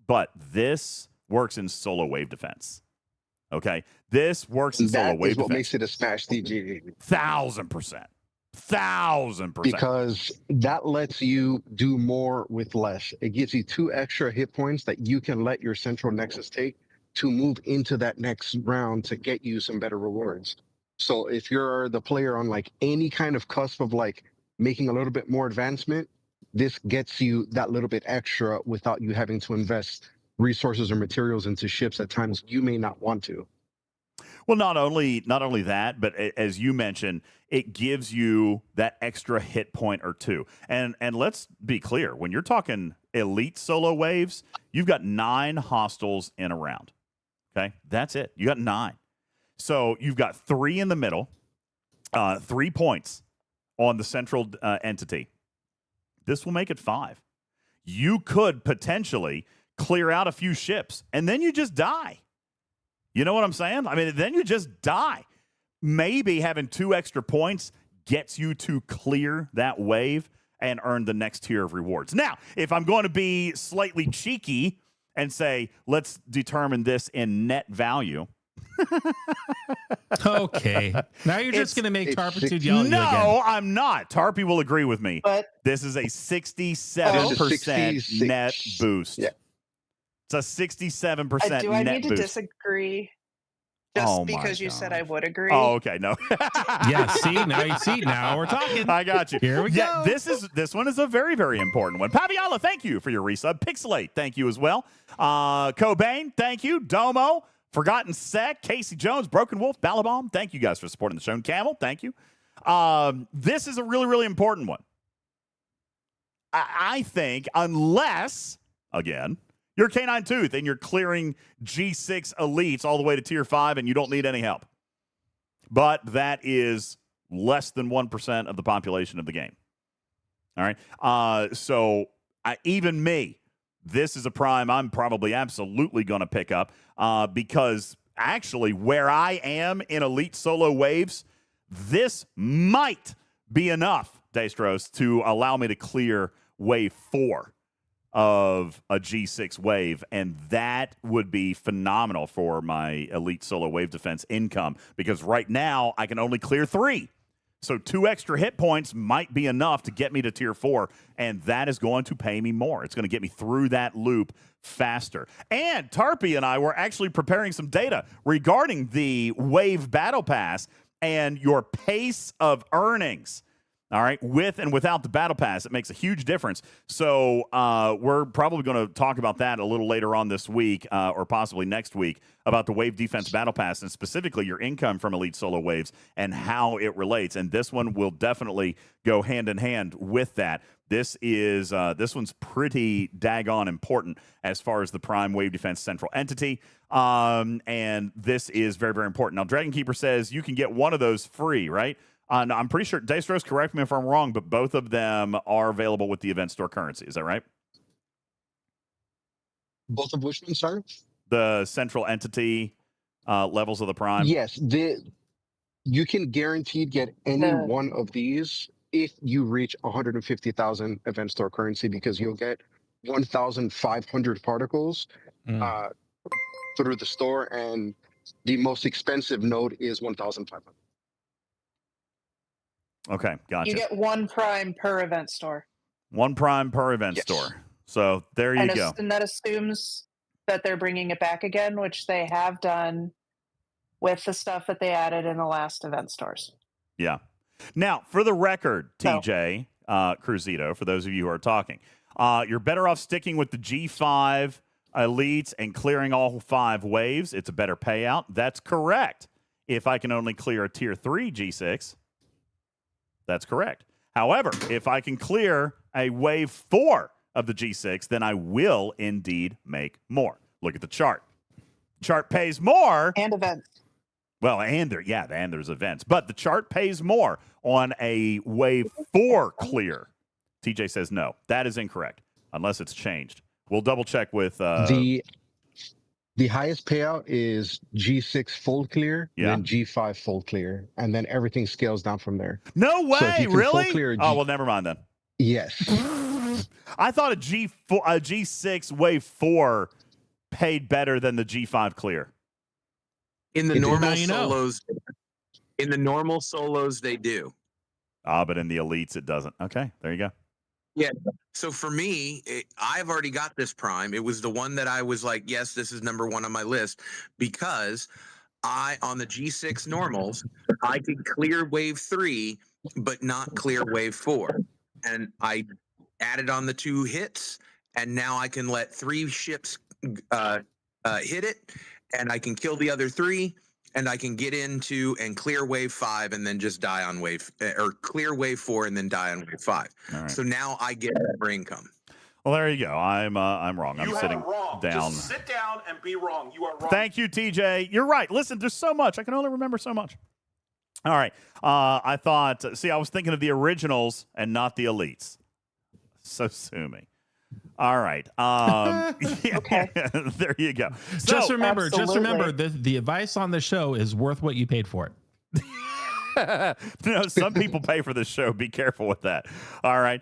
A: But this works in solo wave defense. Okay, this works in solo wave defense.
H: That is what makes it a smash DG.
A: 1,000%. 1,000%.
H: Because that lets you do more with less. It gives you 2 extra hit points that you can let your central nexus take to move into that next round to get you some better rewards. So if you're the player on like any kind of cusp of like making a little bit more advancement, this gets you that little bit extra without you having to invest resources or materials into ships at times you may not want to.
A: Well, not only that, but as you mentioned, it gives you that extra hit point or 2. And let's be clear, when you're talking elite solo waves, you've got 9 hostiles in a round. Okay, that's it. You got 9. So you've got 3 in the middle, 3 points on the central entity. This will make it 5. You could potentially clear out a few ships, and then you just die. You know what I'm saying? I mean, then you just die. Maybe having 2 extra points gets you to clear that wave and earn the next tier of rewards. Now, if I'm going to be slightly cheeky and say, let's determine this in net value.
C: Okay. Now you're just going to make Tarpitude yell at you again.
A: No, I'm not. Tarpy will agree with me.
E: But
A: this is a 67% net boost.
H: Yeah.
A: It's a 67% net boost.
E: Do I need to disagree? Just because you said I would agree.
A: Oh, okay. No.
C: Yeah, now we're talking.
A: I got you.
C: Here we go.
A: This one is a very, very important one. Paviala, thank you for your resub. Pixelate, thank you as well. Cobain, thank you. Domo, Forgotten Sec, Casey Jones, Broken Wolf, Balabom, thank you guys for supporting the show. And Camel, thank you. This is a really, really important one. I think unless, again, you're Canine Tooth and you're clearing G6 elites all the way to tier 5 and you don't need any help. But that is less than 1% of the population of the game. All right. So even me, this is a prime I'm probably absolutely going to pick up because actually where I am in elite solo waves, this might be enough, Dastros, to allow me to clear wave 4 of a G6 wave, and that would be phenomenal for my elite solo wave defense income because right now I can only clear 3. So 2 extra hit points might be enough to get me to tier 4, and that is going to pay me more. It's going to get me through that loop faster. And Tarpy and I were actually preparing some data regarding the Wave Battle Pass and your pace of earnings. All right, with and without the battle pass, it makes a huge difference. So we're probably going to talk about that a little later on this week, or possibly next week, about the wave defense battle pass and specifically your income from elite solo waves and how it relates. And this one will definitely go hand in hand with that. This one's pretty daggone important as far as the Prime Wave Defense Central Entity. And this is very, very important. Now, Dragon Keeper says you can get one of those free, right? No, I'm pretty sure, Daystros, correct me if I'm wrong, but both of them are available with the event store currency. Is that right?
H: Both of which ones, sorry?
A: The central entity levels of the Prime?
H: Yes. You can guaranteed get any one of these if you reach 150,000 event store currency, because you'll get 1,500 particles through the store, and the most expensive node is 1,500.
A: Okay, gotcha.
E: You get one Prime per event store.
A: One Prime per event store. So there you go.
E: And that assumes that they're bringing it back again, which they have done with the stuff that they added in the last event stores.
A: Yeah. Now, for the record, TJ, Cruzito, for those of you who are talking, you're better off sticking with the G5 elites and clearing all 5 waves. It's a better payout. That's correct. If I can only clear a tier 3 G6, that's correct. However, if I can clear a wave 4 of the G6, then I will indeed make more. Look at the chart. Chart pays more.
E: And events.
A: Well, and there's events. But the chart pays more on a wave 4 clear. TJ says no. That is incorrect, unless it's changed. We'll double check with...
H: The highest payout is G6 full clear, then G5 full clear, and then everything scales down from there.
A: No way, really? Oh, well, never mind then.
H: Yes.
A: I thought a G6 wave 4 paid better than the G5 clear.
J: In the normal solos, they do.
A: But in the elites, it doesn't. Okay, there you go.
J: Yeah. So for me, I've already got this Prime. It was the one that I was like, yes, this is number 1 on my list, because on the G6 normals, I could clear wave 3, but not clear wave 4. And I added on the 2 hits, and now I can let 3 ships hit it, and I can kill the other 3, and I can get into and clear wave 5 and then just die on or clear wave 4 and then die on wave 5.
A: Right.
J: So now I get more income.
A: Well, there you go. I'm wrong. I'm sitting down.
K: Just sit down and be wrong. You are wrong.
A: Thank you, TJ. You're right. Listen, there's so much. I can only remember so much. All right. I thought, I was thinking of the originals and not the elites. So sue me. All right. Okay. There you go. So,
C: just remember, the advice on the show is worth what you paid for it.
A: Some people pay for this show. Be careful with that. All right.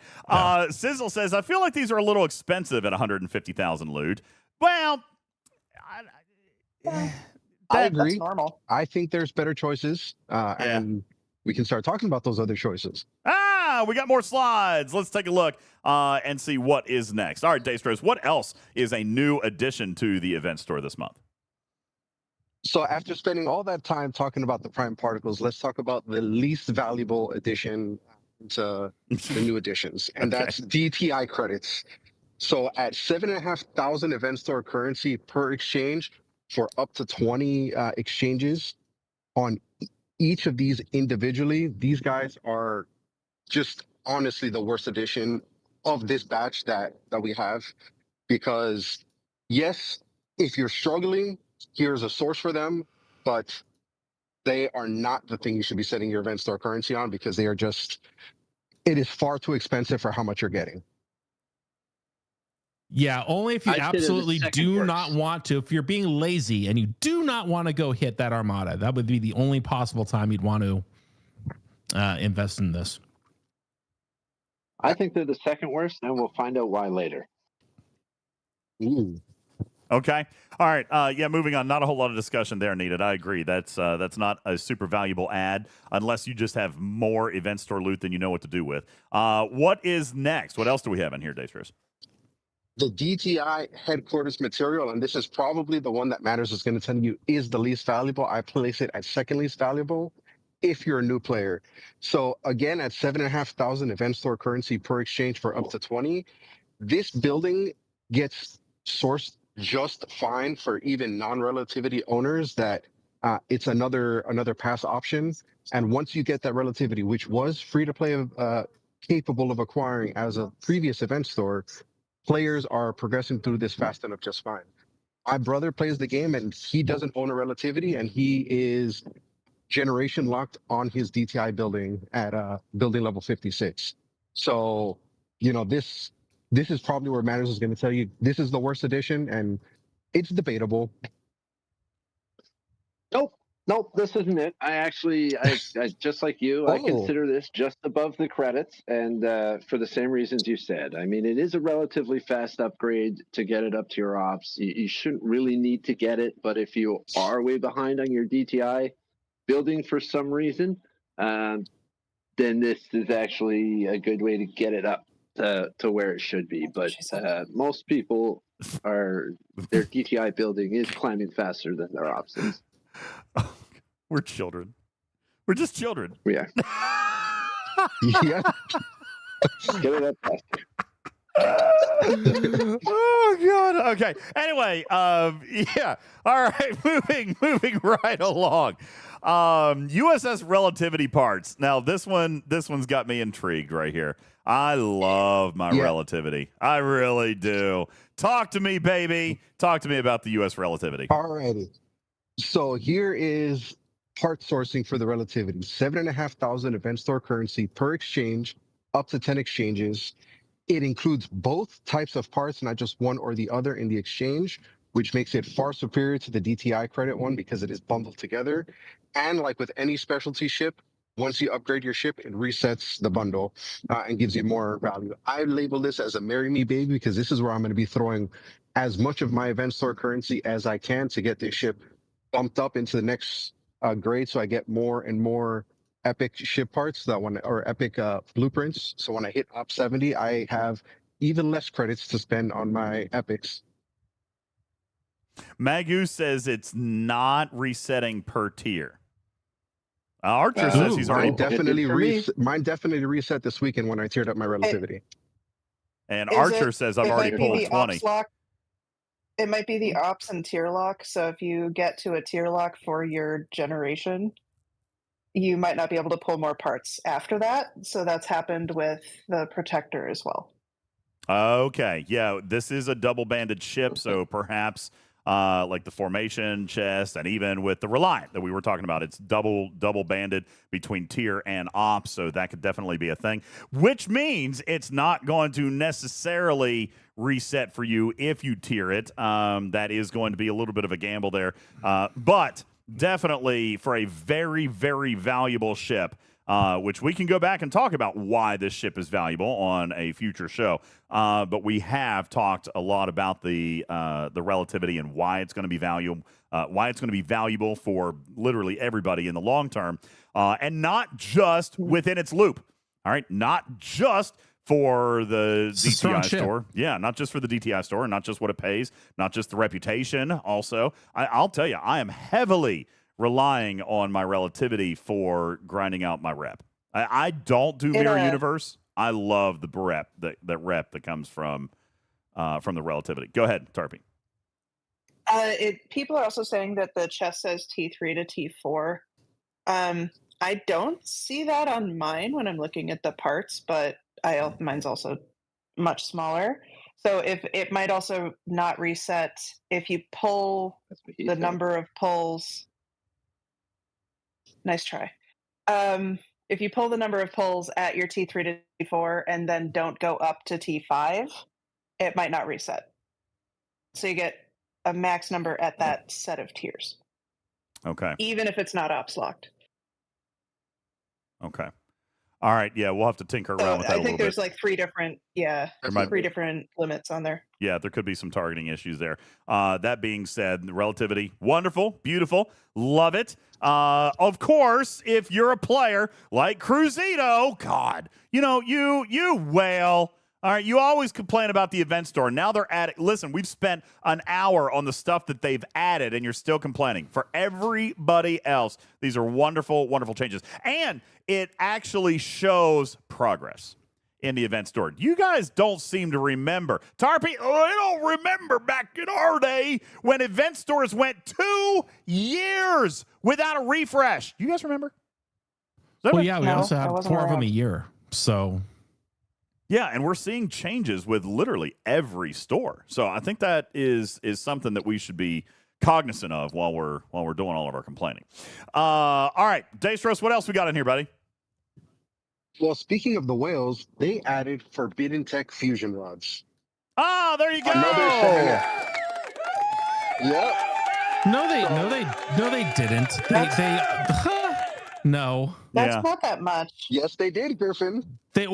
A: Sizzle says, I feel like these are a little expensive at 150,000 loot. Well,
H: I agree.
E: That's normal.
H: I think there's better choices, and we can start talking about those other choices.
A: We got more slides. Let's take a look and see what is next. All right, Daystros, what else is a new addition to the event store this month?
H: So after spending all that time talking about the Prime Particles, let's talk about the least valuable addition to the new additions, and that's DTI credits. So at 7,500 event store currency per exchange for up to 20 exchanges on each of these individually, these guys are just honestly the worst edition of this batch that we have, because yes, if you're struggling, here's a source for them, but they are not the thing you should be setting your event store currency on, because they are just, it is far too expensive for how much you're getting.
C: Yeah, only if you absolutely do not want to, if you're being lazy and you do not want to go hit that Armada, that would be the only possible time you'd want to invest in this.
D: I think they're the second worst, and we'll find out why later.
H: Ooh.
A: Okay. All right. Moving on. Not a whole lot of discussion there needed. I agree. That's not a super valuable ad unless you just have more event store loot than you know what to do with. What is next? What else do we have in here, Daystros?
H: The DTI headquarters material, and this is probably the one that matters, is going to tell you is the least valuable. I place it at second least valuable. if you're a new player. So again, at 7,500 event store currency per exchange for up to 20, this building gets sourced just fine for even non-relativity owners. That it's another pass option. And once you get that relativity, which was free to play, capable of acquiring as a previous event store, players are progressing through this fast enough just fine. My brother plays the game and he doesn't own a relativity, and he is generation locked on his DTI building at building level 56. So, this is probably where Matters is going to tell you this is the worst edition, and it's debatable.
D: Nope, this isn't it. I just like you, I consider this just above the credits, and for the same reasons you said. I mean, it is a relatively fast upgrade to get it up to your ops. You shouldn't really need to get it, but if you are way behind on your DTI building for some reason, then this is actually a good way to get it up to where it should be. But most people their DTI building is climbing faster than their ops is.
A: We're children. We're just children.
D: Yeah.
H: Yeah.
D: Get it up faster.
A: Oh God. Okay. Anyway, yeah. All right. Moving right along. USS relativity parts. Now this one's got me intrigued right here. I love my relativity. I really do. Talk to me, baby. Talk to me about the US relativity.
H: Alrighty. So here is part sourcing for the relativity. 7,500 event store currency per exchange, up to 10 exchanges. It includes both types of parts, not just one or the other in the exchange, which makes it far superior to the DTI credit one because it is bundled together. And like with any specialty ship, once you upgrade your ship, it resets the bundle and gives you more value. I label this as a marry me baby because this is where I'm going to be throwing as much of my event store currency as I can to get this ship bumped up into the next grade, so I get more and more epic ship parts or epic blueprints. So when I hit up 70, I have even less credits to spend on my epics.
A: Magu says it's not resetting per tier. Archer says he's already
H: mine definitely reset this weekend when I tiered up my relativity.
A: And Archer says I've already pulled 20.
E: It might be the ops and tier lock. So if you get to a tier lock for your generation, you might not be able to pull more parts after that. So that's happened with the Protector as well.
A: Okay. Yeah, this is a double-banded ship, so perhaps like the formation chest and even with the Reliant that we were talking about, it's double-banded between tier and ops, so that could definitely be a thing, which means it's not going to necessarily reset for you if you tier it. That is going to be a little bit of a gamble there, but definitely for a very, very valuable ship, which we can go back and talk about why this ship is valuable on a future show. But we have talked a lot about the relativity and why it's going to be valuable for literally everybody in the long term, and not just within its loop. All right, not just for the DTI store. Yeah, not just for the DTI store, not just what it pays, not just the reputation. Also, I'll tell you, I am heavily relying on my relativity for grinding out my rep. I don't do Mirror Universe. I love the rep that comes from the relativity. Go ahead, Tarpy.
E: People are also saying that the chest says T3 to T4. I don't see that on mine when I'm looking at the parts, but mine's also much smaller. So if it might also not reset if you pull the number of pulls. Nice try. If you pull the number of pulls at your T3 to T4 and then don't go up to T5, it might not reset. So you get a max number at that set of tiers.
A: Okay.
E: Even if it's not ops locked.
A: Okay. All right. Yeah, we'll have to tinker around with that a little bit.
E: I think there's like three different limits on there.
A: Yeah, there could be some targeting issues there. That being said, the relativity, wonderful, beautiful, love it. Of course, if you're a player like Cruzito, God, you whale. All right, you always complain about the event store. Now they're adding. Listen, we've spent an hour on the stuff that they've added, and you're still complaining. For everybody else, these are wonderful, wonderful changes. And it actually shows progress in the event store. You guys don't seem to remember. Tarpy, I don't remember back in our day when event stores went 2 years without a refresh. You guys remember?
C: Well, yeah, we also had 4 of them a year. So...
A: yeah, and we're seeing changes with literally every store. So I think that is something that we should be cognizant of while we're doing all of our complaining. All right, Dastros, what else we got in here, buddy?
H: Well, speaking of the whales, they added Forbidden Tech fusion rods.
A: Oh, there you go.
H: Yep.
C: No, they didn't. They no.
E: That's not that much.
H: Yes, they did, Griffin.
C: They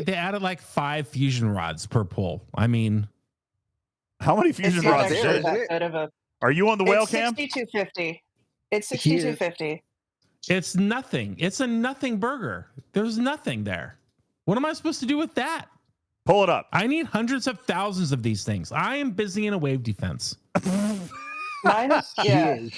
C: added like 5 fusion rods per pull. I mean,
A: how many fusion rods? Are you on the whale cam?
E: 6250. It's 6250.
C: It's nothing. It's a nothing burger. There's nothing there. What am I supposed to do with that?
A: Pull it up.
C: I need hundreds of thousands of these things. I am busy in a wave defense.
A: Listen,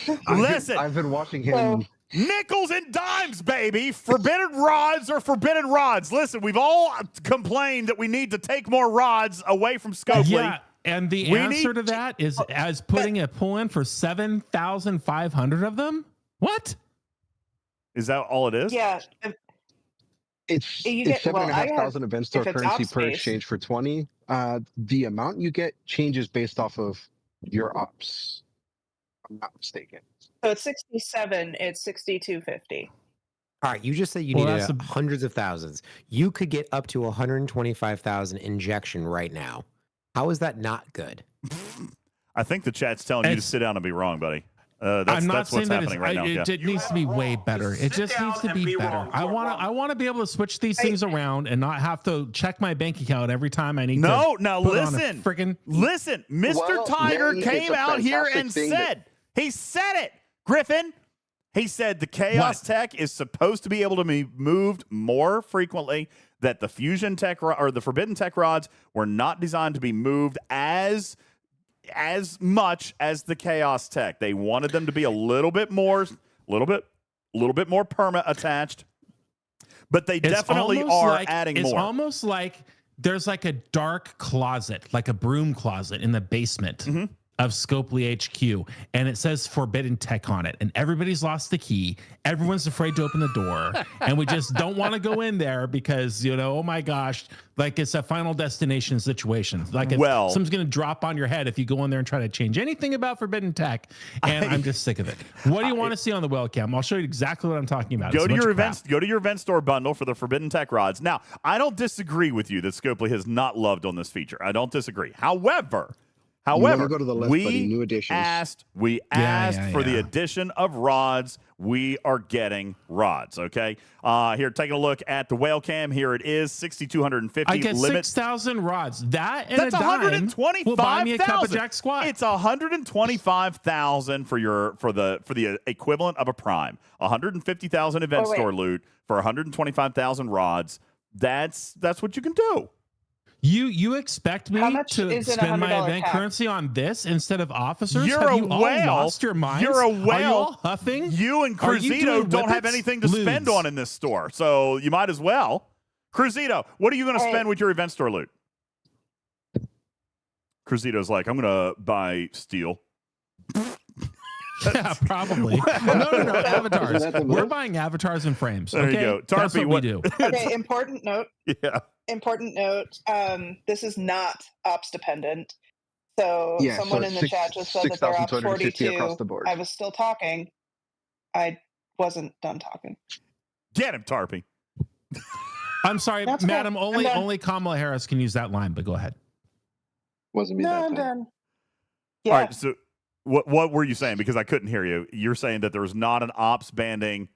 H: I've been watching him.
A: Nickels and dimes, baby. Forbidden rods are forbidden rods. Listen, we've all complained that we need to take more rods away from Scopely.
C: Yeah, and the answer to that is as putting a pull in for 7,500 of them. What?
A: Is that all it is?
E: Yeah.
H: It's 7,500 event store currency per exchange for 20. The amount you get changes based off of your ops. I'm not mistaken.
E: So it's 67. It's 6250.
I: All right, you just said you needed hundreds of thousands. You could get up to 125,000 injection right now. How is that not good?
A: I think the chat's telling you to sit down and be wrong, buddy. That's what's happening right now.
C: It needs to be way better. It just needs to be better. I want to be able to switch these things around and not have to check my bank account every time I need to.
A: No, now listen. Listen, Mr. Tiger came out here and said, he said it, Griffin. He said the Chaos Tech is supposed to be able to be moved more frequently, that the Fusion Tech or the Forbidden Tech rods were not designed to be moved as much as the Chaos Tech. They wanted them to be a little bit more perma attached, but they definitely are adding more.
C: It's almost like there's like a dark closet, like a broom closet in the basement of Scopely HQ, and it says Forbidden Tech on it, and everybody's lost the key. Everyone's afraid to open the door, and we just don't want to go in there because, oh my gosh, like it's a Final Destination situation. Like someone's going to drop on your head if you go in there and try to change anything about Forbidden Tech, and I'm just sick of it. What do you want to see on the webcam? I'll show you exactly what I'm talking about.
A: Go to your event store bundle for the Forbidden Tech rods. Now, I don't disagree with you that Scopely has not loved on this feature. I don't disagree. However,
H: go to the left, buddy. New additions.
A: We asked for the addition of rods. We are getting rods. Okay. Here, taking a look at the whale cam. Here it is, 6,250.
C: I get 6,000 rods. That's
A: a dime will
C: buy me a cup of Jack Squat.
A: It's 125,000 for the equivalent of a prime. 150,000 event store loot for 125,000 rods. That's what you can do.
C: You expect me to spend my event currency on this instead of officers?
A: You're
C: you all lost your minds?
A: You're a whale.
C: Are you all huffing?
A: You and Cruzito don't have anything to spend on in this store, so you might as well. Cruzito, what are you going to spend with your event store loot? Cruzito's like, I'm going to buy steel.
C: Yeah, probably. No, avatars. We're buying avatars and frames.
A: There you go. Tarpy,
C: that's what we do.
E: Okay, important note.
A: Yeah.
E: Important note. This is not ops dependent. So someone in the chat just said that they're ops 42.
H: Across the board.
E: I was still talking. I wasn't done talking.
A: Get him, Tarpy.
C: I'm sorry, madam. Only Kamala Harris can use that line, but go ahead.
D: Wasn't me.
E: No, I'm done. Yeah.
A: All right. So, what were you saying? Because I couldn't hear you. You're saying that there was not an ops banding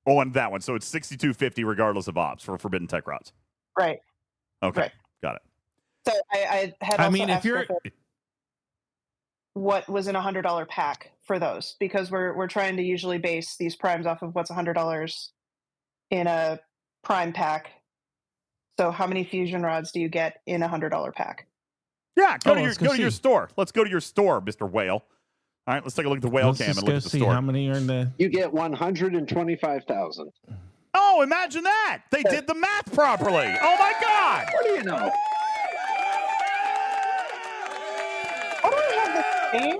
A: on that one, so it's 6,250 regardless of ops for Forbidden Tech rods.
E: Right.
A: Okay.
E: Right.
A: Got it.
E: So I had. Also if you're what was in $100 pack for those, because we're trying to usually base these primes off of what's $100 in a prime pack. So how many fusion rods do you get in a $100 pack?
A: Yeah, go to your store. Let's go to your store, Mr. Whale. All right, let's take a look at the whale cam and look at the store.
C: How many are in the?
D: You get 125,000.
A: Oh, imagine that! They did the math properly. Oh my God!
D: What do you know?
E: Why do I have the same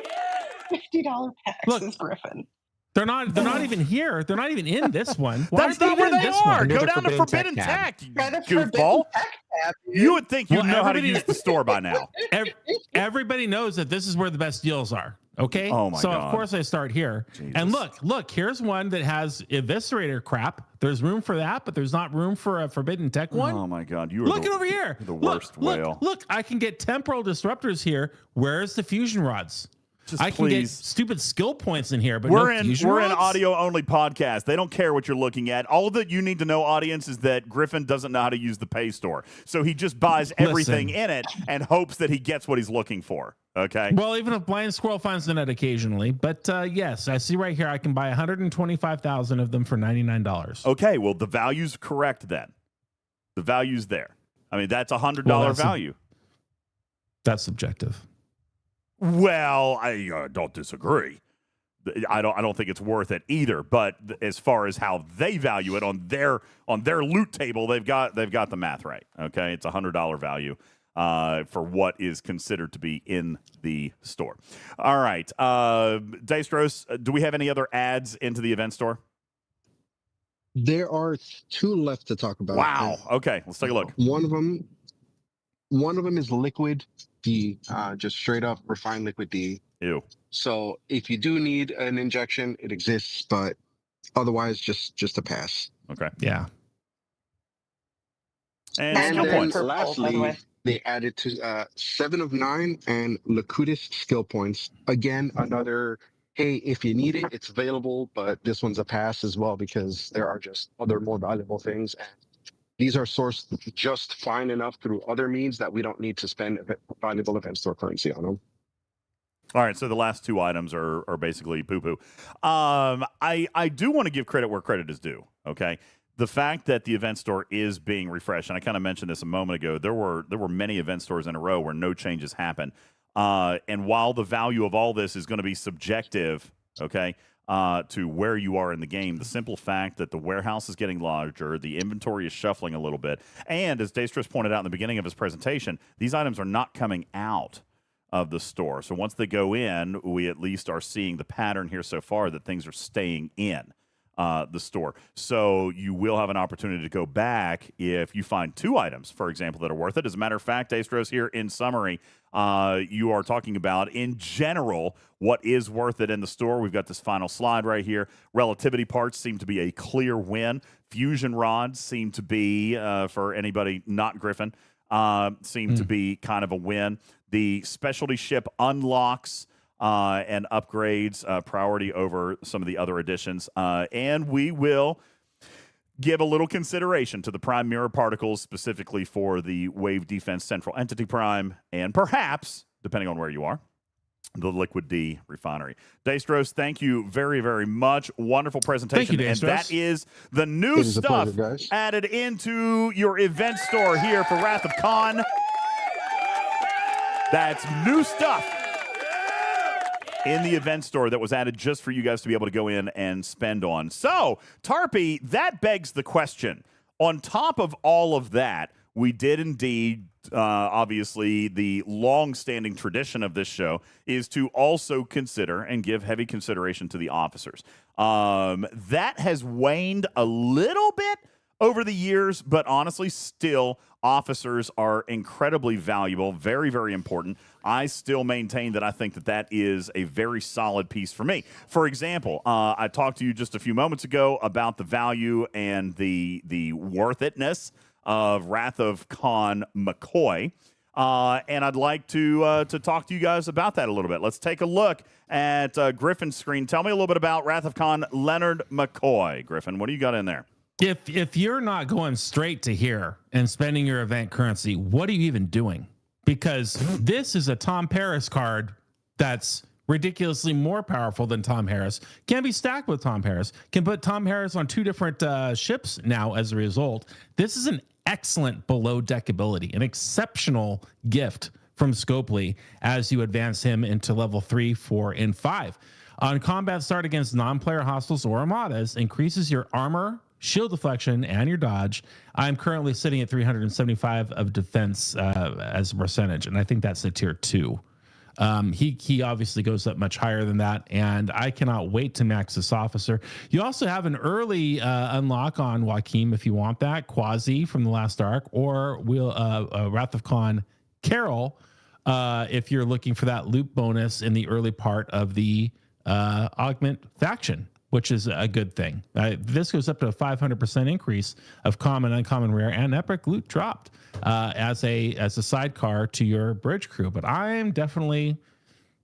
E: $50 packs as Griffin?
C: They're not even here. They're not even in this one.
A: That's not where they are. Go down to Forbidden Tech, goofball. You would think you'd know how to use the store by now.
C: Everybody knows that this is where the best deals are. Okay.
A: Oh my God.
C: So of course I start here. Jesus. And look, here's one that has eviscerator crap. There's room for that, but there's not room for a Forbidden Tech one.
A: Oh my God. You are
C: looking over here.
A: The worst whale.
C: Look, I can get temporal disruptors here. Where's the fusion rods? I can get stupid skill points in here, but we're an
A: audio only podcast. They don't care what you're looking at. All that you need to know, audience, is that Griffin doesn't know how to use the pay store, so he just buys everything in it and hopes that he gets what he's looking for. Okay.
C: Well, even if Blind Squirrel finds the net occasionally, but yes, I see right here I can buy 125,000 of them for $99.
A: Okay. Well, the value's correct then. The value's there. I mean, that's $100 value.
C: That's subjective.
A: Well, I don't disagree. I don't think it's worth it either. But as far as how they value it on their loot table, they've got the math right. Okay, it's $100 value for what is considered to be in the store. All right, Daystros, do we have any other ads into the event store?
H: There are 2 left to talk about.
A: Wow. Okay, let's take a look.
H: One of them is liquid D, just straight up refined liquid D.
A: Ew.
H: So if you do need an injection, it exists, but otherwise just a pass.
A: Okay.
C: Yeah.
A: And
H: then lastly, they added to 7 of 9 and Lacutus skill points. Again, another, hey, if you need it, it's available, but this one's a pass as well because there are just other more valuable things. And these are sourced just fine enough through other means that we don't need to spend valuable event store currency on them.
A: All right, so the last 2 items are basically poo-poo. I do want to give credit where credit is due, okay? The fact that the event store is being refreshed, and I kind of mentioned this a moment ago, there were many event stores in a row where no changes happened. And while the value of all this is going to be subjective, okay, to where you are in the game, the simple fact that the warehouse is getting larger, the inventory is shuffling a little bit, and as Daystros pointed out in the beginning of his presentation, these items are not coming out of the store. So once they go in, we at least are seeing the pattern here so far that things are staying in the store. So you will have an opportunity to go back if you find 2 items, for example, that are worth it. As a matter of fact, Daystros, here in summary, you are talking about, in general, what is worth it in the store. We've got this final slide right here. Relativity parts seem to be a clear win. Fusion rods seem to be, for anybody not Griffin, seem to be kind of a win. The specialty ship unlocks and upgrades priority over some of the other additions. And we will give a little consideration to the prime mirror particles, specifically for the Wave Defense Central Entity Prime, and perhaps, depending on where you are, the Liquid D refinery. Daystros, thank you very, very much. Wonderful presentation.
C: Thank you,
A: and that is the new stuff added into your event store here for Wrath of Khan. That's new stuff in the event store that was added just for you guys to be able to go in and spend on. So, Tarpy, that begs the question. On top of all of that, we did indeed, obviously, the long-standing tradition of this show is to also consider and give heavy consideration to the officers. That has waned a little bit over the years, but honestly, still, officers are incredibly valuable, very, very important. I still maintain that I think that that is a very solid piece for me. For example, I talked to you just a few moments ago about the value and the worth itness of Wrath of Khan McCoy. And I'd like to talk to you guys about that a little bit. Let's take a look at Griffin's screen. Tell me a little bit about Wrath of Khan Leonard McCoy. Griffin, what do you got in there?
C: If you're not going straight to here and spending your event currency, what are you even doing? Because this is a Tom Paris card that's ridiculously more powerful than Tom Harris, can be stacked with Tom Harris, can put Tom Harris on 2 different ships now as a result. This is an excellent below deck ability, an exceptional gift from Scopely as you advance him into level 3, 4, and 5. On combat start against non-player hostiles or armadas, increases your armor, shield deflection, and your dodge. I'm currently sitting at 375 of defense as a percentage, and I think that's a tier 2. He obviously goes up much higher than that, and I cannot wait to max this officer. You also have an early unlock on Joaquim if you want that, Quasi from the last arc, or Wrath of Khan Carol if you're looking for that loot bonus in the early part of the augment faction, which is a good thing. This goes up to a 500% increase of common, uncommon, rare, and epic loot dropped as a sidecar to your bridge crew. But I'm definitely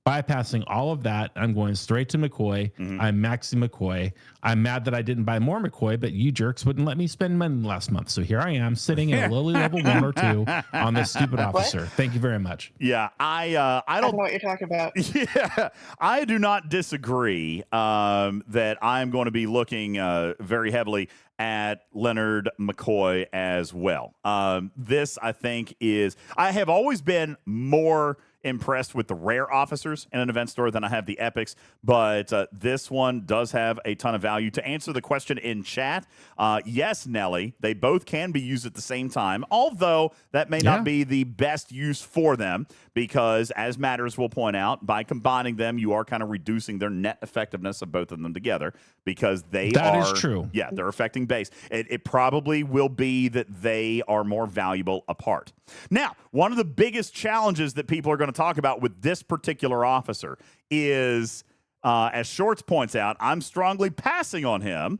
C: bypassing all of that. I'm going straight to McCoy. I'm maxing McCoy. I'm mad that I didn't buy more McCoy, but you jerks wouldn't let me spend money last month. So here I am sitting in a lowly level 1 or 2 on this stupid officer. Thank you very much.
A: Yeah, I don't
E: know what you're talking about.
A: Yeah, I do not disagree that I'm going to be looking very heavily at Leonard McCoy as well. This, I think, I have always been more impressed with the rare officers in an event store than I have the epics, but this one does have a ton of value. To answer the question in chat, yes, Nelly, they both can be used at the same time, although that may not be the best use for them because, as Matters will point out, by combining them, you are kind of reducing their net effectiveness of both of them together because that
C: is true.
A: Yeah, they're affecting base. It probably will be that they are more valuable apart. Now, one of the biggest challenges that people are going to talk about with this particular officer is, as Shorts points out, I'm strongly passing on him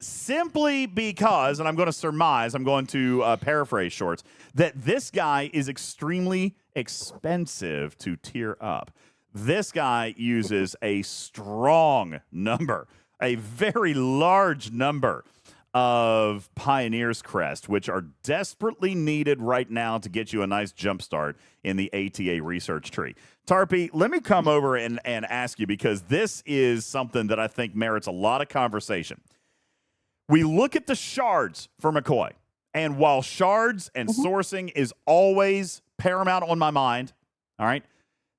A: simply because, and I'm going to surmise, I'm going to paraphrase Shorts, that this guy is extremely expensive to tier up. This guy uses a strong number, a very large number of Pioneer's Crest, which are desperately needed right now to get you a nice jump start in the ATA research tree. Tarpy, let me come over and ask you, because this is something that I think merits a lot of conversation. We look at the shards for McCoy, and while shards and sourcing is always paramount on my mind, all right,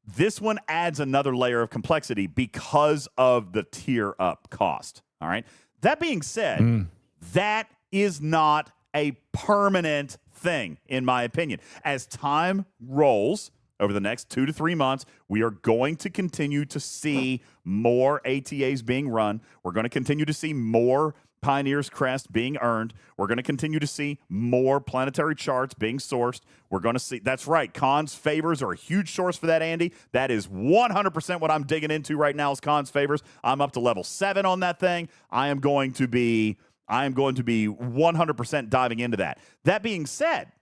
A: this one adds another layer of complexity because of the tier up cost, all right? That being said, that is not a permanent thing, in my opinion. As time rolls over the next 2 to 3 months, we are going to continue to see more ATAs being run. We're going to continue to see more Pioneer's Crest being earned. We're going to continue to see more planetary charts being sourced. We're going to see, that's right, Khan's favors are a huge source for that, Andy. That is 100% what I'm digging into right now is Khan's favors. I'm up to level 7 on that thing. I am going to be 100% diving into that. That being said,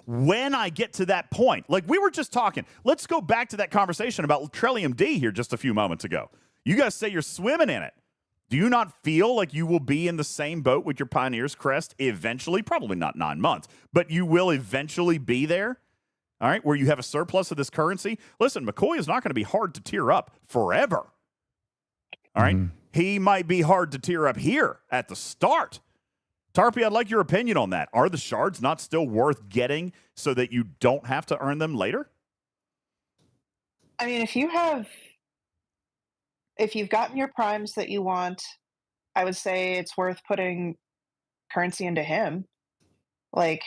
A: when I get to that point, like we were just talking, let's go back to that conversation about Trillium D here just a few moments ago. You guys say you're swimming in it. Do you not feel like you will be in the same boat with your Pioneer's Crest eventually? Probably not 9 months, but you will eventually be there, all right, where you have a surplus of this currency. Listen, McCoy is not going to be hard to tier up forever, all right? He might be hard to tier up here at the start. Tarpy, I'd like your opinion on that. Are the shards not still worth getting so that you don't have to earn them later?
E: I mean, if you've gotten your primes that you want, I would say it's worth putting currency into him. Like,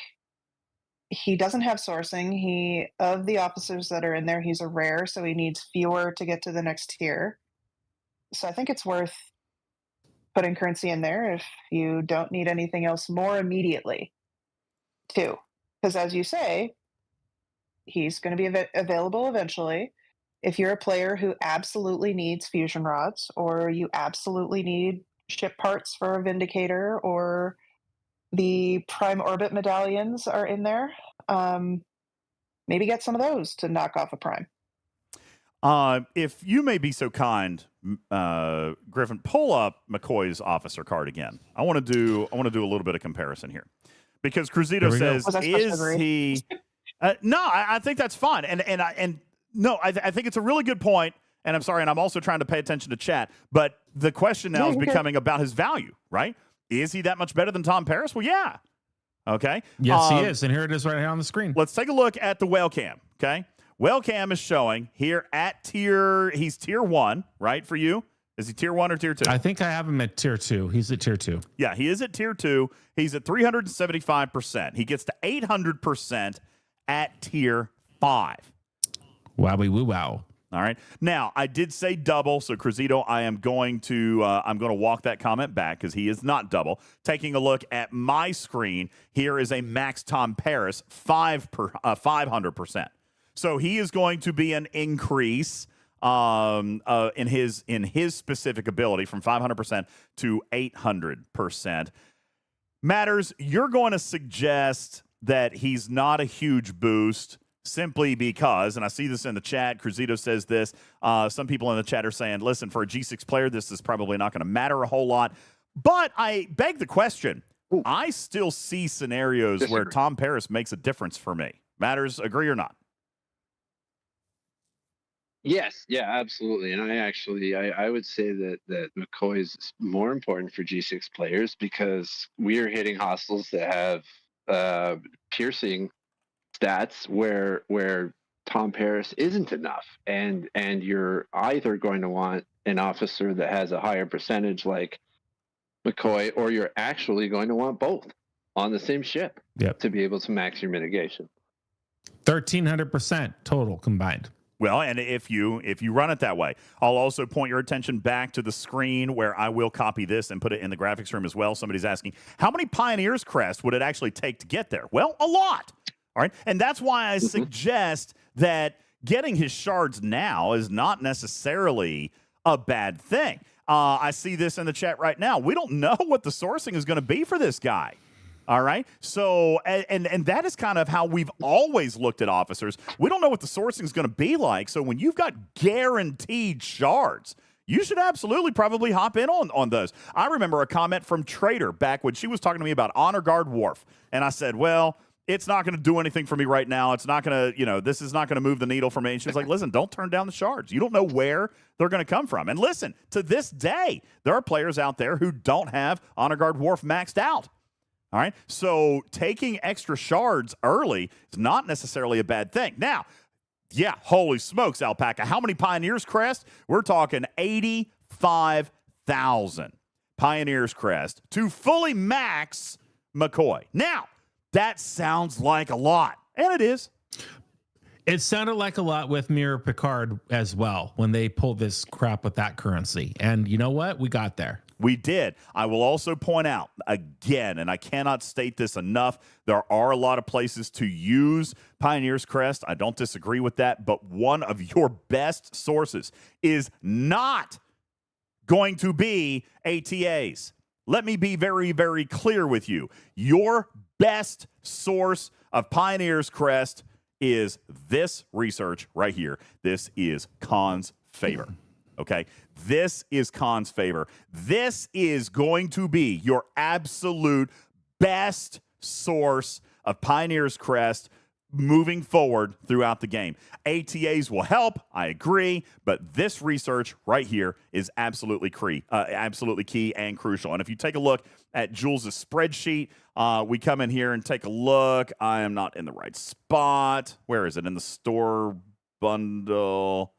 E: he doesn't have sourcing. Of the officers that are in there, he's a rare, so he needs fewer to get to the next tier. So I think it's worth putting currency in there if you don't need anything else more immediately, too. Because as you say, he's going to be available eventually. If you're a player who absolutely needs fusion rods, or you absolutely need ship parts for a Vindicator, or the Prime Orbit medallions are in there, maybe get some of those to knock off a Prime.
A: If you may be so kind, Griffin, pull up McCoy's officer card again. I want to do a little bit of comparison here, because Cruzito says, "Is he?" No, I think that's fine, and No, I think it's a really good point, and I'm sorry, and I'm also trying to pay attention to chat, but the question now is becoming about his value, right? Is he that much better than Tom Paris? Well, yeah. Okay.
C: Yes, he is, and here it is right here on the screen.
A: Let's take a look at the whale cam, okay? Whale cam is showing here at he's tier 1, right, for you? Is he tier 1 or tier 2?
C: I think I have him at tier 2. He's at tier 2.
A: Yeah, he is at tier 2. He's at 375%. He gets to 800% at tier 5.
C: Wowie woo wow.
A: All right. Now, I did say double, so Crazito, I'm going to walk that comment back because he is not double. Taking a look at my screen, here is a max Tom Paris 500%. So he is going to be an increase in his specific ability from 500% to 800%. Matters, you're going to suggest that he's not a huge boost simply because, and I see this in the chat, Crazito says this, some people in the chat are saying, listen, for a G6 player, this is probably not going to matter a whole lot. But I beg the question, I still see scenarios where Tom Paris makes a difference for me. Matters, agree or not?
D: Yes, yeah, absolutely. And I would say that McCoy is more important for G6 players because we are hitting hostiles that have piercing stats where Tom Paris isn't enough, and you're either going to want an officer that has a higher percentage like McCoy, or you're actually going to want both on the same ship to be able to max your mitigation.
C: 1,300% total combined.
A: Well, and if you run it that way, I'll also point your attention back to the screen where I will copy this and put it in the graphics room as well. Somebody's asking, how many Pioneer's Crest would it actually take to get there? Well, a lot. All right. And that's why I suggest that getting his shards now is not necessarily a bad thing. I see this in the chat right now. We don't know what the sourcing is going to be for this guy. All right. So, and that is kind of how we've always looked at officers. We don't know what the sourcing is going to be like. So when you've got guaranteed shards, you should absolutely probably hop in on those. I remember a comment from Trader back when she was talking to me about Honor Guard Wharf. And I said, well, it's not going to do anything for me right now. It's not going to, this is not going to move the needle for me. And she was like, listen, don't turn down the shards. You don't know where they're going to come from. And listen, to this day, there are players out there who don't have Honor Guard Wharf maxed out. All right. So taking extra shards early is not necessarily a bad thing. Now, yeah, holy smokes, Alpaca. How many Pioneer's Crest? We're talking 85,000 Pioneer's Crest to fully max McCoy. Now, that sounds like a lot, and it is.
C: It sounded like a lot with Mirror Picard as well when they pulled this crap with that currency. And you know what? We got there.
A: We did. I will also point out again, and I cannot state this enough, there are a lot of places to use Pioneer's Crest. I don't disagree with that, but one of your best sources is not going to be ATAs. Let me be very, very clear with you. Your best source of Pioneer's Crest is this research right here. This is Khan's favor. Okay, this is Khan's favor. This is going to be your absolute best source of Pioneer's Crest moving forward throughout the game. ATAs will help, I agree, but this research right here is absolutely key and crucial. And if you take a look at Jules' spreadsheet, we come in here and take a look. I am not in the right spot. Where is it? In the store bundle.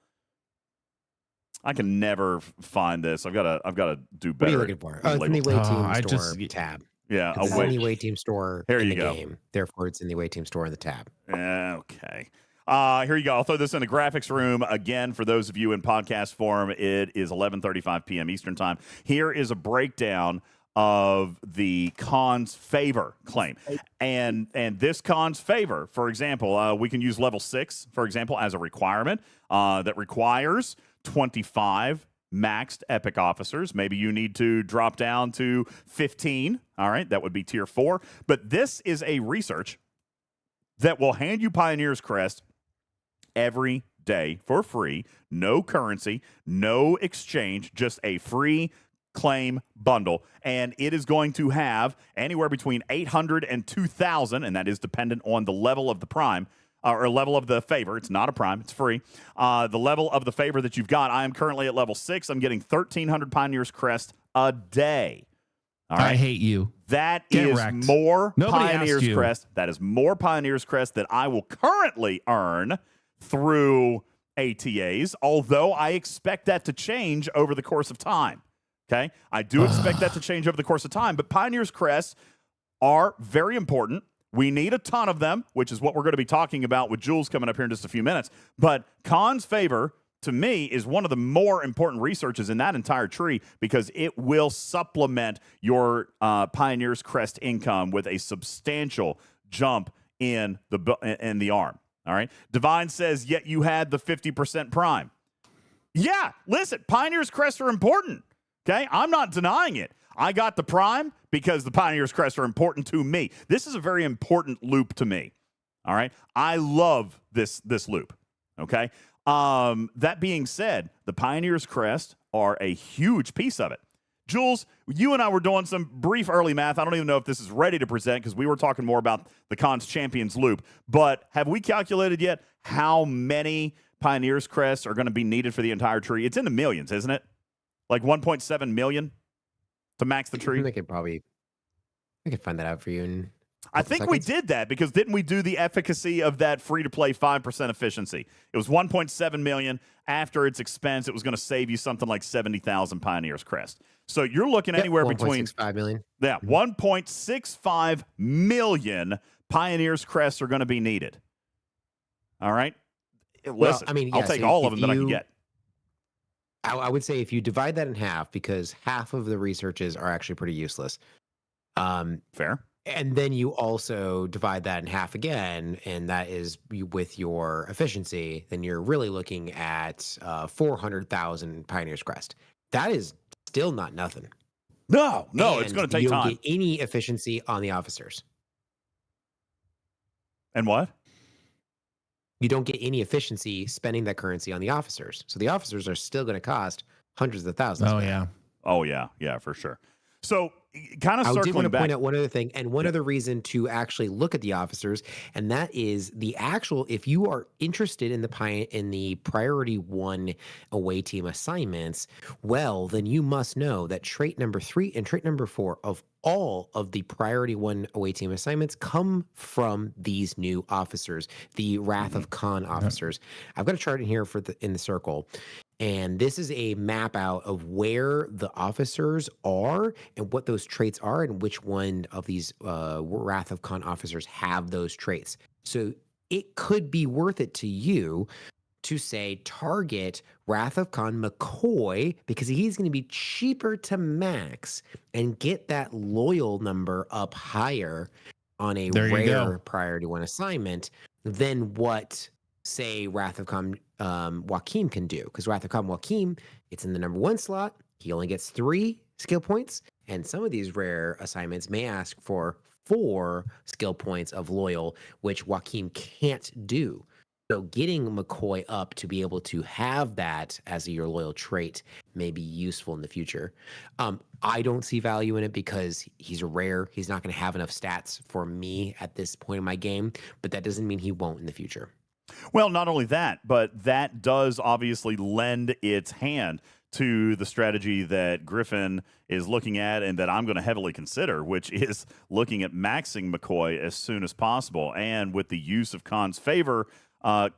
A: I can never find this. I've got to do better.
I: What are you looking for? Oh, it's in the Away Team Store tab.
A: Yeah,
I: it's in the Away Team Store
A: here
I: in
A: you
I: the
A: go.
I: game. Therefore, it's in the Away Team Store in the tab.
A: Okay. Here you go. I'll throw this in the graphics room. Again, for those of you in podcast form, it is 11:35 p.m. Eastern time. Here is a breakdown of the Khan's favor claim. And this Khan's favor, for example, we can use level 6, for example, as a requirement that requires 25 maxed epic officers. Maybe you need to drop down to 15. All right, that would be tier 4. But this is a research that will hand you Pioneer's Crest every day for free. No currency, no exchange, just a free claim bundle. And it is going to have anywhere between 800 and 2,000, and that is dependent on the level of the prime, or level of the favor. It's not a prime. It's free. The level of the favor that you've got, I am currently at level 6. I'm getting 1,300 Pioneer's Crest a day. All right.
C: I hate you.
A: That
C: Get
A: is
C: wrecked.
A: more
C: Nobody
A: Pioneer's
C: asked you.
A: Crest. That is more Pioneer's Crest that I will currently earn through ATAs, although I expect that to change over the course of time. Okay? I do expect that to change over the course of time, but Pioneer's Crests are very important. We need a ton of them, which is what we're going to be talking about with Jules coming up here in just a few minutes. But Khan's Favor, to me, is one of the more important researches in that entire tree because it will supplement your Pioneer's Crest income with a substantial jump in the arm. All right? Divine says, yet you had the 50% prime. Yeah, listen, Pioneer's Crest are important. Okay? I'm not denying it. I got the prime because the Pioneer's Crest are important to me. This is a very important loop to me. All right? I love this loop. Okay? That being said, the Pioneer's Crest are a huge piece of it. Jules, you and I were doing some brief early math. I don't even know if this is ready to present because we were talking more about the Khans Champions loop. But have we calculated yet how many Pioneer's Crests are going to be needed for the entire tree? It's in the millions, isn't it? Like 1.7 million to max the tree?
I: I could find that out for you in
A: I think we did that because didn't we do the efficacy of that free-to-play 5% efficiency? It was 1.7 million. After its expense, it was going to save you something like 70,000 Pioneer's Crest. So you're looking anywhere between
I: 1.65 million.
A: Yeah, 1.65 million Pioneer's Crests are going to be needed. All right? Listen, I'll take all of them that I can get.
I: I would say if you divide that in half, because half of the researches are actually pretty useless.
A: Fair.
I: And then you also divide that in half again, and that is with your efficiency, then you're really looking at 400,000 Pioneer's Crest. That is still not nothing.
A: No, it's going to take time.
I: You don't get any efficiency on the officers.
A: And what?
I: You don't get any efficiency spending that currency on the officers. So the officers are still going to cost hundreds of thousands.
A: Oh, yeah, for sure. So kind of circling back.
I: I did want to point out one other thing and one other reason to actually look at the officers, and that is the actual, if you are interested in the priority 1 away team assignments, well, then you must know that trait number 3 and trait number 4 of all of the priority 1 away team assignments come from these new officers, the Wrath of Khan officers. I've got a chart in here in the circle. And this is a map out of where the officers are and what those traits are and which one of these Wrath of Khan officers have those traits. So it could be worth it to you to say target Wrath of Khan McCoy because he's going to be cheaper to max and get that loyal number up higher on a rare priority 1 assignment than what, say, Wrath of Khan Joaquim can do, because Wrath of Khan Joaquim, it's in the number 1 slot. He only gets 3 skill points, and some of these rare assignments may ask for 4 skill points of loyal, which Joaquim can't do. So getting McCoy up to be able to have that as your loyal trait may be useful in the future. I don't see value in it because he's a rare. He's not going to have enough stats for me at this point in my game, but that doesn't mean he won't in the future.
A: Well, not only that, but that does obviously lend its hand to the strategy that Griffin is looking at and that I'm going to heavily consider, which is looking at maxing McCoy as soon as possible. And with the use of Khan's Favor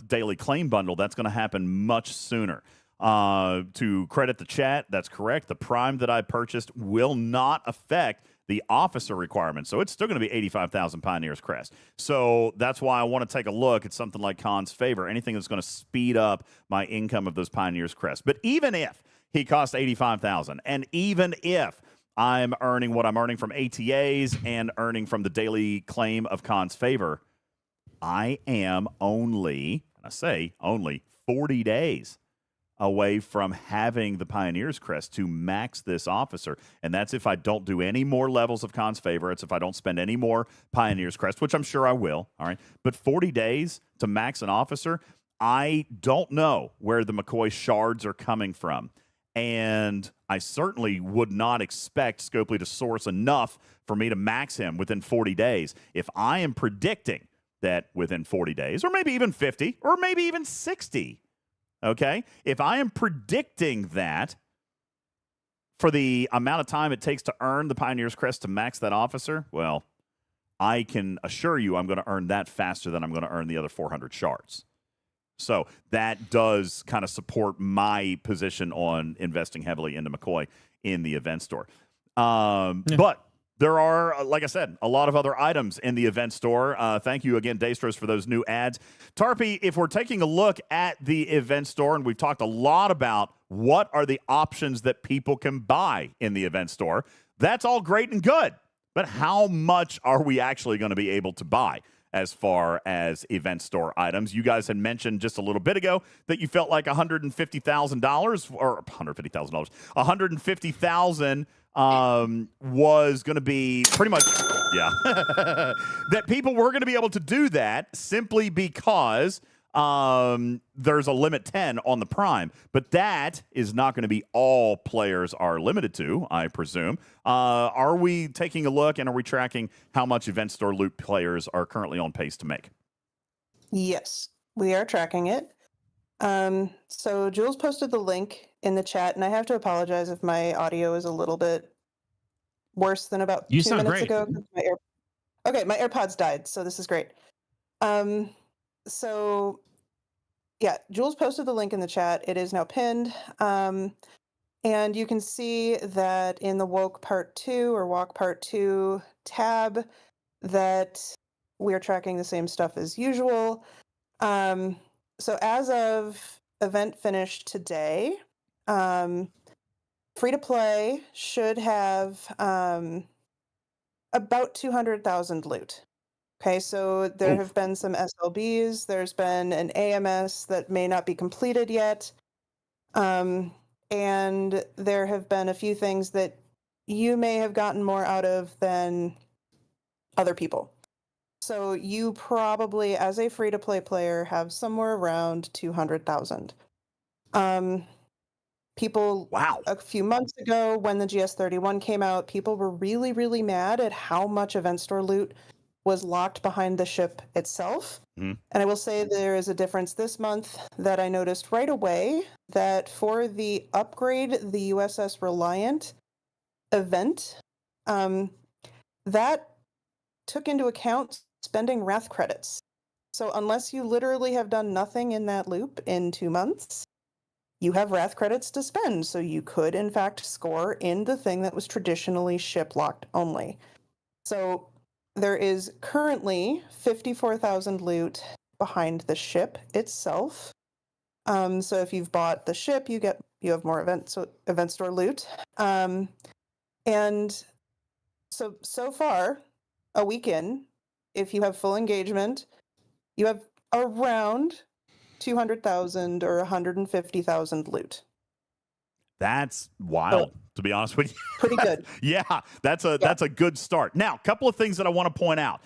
A: daily claim bundle, that's going to happen much sooner. To credit the chat, that's correct. The prime that I purchased will not affect the officer requirement. So it's still going to be 85,000 Pioneer's Crest. So that's why I want to take a look at something like Khan's Favor, anything that's going to speed up my income of those Pioneer's Crest. But even if he costs 85,000, and even if I'm earning what I'm earning from ATAs and earning from the daily claim of Khan's Favor, I am only 40 days away from having the Pioneer's Crest to max this officer. And that's if I don't do any more levels of Khan's Favor. It's if I don't spend any more Pioneer's Crest, which I'm sure I will. All right. But 40 days to max an officer, I don't know where the McCoy shards are coming from. And I certainly would not expect Scopely to source enough for me to max him within 40 days. If I am predicting that within 40 days, or maybe even 50, or maybe even 60, okay, if I am predicting that for the amount of time it takes to earn the Pioneer's Crest to max that officer, well, I can assure you I'm going to earn that faster than I'm going to earn the other 400 shards. So that does kind of support my position on investing heavily into McCoy in the event store. But there are, like I said, a lot of other items in the event store. Thank you again, Daystros, for those new ads. Tarpy, if we're taking a look at the event store, and we've talked a lot about what are the options that people can buy in the event store, that's all great and good. But how much are we actually going to be able to buy as far as event store items? You guys had mentioned just a little bit ago that you felt like $150,000 or $150,000, $150,000 was going to be pretty much, that people were going to be able to do that simply because there's a limit 10 on the Prime, but that is not going to be all players are limited to, I presume. Are we taking a look and are we tracking how much event store loot players are currently on pace to make?
E: Yes, we are tracking it. So Jules posted the link in the chat, and I have to apologize if my audio is a little bit worse than about 2 minutes ago. Okay, my AirPods died, so this is great. So yeah, Jules posted the link in the chat. It is now pinned. And you can see that in the Woke Part 2 or Walk Part 2 tab that we're tracking the same stuff as usual. So as of event finish today, free to play should have about 200,000 loot. Okay, so there have been some SLBs, there's been an AMS that may not be completed yet, and there have been a few things that you may have gotten more out of than other people. So you probably, as a free-to-play player, have somewhere around 200,000. People, a few months ago when the GS31 came out, people were really, really mad at how much event store loot was locked behind the ship itself. And I will say there is a difference this month that I noticed right away, that for the upgrade the USS Reliant event, that took into account spending Wrath credits. So unless you literally have done nothing in that loop in 2 months, you have Wrath credits to spend. So you could in fact score in the thing that was traditionally ship locked only. So there is currently 54,000 loot behind the ship itself. So if you've bought the ship, you have more event store loot. And so far, a week in, if you have full engagement, you have around 200,000 or 150,000 loot.
A: That's wild, to be honest with you.
E: Pretty good.
A: Yeah, that's a good start. Now, a couple of things that I want to point out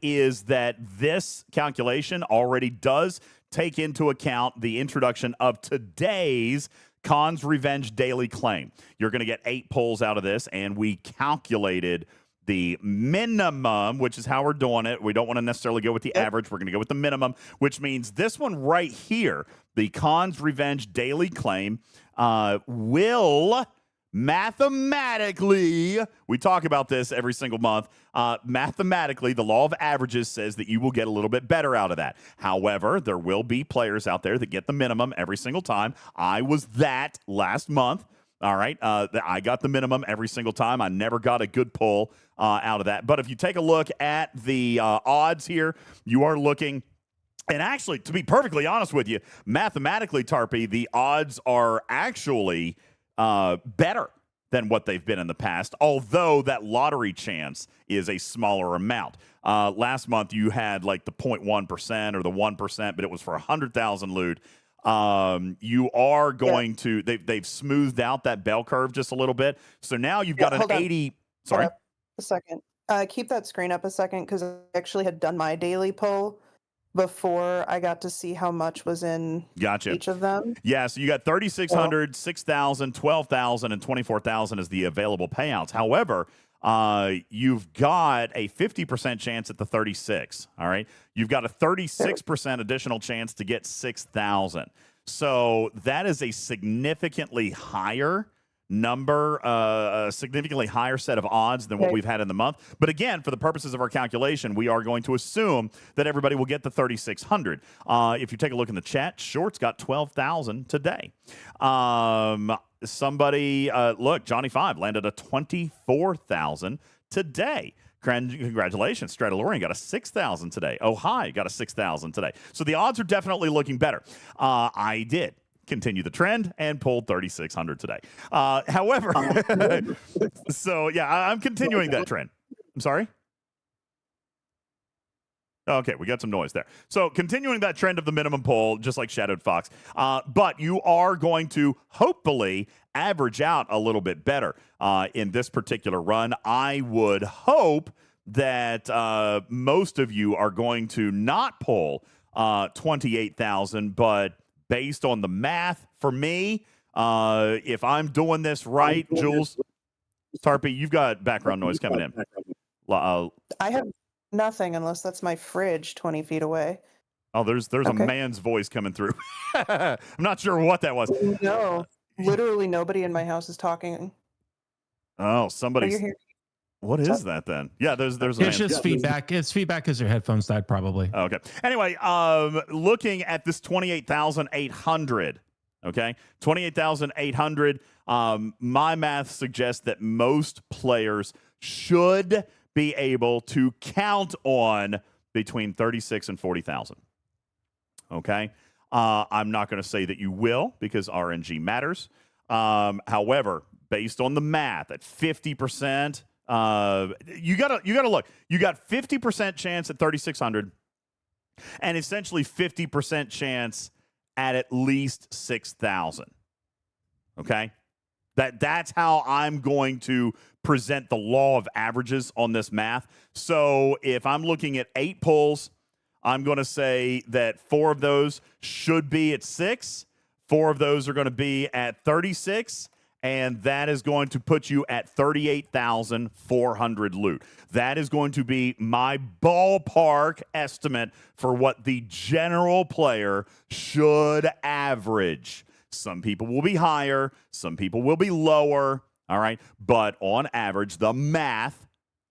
A: is that this calculation already does take into account the introduction of today's Khan's Revenge daily claim. You're going to get 8 pulls out of this, and we calculated the minimum, which is how we're doing it. We don't want to necessarily go with the average. We're going to go with the minimum, which means this one right here, the Khan's Revenge daily claim, will mathematically, we talk about this every single month, mathematically, the law of averages says that you will get a little bit better out of that. However, there will be players out there that get the minimum every single time. I was that last month. All right. I got the minimum every single time. I never got a good pull out of that. But if you take a look at the odds here, you are looking. And actually, to be perfectly honest with you, mathematically, Tarpy, the odds are actually better than what they've been in the past, although that lottery chance is a smaller amount. Last month, you had like the 0.1% or the 1%, but it was for 100,000 loot. You are going to, they've smoothed out that bell curve just a little bit. So now you've got an 80. Sorry.
E: Hold up a second. Keep that screen up a second, because I actually had done my daily poll before I got to see how much was in each of them.
A: Yeah, so you got 3,600, 6,000, 12,000, and 24,000 as the available payouts. However, you've got a 50% chance at the 36. All right. You've got a 36% additional chance to get 6,000. So that is a significantly higher number, a significantly higher set of odds than what we've had in the month. But again, for the purposes of our calculation, we are going to assume that everybody will get the 3,600. If you take a look in the chat, Short's got 12,000 today. Somebody, look, Johnny 5 landed a 24,000 today. Congratulations. Stradalorian got a 6,000 today. Oh, hi, got a 6,000 today. So the odds are definitely looking better. I did continue the trend and pulled 3,600 today. However, so yeah, I'm continuing that trend. I'm sorry? Okay, we got some noise there. So continuing that trend of the minimum pull, just like Shadowed Fox. But you are going to hopefully average out a little bit better in this particular run. I would hope that most of you are going to not pull 28,000, but based on the math, for me, if I'm doing this right, Jules, Tarpy, you've got background noise coming in.
E: I have nothing unless that's my fridge 20 feet away.
A: Oh, there's a man's voice coming through. I'm not sure what that was.
E: No, literally nobody in my house is talking.
A: Oh, somebody's. What is that then? Yeah, there's.
C: It's just feedback. It's feedback because your headphones died, probably.
A: Okay. Anyway, looking at this 28,800. Okay, 28,800. My math suggests that most players should be able to count on between 36 and 40,000. Okay. I'm not going to say that you will because RNG matters. However, based on the math at 50%, you gotta look. You got 50% chance at 3,600 and essentially 50% chance at least 6,000. Okay. That's how I'm going to present the law of averages on this math. So if I'm looking at 8 pulls, I'm going to say that 4 of those should be at 6. 4 of those are going to be at 36. And that is going to put you at 38,400 loot. That is going to be my ballpark estimate for what the general player should average. Some people will be higher. Some people will be lower. All right. But on average, the math,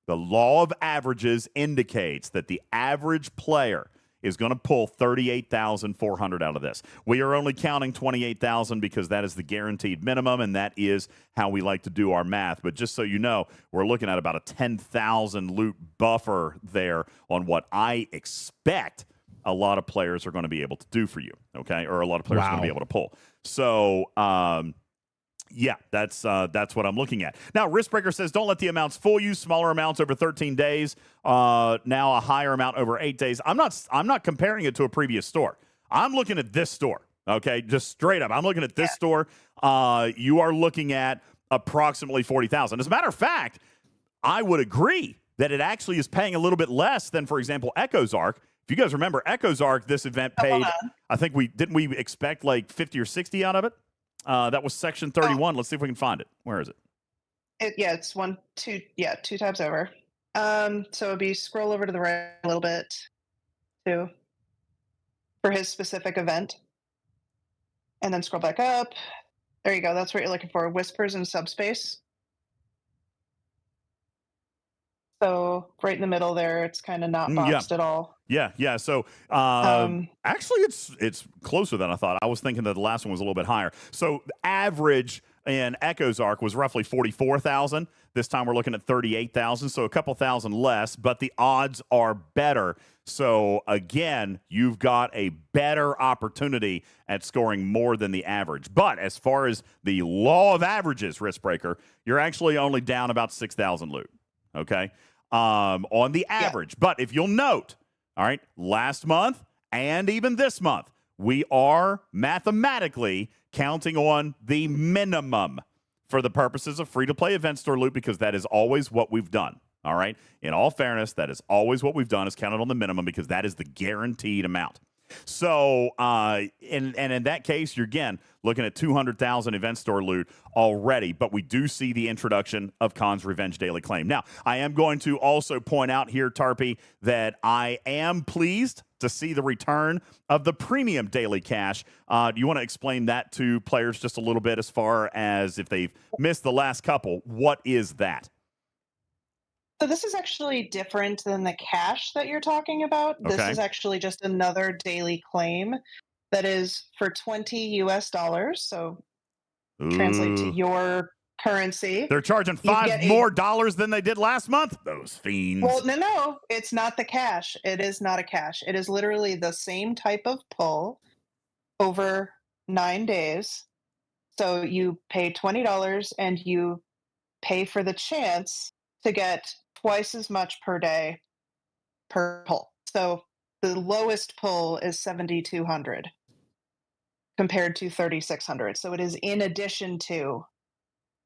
A: the law of averages indicates that the average player is going to pull 38,400 out of this. We are only counting 28,000 because that is the guaranteed minimum, and that is how we like to do our math. But just so you know, we're looking at about a 10,000 loot buffer there on what I expect a lot of players are going to be able to do for you, okay? Or a lot of players are going to be able to pull. So, yeah, that's what I'm looking at. Now, Riskbreaker says, don't let the amounts fool you. Smaller amounts over 13 days. Now a higher amount over 8 days. I'm not comparing it to a previous store. I'm looking at this store. Okay, just straight up. I'm looking at this store. You are looking at approximately 40,000. As a matter of fact, I would agree that it actually is paying a little bit less than, for example, Echo's Arc. If you guys remember, Echo's Arc, this event paid, I think we expect like 50 or 60 out of it? That was section 31. Let's see if we can find it. Where is it?
E: It's 2 tabs over. So it'd be scroll over to the right a little bit too for his specific event. And then scroll back up. There you go. That's what you're looking for. Whispers and subspace. So right in the middle there, it's kind of not boxed at all.
A: Yeah. So actually, it's closer than I thought. I was thinking that the last one was a little bit higher. So the average in Echo's Arc was roughly 44,000. This time we're looking at 38,000, so a couple thousand less, but the odds are better. So again, you've got a better opportunity at scoring more than the average. But as far as the law of averages, Riskbreaker, you're actually only down about 6,000 loot. Okay, on the average. Yeah. But if you'll note, all right, last month and even this month, we are mathematically counting on the minimum for the purposes of free-to-play event store loot, because that is always what we've done. All right, in all fairness, that is always what we've done, is counted on the minimum because that is the guaranteed amount. So, and in that case, you're again looking at 200,000 event store loot already. But we do see the introduction of Khan's Revenge Daily Claim. Now, I am going to also point out here, Tarpy, that I am pleased to see the return of the premium daily cash. Do you want to explain that to players just a little bit as far as if they've missed the last couple? What is that?
E: So this is actually different than the cash that you're talking about.
A: Okay.
E: This is actually just another daily claim that is for $20 US. So translate to your currency.
A: They're charging $5 more than they did last month. Those fiends.
E: Well, no, it's not the cash. It is not a cash. It is literally the same type of pull over 9 days. So you pay $20 and you pay for the chance to get twice as much per day per pull. So the lowest pull is 7,200 compared to 3,600. So it is in addition to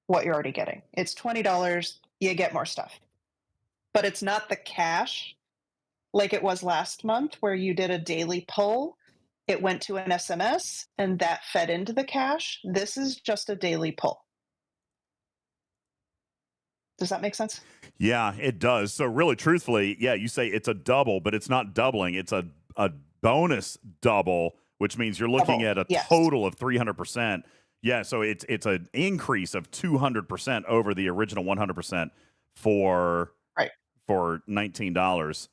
E: what you're already getting. It's $20, you get more stuff. But it's not the cash like it was last month where you did a daily pull. It went to an SMS and that fed into the cash. This is just a daily pull. Does that make sense?
A: Yeah, it does. So really, truthfully, yeah, you say it's a double, but it's not doubling. It's a bonus double, which means you're looking at a total of 300%. Yeah, so it's an increase of 200% over the original 100% for $19.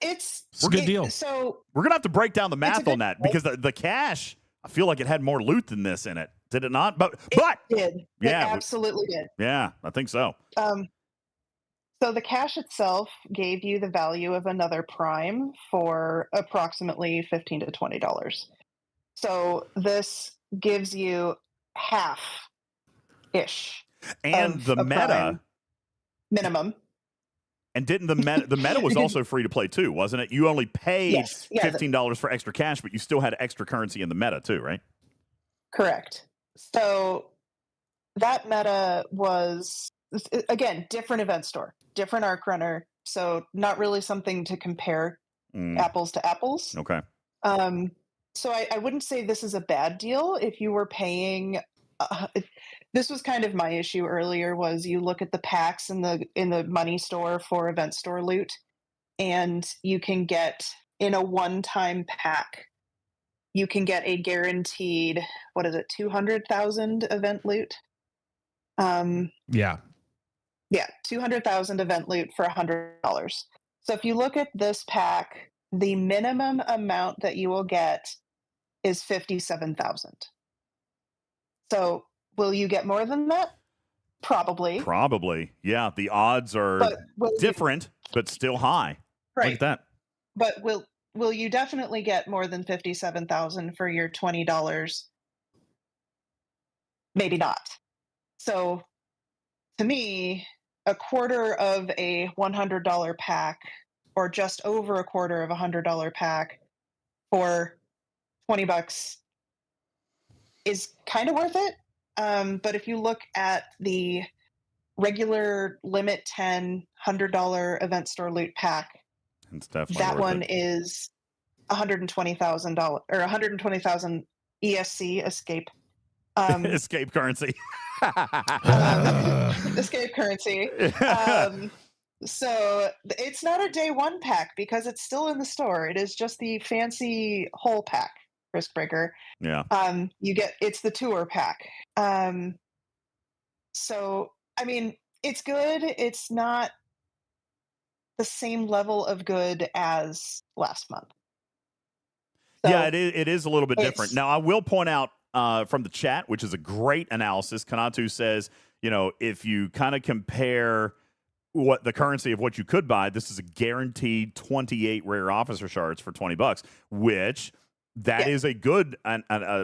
E: It's
C: a good deal.
E: So
A: we're gonna have to break down the math on that because the cash, I feel like it had more loot than this in it. Did it not? But
E: it did.
A: Yeah,
E: it absolutely did.
A: Yeah, I think so.
E: So the cash itself gave you the value of another prime for approximately $15 to $20. So this gives you half-ish.
A: And the meta
E: minimum.
A: And didn't the meta was also free to play too, wasn't it? You only paid $15 for extra cash, but you still had extra currency in the meta too, right?
E: Correct. So that meta was, again, different event store, different arc runner. So not really something to compare apples to apples.
A: Okay.
E: So I wouldn't say this is a bad deal if you were paying. This was kind of my issue earlier. Was you look at the packs in the money store for event store loot, and you can get in a one-time pack, you can get a guaranteed 200,000 event loot.
C: Yeah,
E: 200,000 event loot for $100. So if you look at this pack, the minimum amount that you will get is 57,000. So will you get more than that? Probably.
A: Yeah, the odds are different, but still high.
E: Right.
A: Look at that.
E: But will you definitely get more than 57,000 for your $20? Maybe not. So to me, a quarter of a $100 pack, or just over a quarter of $100 pack for $20 is kind of worth it. But if you look at the regular limit 10 $100 event store loot pack,
A: it's definitely
E: that
A: worth
E: one
A: it.
E: is $120,000 or 120,000 ESC escape.
A: Escape currency.
E: Escape currency. So it's not a day one pack because it's still in the store. It is just the fancy whole pack, Risk Breaker.
A: Yeah.
E: It's the tour pack. So I mean, it's good. It's not the same level of good as last month. So
A: yeah, it is a little bit different. Now, I will point out from the chat, which is a great analysis, Kanatu says, if you kind of compare what the currency of what you could buy, this is a guaranteed 28 rare officer shards for $20, which that is a good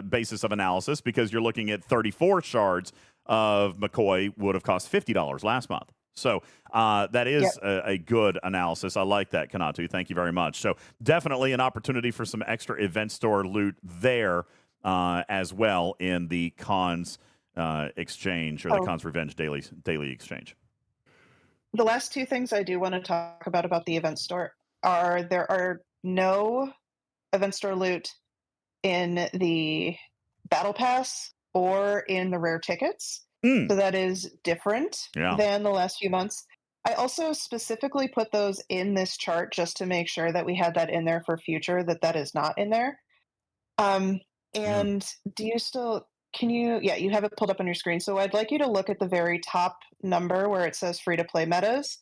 A: basis of analysis because you're looking at 34 shards of McCoy would have cost $50 last month. So that is a good analysis. I like that, Kanatu. Thank you very much. So definitely an opportunity for some extra event store loot there as well in the Khan's exchange, or the Khan's Revenge daily exchange.
E: The last two things I do want to talk about the event store are there are no event store loot in the battle pass or in the rare tickets. So that is different than the last few months. I also specifically put those in this chart just to make sure that we had that in there for future, that is not in there. And do you still, you have it pulled up on your screen. So I'd like you to look at the very top number where it says free to play metas,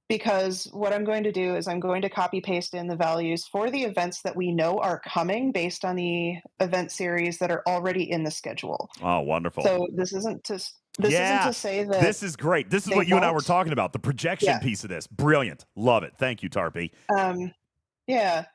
E: because what I'm going to do is I'm going to copy paste in the values for the events that we know are coming based on the event series that are already in the schedule.
A: Oh, wonderful.
E: So this isn't to say that
A: this is great. This is what you and I were talking about, the projection piece of this. Brilliant. Love it. Thank you, Tarpy.
E: Yeah.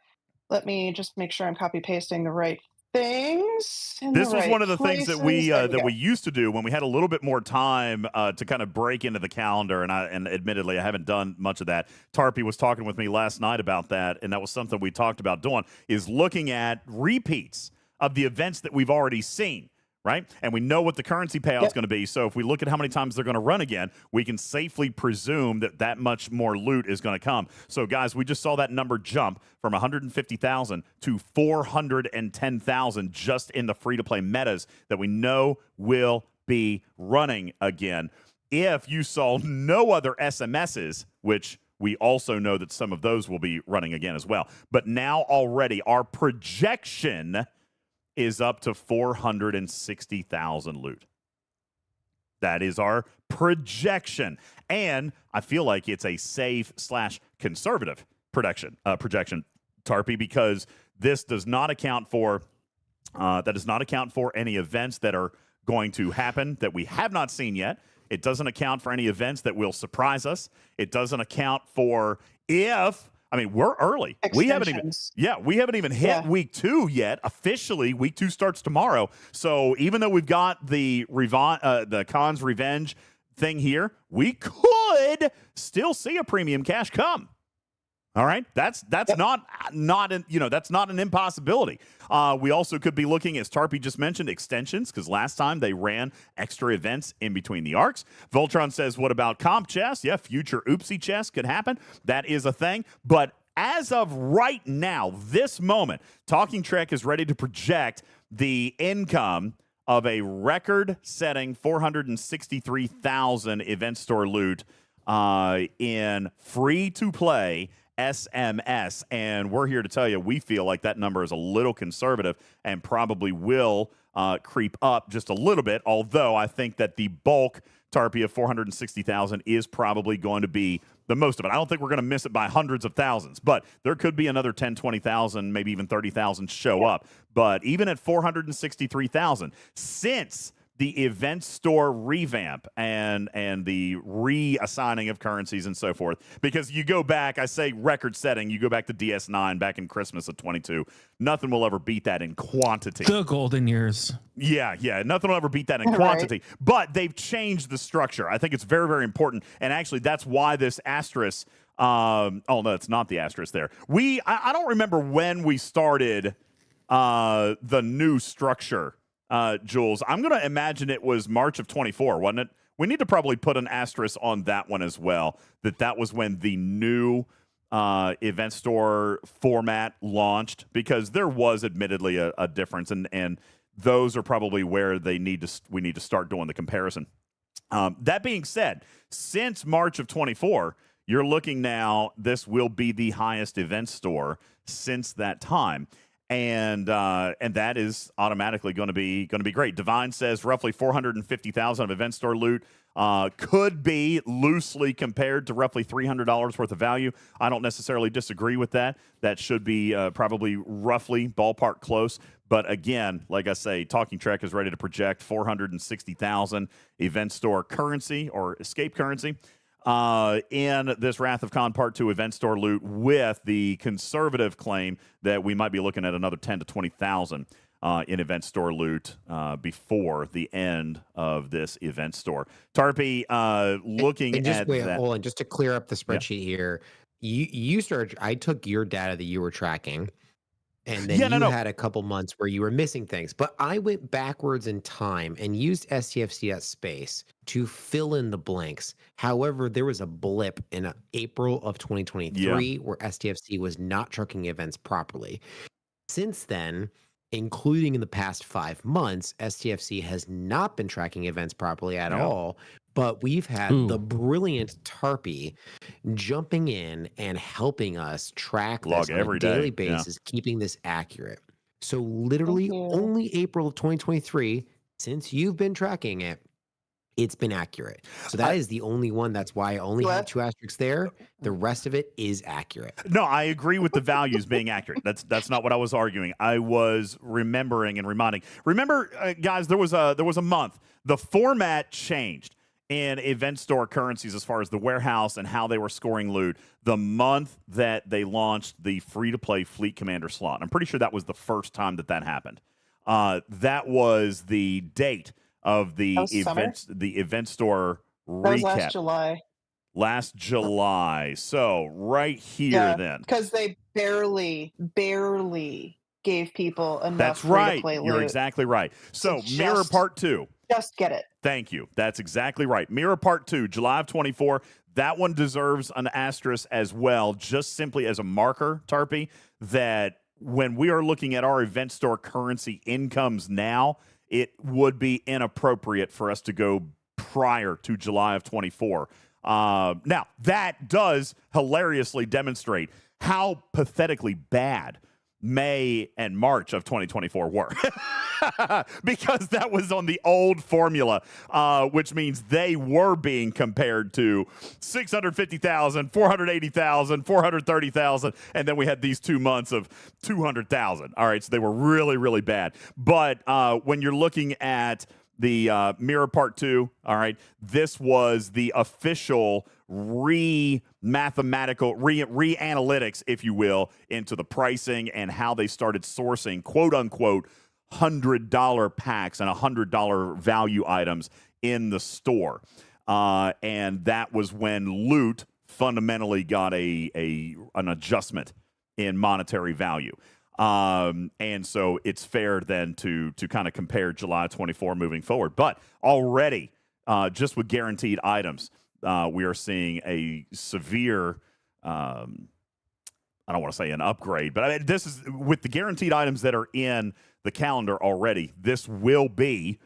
E: Let me just make sure I'm copy pasting the right things.
A: This was one of the things that we used to do when we had a little bit more time to kind of break into the calendar, and admittedly I haven't done much of that. Tarpy was talking with me last night about that, and that was something we talked about doing, is looking at repeats of the events that we've already seen. Right? And we know what the currency payout is going to be. So if we look at how many times they're going to run again, we can safely presume that much more loot is going to come. So, guys, we just saw that number jump from 150,000 to 410,000 just in the free-to-play metas that we know will be running again. If you saw no other SMSs, which we also know that some of those will be running again as well. But now already our projection is up to 460,000 loot. That is our projection. And I feel like it's a safe / conservative projection, Tarpy, because this does not account for any events that are going to happen that we have not seen yet. It doesn't account for any events that will surprise us. It doesn't account for we're early. We haven't even hit week 2 yet. Officially, week 2 starts tomorrow. So even though we've got the Khan's Revenge thing here, we could still see a premium cash come. All right, that's not an impossibility. We also could be looking, as Tarpy just mentioned, extensions, because last time they ran extra events in between the arcs. Voltron says, what about comp chests? Yeah, future oopsie chests could happen. That is a thing. But as of right now, this moment, Talking Trek is ready to project the income of a record-setting 463,000 event store loot in free-to-play SMS, and we're here to tell you we feel like that number is a little conservative and probably will creep up just a little bit, although I think that the bulk, Tarpy, of 460,000 is probably going to be the most of it. I don't think we're going to miss it by hundreds of thousands, but there could be another 10, 20,000, maybe even 30,000 show up. But even at 463,000, since the event store revamp and the reassigning of currencies and so forth, because you go back, I say record setting, you go back to DS9 back in Christmas of 22, nothing will ever beat that in quantity.
C: The golden years.
A: Yeah, nothing will ever beat that in quantity. Right. But they've changed the structure. I think it's very, very important, and actually that's why this asterisk, no, it's not the asterisk there. I don't remember when we started the new structure, Jules. I'm going to imagine it was March of 24, wasn't it? We need to probably put an asterisk on that one as well, that was when the new event store format launched, because there was admittedly a difference, and those are probably where we need to start doing the comparison. That being said, since March of 24, you're looking now, this will be the highest event store since that time. And that is automatically going to be great. Divine says roughly 450,000 of event store loot could be loosely compared to roughly $300 worth of value. I don't necessarily disagree with that. That should be probably roughly ballpark close. But again, like I say, Talking Trek is ready to project 460,000 event store currency or escape currency in this Wrath of Khan Part 2 event store loot, with the conservative claim that we might be looking at another 10 to 20,000 in event store loot before the end of this event store. Tarpy, looking at that.
I: Hold on, just to clear up the spreadsheet here. I took your data that you were tracking, And then you had a couple months where you were missing things. But I went backwards in time and used STFC.space to fill in the blanks. However, there was a blip in April of 2023 where STFC was not tracking events properly. Since then, including in the past 5 months, STFC has not been tracking events properly at all. But we've had the brilliant Tarpy jumping in and helping us track this on a daily basis, keeping this accurate. So literally only April of 2023, since you've been tracking it, it's been accurate. So that is the only one. That's why I only have 2 asterisks there. The rest of it is accurate.
A: No, I agree with the values being accurate. That's not what I was arguing. I was remembering and reminding. Remember, guys, there was a month. The format changed in event store currencies as far as the warehouse and how they were scoring loot the month that they launched the free-to-play Fleet Commander slot. I'm pretty sure that was the first time that happened. That was the date of the event store recap.
E: That was last July.
A: Last July. So right here then.
E: Because they barely gave people enough
A: That's
E: free
A: right.
E: to play loot.
A: You're exactly right. So Mirror Part 2.
E: Just get it.
A: Thank you. That's exactly right. Mirror Part 2, July of 24. That one deserves an asterisk as well, just simply as a marker, Tarpy, that when we are looking at our event store currency incomes now, it would be inappropriate for us to go prior to July of 24. Now, that does hilariously demonstrate how pathetically bad May and March of 2024 were. Because that was on the old formula, which means they were being compared to 650,000, 480,000, 430,000, and then we had these 2 months of 200,000. All right, so they were really, really bad. But when you're looking at the Mirror Part 2, all right, this was the official re-analytics, if you will, into the pricing and how they started sourcing, quote-unquote, $100 packs and $100 value items in the store. And that was when loot fundamentally got an adjustment in monetary value. And so it's fair then to kind of compare July 24 moving forward. But already, just with guaranteed items, we are seeing a severe, I don't want to say an upgrade, but I mean, this is with the guaranteed items that are in the calendar already. This will be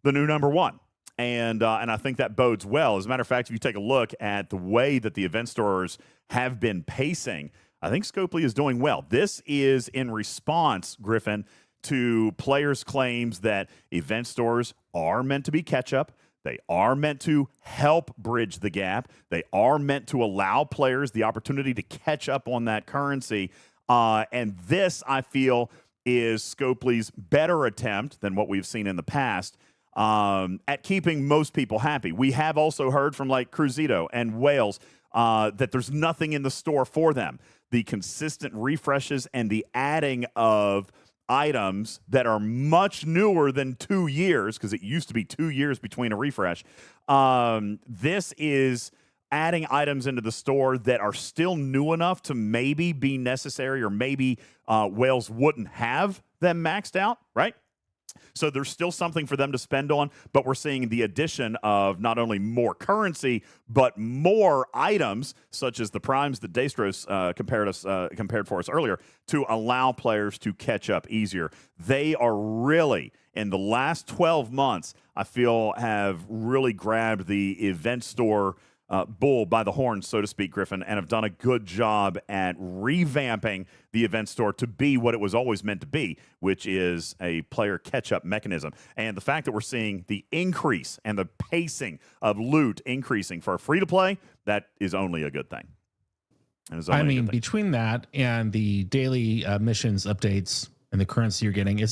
A: the new number one. And I think that bodes well. As a matter of fact, if you take a look at the way that the event stores have been pacing, I think Scopely is doing well. This is in response, Griffin, to players' claims that event stores are meant to be catch-up. They are meant to help bridge the gap. They are meant to allow players the opportunity to catch up on that currency. And this, I feel, is Scopely's better attempt than what we've seen in the past at keeping most people happy. We have also heard from like Cruzito and Wales that there's nothing in the store for them. The consistent refreshes and the adding of items that are much newer than 2 years, because it used to be 2 years between a refresh. This is adding items into the store that are still new enough to maybe be necessary, or maybe Wales wouldn't have them maxed out, right? So there's still something for them to spend on, but we're seeing the addition of not only more currency, but more items, such as the primes that Destros compared for us earlier, to allow players to catch up easier. They are really, in the last 12 months, I feel, have really grabbed the event store bull by the horns, so to speak, Griffin, and have done a good job at revamping the event store to be what it was always meant to be, which is a player catch-up mechanism. And the fact that we're seeing the increase and the pacing of loot increasing for free-to-play, that is only a good thing.
C: I mean, between that and the daily missions updates and the currency you're getting,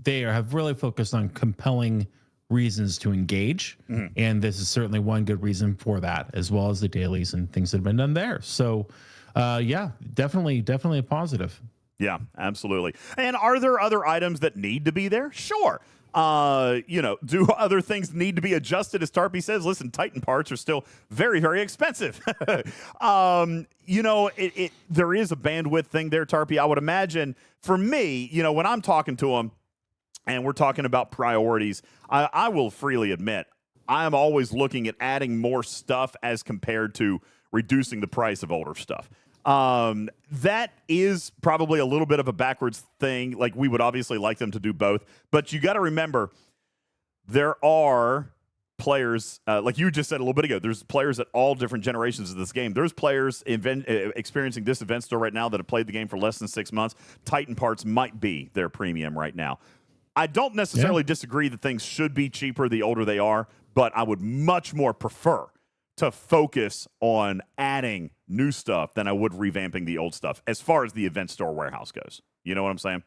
C: they have really focused on compelling reasons to engage, and this is certainly one good reason for that, as well as the dailies and things that have been done there. So definitely a positive.
A: Yeah, absolutely. And are there other items that need to be there? Sure. Do other things need to be adjusted? As Tarpy says, listen, Titan parts are still very, very expensive. There is a bandwidth thing there, Tarpy. I would imagine for me, when I'm talking to them and we're talking about priorities, I will freely admit I'm always looking at adding more stuff as compared to reducing the price of older stuff. That is probably a little bit of a backwards thing. Like, we would obviously like them to do both, but you got to remember there are players, like you just said a little bit ago, there's players at all different generations of this game. There's players experiencing this event store right now that have played the game for less than 6 months. Titan parts might be their premium right now. I don't necessarily disagree that things should be cheaper the older they are, but I would much more prefer to focus on adding new stuff than I would revamping the old stuff as far as the event store warehouse goes. You know what I'm saying?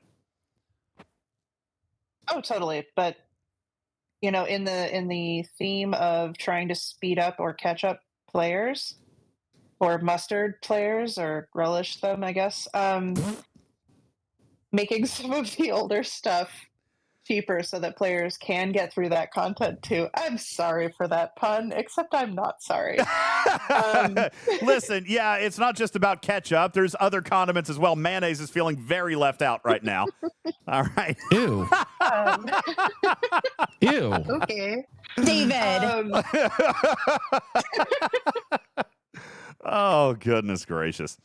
E: Oh, totally. But in the theme of trying to speed up or catch up players, or mustard players, or relish them, I guess, making some of the older stuff cheaper so that players can get through that content too. I'm sorry for that pun, except I'm not sorry.
A: Listen, it's not just about ketchup. There's other condiments as well. Mayonnaise is feeling very left out right now. All right.
C: Ew. Ew.
E: Okay.
L: David.
A: Oh, goodness gracious.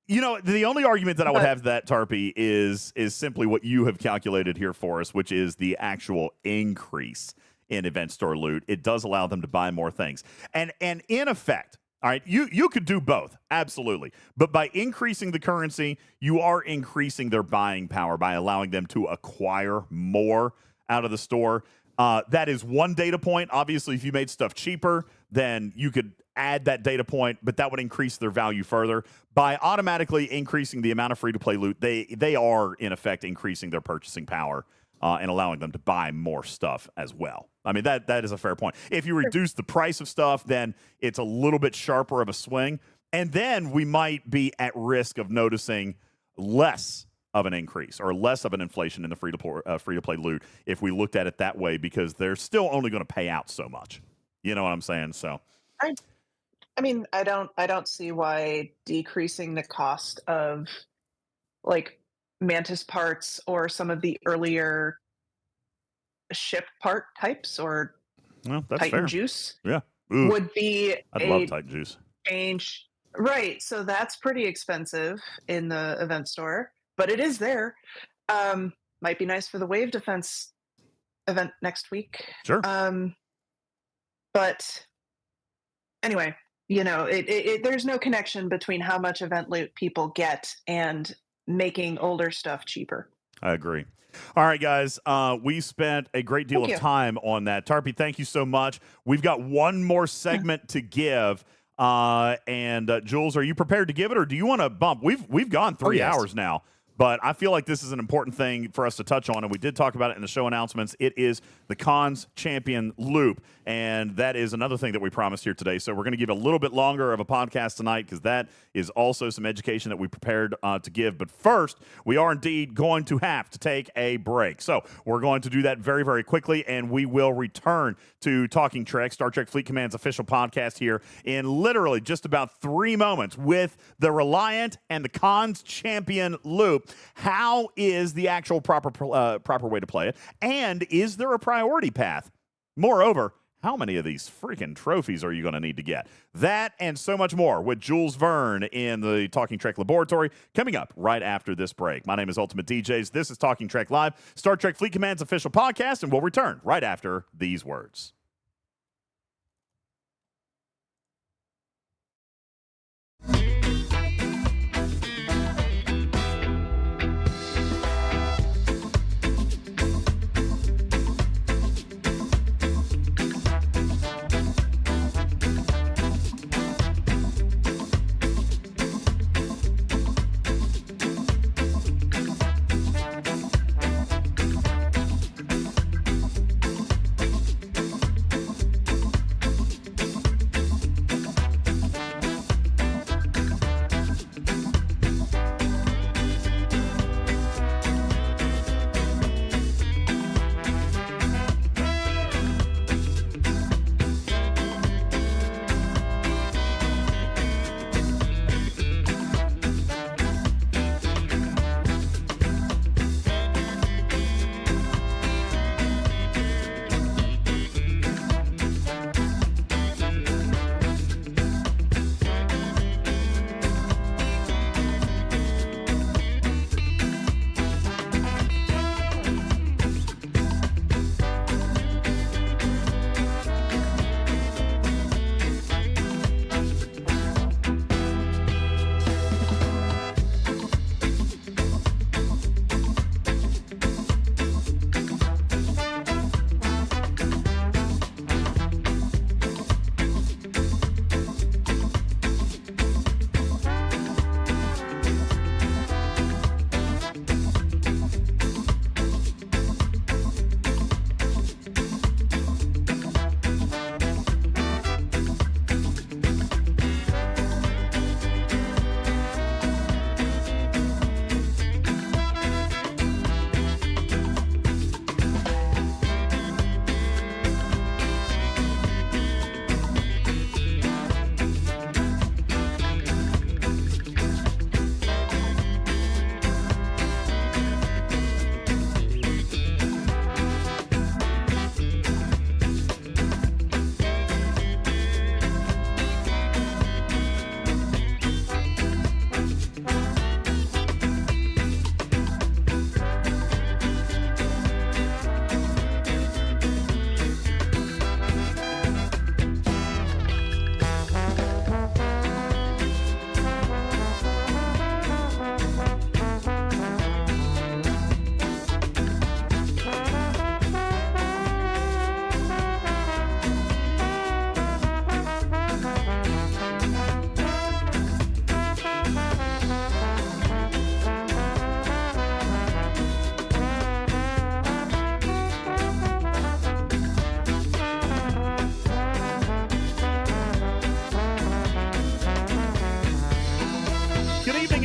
A: The only argument that I would have to that, Tarpy, is simply what you have calculated here for us, which is the actual increase in event store loot. It does allow them to buy more things. And in effect, all right, you could do both, absolutely. But by increasing the currency, you are increasing their buying power by allowing them to acquire more out of the store. That is one data point. Obviously, if you made stuff cheaper, then you could add that data point, but that would increase their value further. By automatically increasing the amount of free-to-play loot, they are, in effect, increasing their purchasing power and allowing them to buy more stuff as well. I mean, that is a fair point. If you reduce the price of stuff, then it's a little bit sharper of a swing, and then we might be at risk of noticing less of an increase or less of an inflation in the free-to-play loot if we looked at it that way, because they're still only going to pay out so much. You know what I'm saying? So
E: I mean, I don't see why decreasing the cost of like Mantis parts or some of the earlier ship part types or
A: that's
E: Titan
A: fair.
E: juice
A: Ooh,
E: would be
A: I'd love Titan juice.
E: Change. Right. So that's pretty expensive in the event store, but it is there. Might be nice for the wave defense event next week.
A: Sure.
E: But anyway, there's no connection between how much event loot people get and making older stuff cheaper.
A: I agree. All right, guys. We spent a great deal of time on that. Tarpy, thank you so much. We've got one more segment to give. And Jules, are you prepared to give it, or do you want to bump? We've gone 3 hours now. But I feel like this is an important thing for us to touch on, and we did talk about it in the show announcements. It is the Cons Champion Loop, and that is another thing that we promised here today. So we're going to give a little bit longer of a podcast tonight because that is also some education that we prepared to give. But first, we are indeed going to have to take a break. So we're going to do that very, very quickly, and we will return to Talking Trek, Star Trek Fleet Command's official podcast here in literally just about 3 moments with the Reliant and the Cons Champion Loop. How is the actual proper way to play it? And is there a priority path? Moreover, how many of these freaking trophies are you going to need to get? That and so much more with Jules Verne in the Talking Trek Laboratory coming up right after this break. My name is UltimatDJz. This is Talking Trek Live, Star Trek Fleet Command's official podcast, and we'll return right after these words.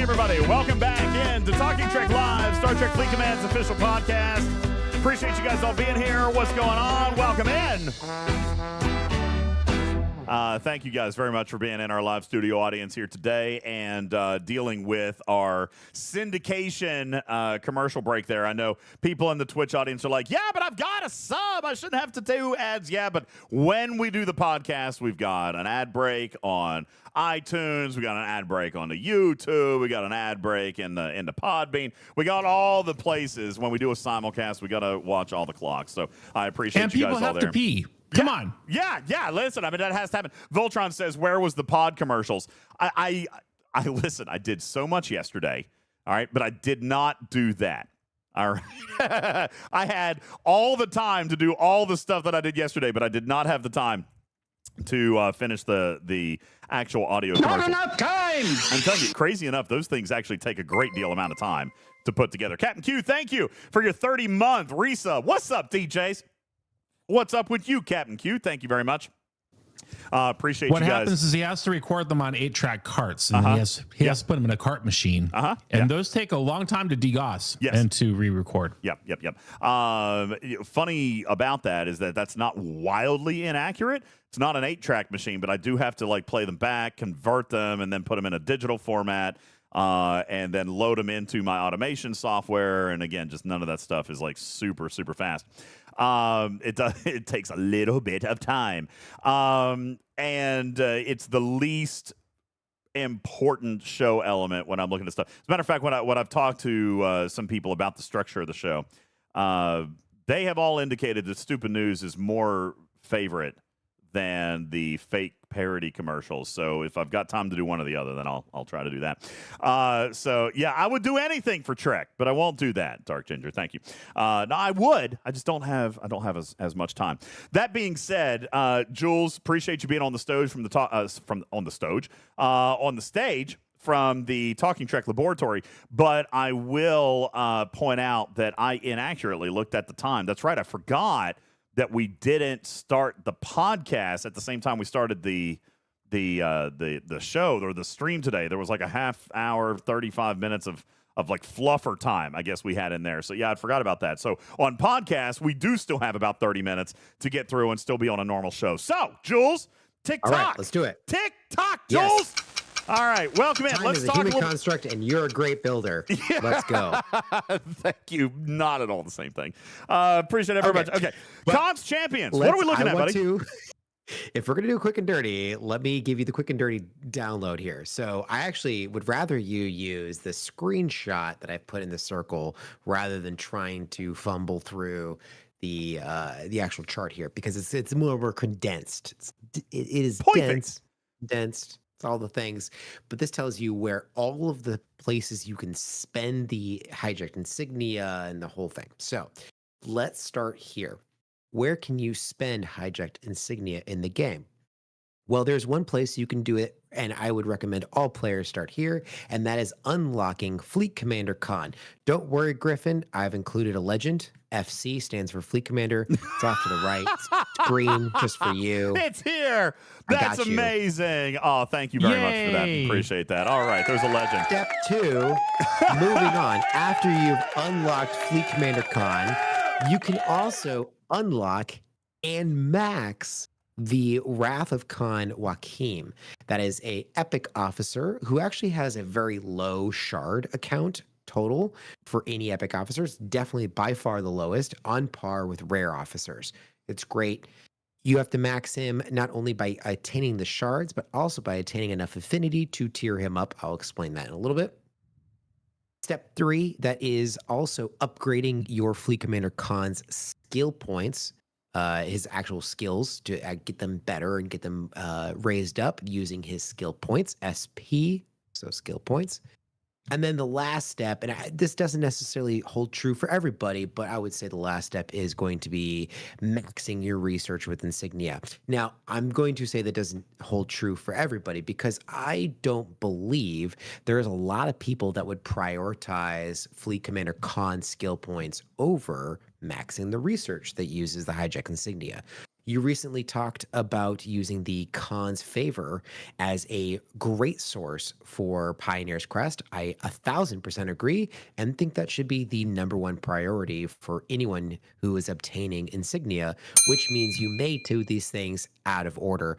A: everybody. Welcome back in to Talking Trek Live, Star Trek Fleet Command's official podcast. Appreciate you guys all being here. What's going on? Welcome in. Thank you guys very much for being in our live studio audience here today and dealing with our syndication commercial break there. I know people in the Twitch audience are like, yeah, but I've got a sub. I shouldn't have to do ads. Yeah, but when we do the podcast, we've got an ad break on iTunes. We got an ad break on the YouTube. We got an ad break in the Podbean. We got all the places. When we do a simulcast, we got to watch all the clocks. So I appreciate you guys all there.
C: And people have to pee. Come on.
A: Yeah. Listen, I mean, that has to happen. Voltron says, where was the pod commercials? I listen, I did so much yesterday, all right, but I did not do that. All right. I had all the time to do all the stuff that I did yesterday, but I did not have the time to finish the actual audio commercial.
G: Not enough time!
A: I'm telling you, crazy enough, those things actually take a great deal amount of time to put together. Captain Q, thank you for your 30-month resub. What's up, DJs? What's up with you, Captain Q? Thank you very much. Appreciate
C: what
A: you guys.
C: What happens is he has to record them on 8-track carts, and he has to put them in a cart machine. And those take a long time to degauss and to re-record.
A: Yep. Funny about that is that's not wildly inaccurate. It's not an 8-track machine, but I do have to like play them back, convert them, and then put them in a digital format. And then load them into my automation software. And again, just none of that stuff is like super, super fast. It takes a little bit of time. And it's the least important show element when I'm looking at stuff. As a matter of fact, when I've talked to some people about the structure of the show, they have all indicated that Stupid News is more favorite than the fake parody commercials. So if I've got time to do one or the other, then I'll try to do that. So yeah, I would do anything for Trek, but I won't do that, Dark Ginger. Thank you. No, I would. I just don't have as much time. That being said, Jules, appreciate you being on the stage from on the stage from the Talking Trek Laboratory, but I will point out that I inaccurately looked at the time. That's right, I forgot that we didn't start the podcast at the same time we started the show or the stream today. There was like a half hour, 35 minutes of like fluffer time, I guess we had in there. So yeah, I forgot about that. So on podcast, we do still have about 30 minutes to get through and still be on a normal show. So Jules, TikTok.
I: All right, let's do it.
A: TikTok, Jules. Yes. All right, welcome in.
I: Time
A: Let's
I: is
A: talk
I: a human construct, and you're a great builder. Yeah. Let's go.
A: Thank you. Not at all the same thing. Appreciate it very much. Okay, Cons Champions. What are we looking at, buddy?
I: If we're going to do quick and dirty, let me give you the quick and dirty download here. So I actually would rather you use the screenshot that I've put in the circle rather than trying to fumble through the actual chart here, because it's more condensed. It is dense. It's all the things, but this tells you where all of the places you can spend the hijacked insignia and the whole thing. So let's start here. Where can you spend hijacked insignia in the game? Well, there's one place you can do it, and I would recommend all players start here, and that is unlocking Fleet Commander Con. Don't worry, Griffin, I've included a legend. FC stands for Fleet Commander. It's off to the right. It's green, just for you.
A: It's here. That's amazing. Oh, thank you very much for that. Appreciate that. All right, there's a legend.
I: Step 2, moving on. After you've unlocked Fleet Commander Con, you can also unlock and max the Wrath of Khan Joachim. That is a epic officer who actually has a very low shard account total for any epic officers. Definitely by far the lowest, on par with rare officers. It's great. You have to max him not only by attaining the shards, but also by attaining enough affinity to tier him up. I'll explain that in a little bit. Step 3, that is also upgrading your Fleet Commander Khan's skill points, his actual skills, to get them better and get them raised up using his skill points, SP, so skill points. And then the last step, and this doesn't necessarily hold true for everybody, but I would say the last step is going to be maxing your research with insignia. Now, I'm going to say that doesn't hold true for everybody because I don't believe there's a lot of people that would prioritize Fleet Commander Khan skill points over maxing the research that uses the hijack insignia. you recently talked about using the Khan's Favor as a great source for Pioneer's Crest. I 1000% agree and think that should be the #1 priority for anyone who is obtaining insignia, which means you may do these things out of order.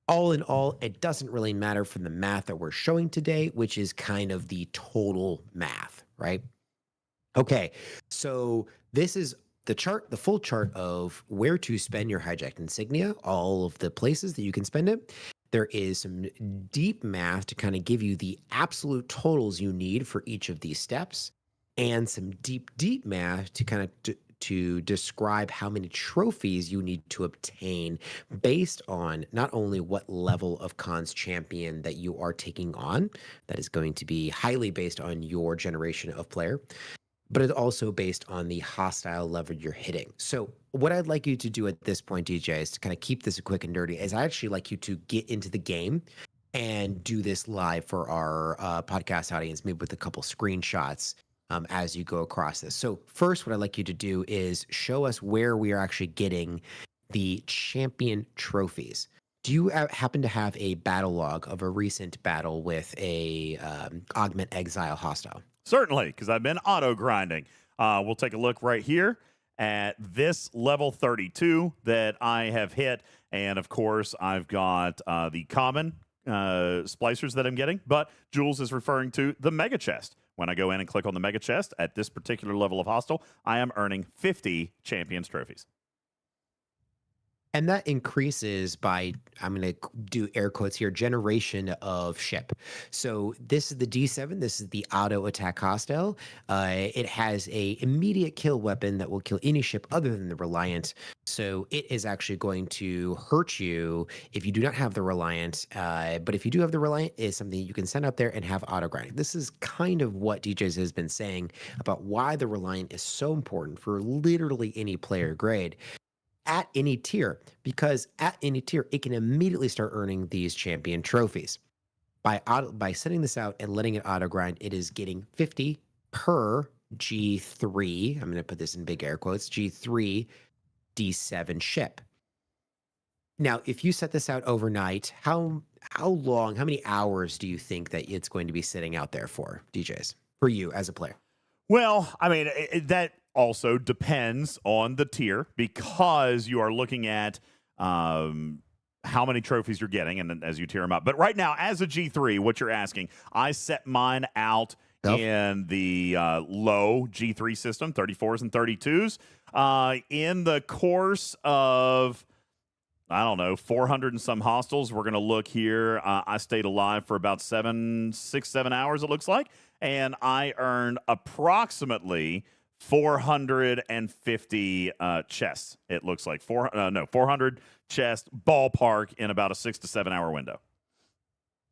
I: All in all, it doesn't really matter from the math that we're showing today, which is kind of the total math, right? Okay, so this is the chart, the full chart of where to spend your hijacked insignia, all of the places that you can spend it. There is some deep math to kind of give you the absolute totals you need for each of these steps, and some deep math to kind of to describe how many trophies you need to obtain based on not only what level of Khan's champion that you are taking on, that is going to be highly based on your generation of player, but it's also based on the hostile level you're hitting. So what I'd like you to do at this point, DJ, is to kind of keep this quick and dirty, is I actually like you to get into the game and do this live for our podcast audience, maybe with a couple screenshots as you go across this. So first, what I'd like you to do is show us where we are actually getting the champion trophies. Do you happen to have a battle log of a recent battle with a Augment Exile hostile?
A: Certainly, because I've been auto grinding. We'll take a look right here at this level 32 that I have hit. And of course, I've got the common splicers that I'm getting. But Jules is referring to the mega chest. When I go in and click on the mega chest at this particular level of hostile, I am earning 50 champions trophies.
I: And that increases by, I'm going to do air quotes here, generation of ship. So this is the D7. This is the auto attack hostile. It has a immediate kill weapon that will kill any ship other than the Reliant. So it is actually going to hurt you if you do not have the Reliant. But if you do have the Reliant, it's something you can send out there and have auto grinding. This is kind of what DJz has been saying about why the Reliant is so important for literally any player grade at any tier, because at any tier, it can immediately start earning these champion trophies. By sending this out and letting it auto grind, it is getting 50 per G3. I'm going to put this in big air quotes, G3 D7 ship. Now, if you set this out overnight, how long, how many hours do you think that it's going to be sitting out there for, DJz, for you as a player?
A: Well, I mean, that also depends on the tier, because you are looking at how many trophies you're getting and as you tier them up. But right now, as a G3, what you're asking, I set mine out in the low G3 system, 34s and 32s. In the course of, I don't know, 400 and some hostiles, we're going to look here. I stayed alive for about 6, 7 hours, it looks like. And I earned approximately 450 chests. It looks like 400 chests ballpark in about a 6 to 7 hour window.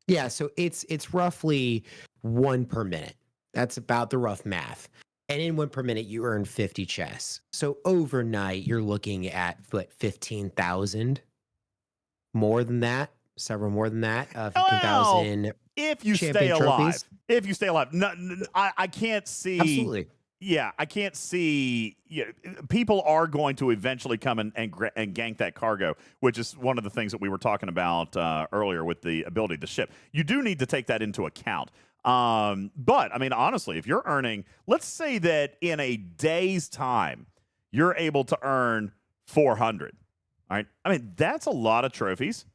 I: Yeah, so it's roughly 1 per minute. That's about the rough math. And in 1 per minute, you earn 50 chests. So overnight, you're looking at 15,000, more than that, several more than that, 15,000.
A: If you stay alive, I can't see.
I: Absolutely.
A: Yeah, I can't see. People are going to eventually come and gank that cargo, which is one of the things that we were talking about earlier with the ability to ship. You do need to take that into account. But, I mean, honestly, if you're earning, let's say that in a day's time, you're able to earn 400. All right. I mean, that's a lot of trophies,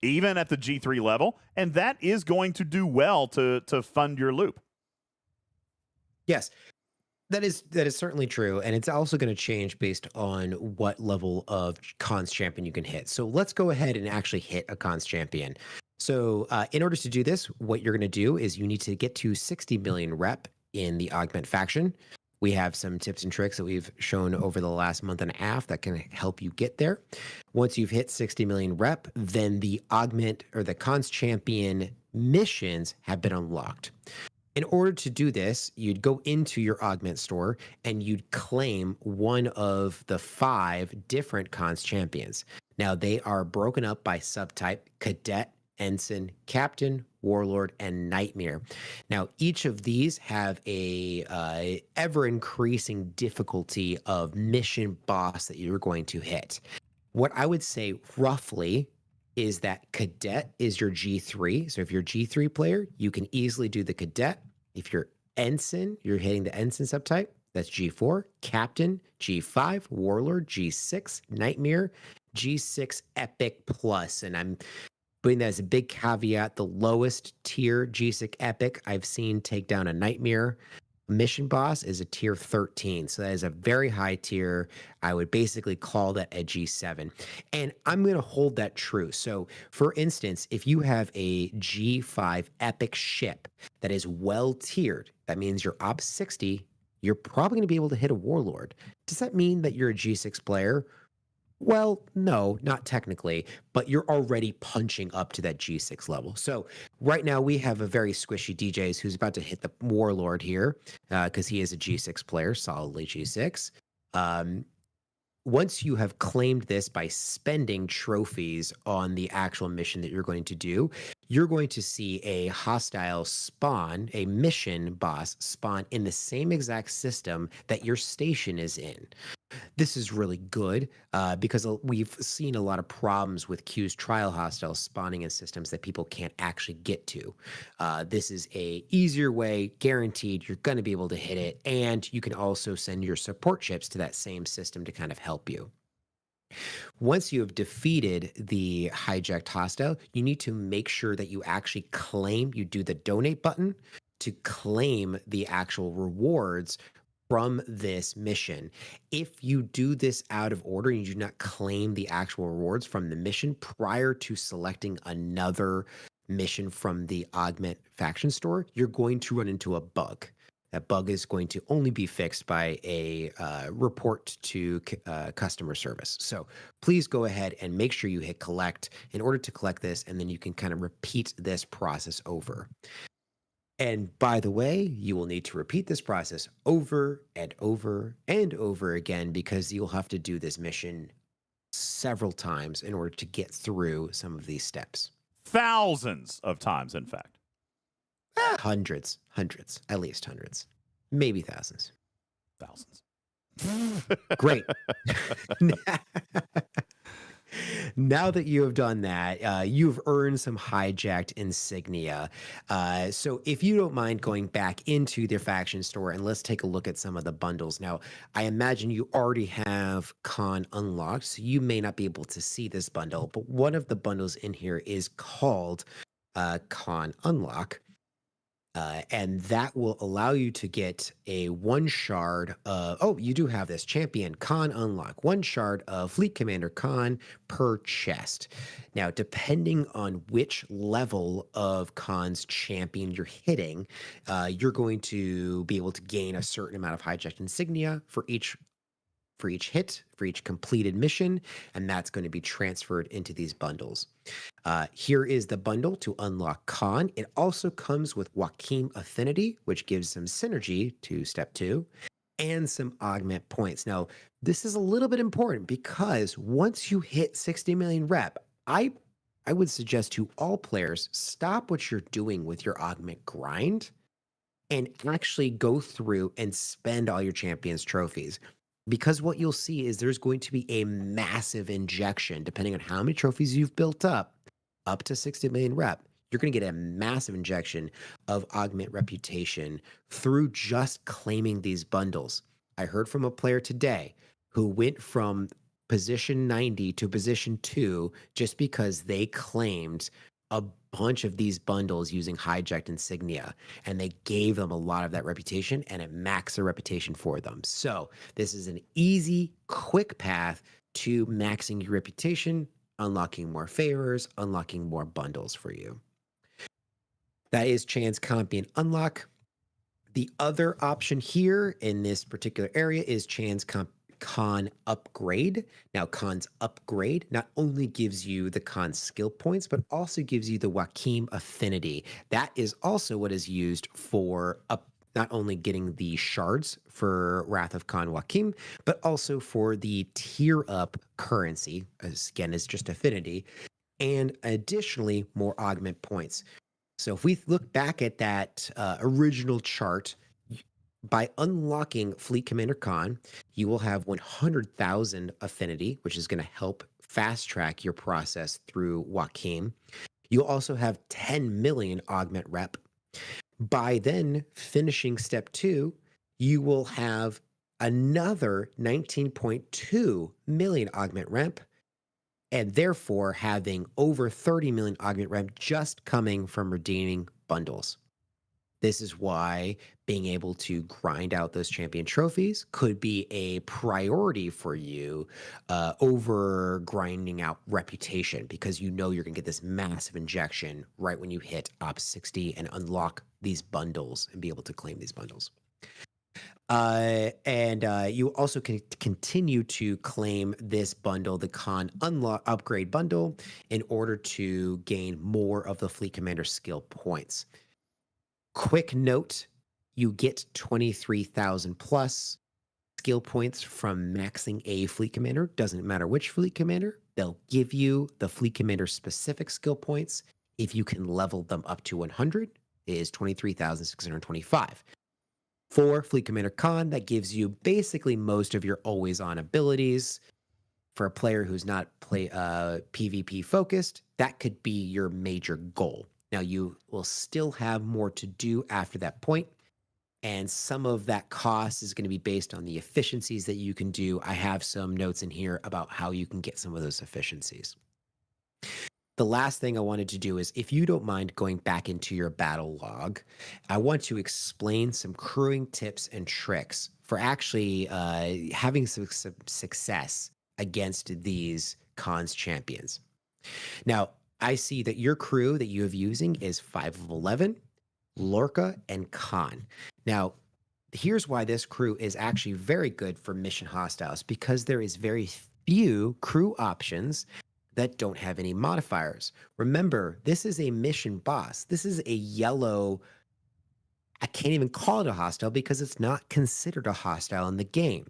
A: even at the G3 level, and that is going to do well to fund your loop.
I: Yes, that is certainly true, and it's also going to change based on what level of Khan's champion you can hit. So let's go ahead and actually hit a Khan's champion. So in order to do this, what you're going to do is you need to get to 60 million rep in the Augment faction. We have some tips and tricks that we've shown over the last month and a half that can help you get there. Once you've hit 60 million rep, then the Augment or the Khan's champion missions have been unlocked. In order to do this, you'd go into your Augment store and you'd claim one of the 5 different Khan's champions. Now, they are broken up by subtype: Cadet, Ensign, Captain, Warlord, and Nightmare. Now, each of these have a ever-increasing difficulty of mission boss that you're going to hit. What I would say roughly is that cadet is your G3. So if you're a G3 player, you can easily do the cadet. If you're ensign, you're hitting the ensign subtype. That's G4. Captain, G5. Warlord, G6. Nightmare, G6 Epic Plus. And I'm putting that as a big caveat. The lowest tier G6 Epic I've seen take down a Nightmare mission boss is a tier 13. So that is a very high tier. I would basically call that a G7. And I'm going to hold that true. So for instance, if you have a G5 epic ship that is well tiered, that means you're op 60, you're probably going to be able to hit a warlord. Does that mean that you're a G6 player? Well, no, not technically, but you're already punching up to that G6 level. So right now we have a very squishy DJs who's about to hit the Warlord here because he is a G6 player, solidly G6. Once you have claimed this by spending trophies on the actual mission that you're going to do, you're going to see a hostile spawn, a mission boss spawn in the same exact system that your station is in. This is really good because we've seen a lot of problems with Q's trial hostiles spawning in systems that people can't actually get to. This is a easier way, guaranteed you're going to be able to hit it, and you can also send your support ships to that same system to kind of help you. Once you have defeated the hijacked hostile, you need to make sure that you actually claim, you do the donate button to claim the actual rewards from this mission. If you do this out of order and you do not claim the actual rewards from the mission prior to selecting another mission from the Augment faction store, you're going to run into a bug. That bug is going to only be fixed by a report to customer service. So please go ahead and make sure you hit collect in order to collect this, and then you can kind of repeat this process over. And by the way, you will need to repeat this process over and over and over again because you'll have to do this mission several times in order to get through some of these steps.
A: Thousands of times, in fact.
I: Hundreds, at least hundreds, maybe thousands.
A: Thousands.
I: Great. Now that you have done that, you've earned some hijacked insignia. So if you don't mind going back into their faction store and let's take a look at some of the bundles. Now, I imagine you already have Con unlocked, so you may not be able to see this bundle, but one of the bundles in here is called Con Unlock. And that will allow you to get a 1 shard of, oh, you do have this champion Khan unlock, 1 shard of Fleet Commander Khan per chest. Now, depending on which level of Khan's champion you're hitting, you're going to be able to gain a certain amount of hijacked insignia for each hit, for each completed mission, and that's going to be transferred into these bundles. Here is the bundle to unlock Khan. It also comes with Joachim Affinity, which gives some synergy to step 2, and some augment points. Now, this is a little bit important because once you hit 60 million rep, I would suggest to all players, stop what you're doing with your augment grind and actually go through and spend all your champions trophies. Because what you'll see is there's going to be a massive injection, depending on how many trophies you've built up to 60 million rep. You're going to get a massive injection of augment reputation through just claiming these bundles. I heard from a player today who went from position 90 to position 2 just because they claimed a bunch of these bundles using hijacked insignia, and they gave them a lot of that reputation, and it maxed their reputation for them. So this is an easy, quick path to maxing your reputation, unlocking more favors, unlocking more bundles for you. That is Chan's Champion Unlock. The other option here in this particular area is Chan's Con Upgrade. Now, Con's Upgrade not only gives you the Con skill points, but also gives you the Joachim Affinity. That is also what is used for not only getting the shards for Wrath of Khan Joachim, but also for the tier up currency, as again, is just affinity, and additionally more augment points. So if we look back at that original chart, by unlocking Fleet Commander Khan, you will have 100,000 affinity, which is going to help fast track your process through Joachim. You'll also have 10 million augment rep. By then finishing step 2, you will have another 19.2 million augment rep, and therefore having over 30 million augment rep just coming from redeeming bundles. This is why being able to grind out those champion trophies could be a priority for you over grinding out reputation, because you know you're going to get this massive injection right when you hit Ops 60 and unlock these bundles and be able to claim these bundles. And you also can continue to claim this bundle, the Khan upgrade bundle, in order to gain more of the Fleet Commander skill points. Quick note, you get 23,000 plus skill points from maxing a Fleet Commander. Doesn't matter which Fleet Commander, they'll give you the Fleet Commander specific skill points. If you can level them up to 100, it is 23,625. For Fleet Commander Khan, that gives you basically most of your always on abilities. For a player who's not PvP focused, that could be your major goal. Now, you will still have more to do after that point, and some of that cost is going to be based on the efficiencies that you can do. I have some notes in here about how you can get some of those efficiencies. The last thing I wanted to do is, if you don't mind going back into your battle log, I want to explain some crewing tips and tricks for actually having some success against these Khan's champions. Now, I see that your crew that you have using is 5 of 11, Lorca, and Khan. Now, here's why this crew is actually very good for mission hostiles, because there is very few crew options that don't have any modifiers. Remember, this is a mission boss. This is a yellow, I can't even call it a hostile because it's not considered a hostile in the game.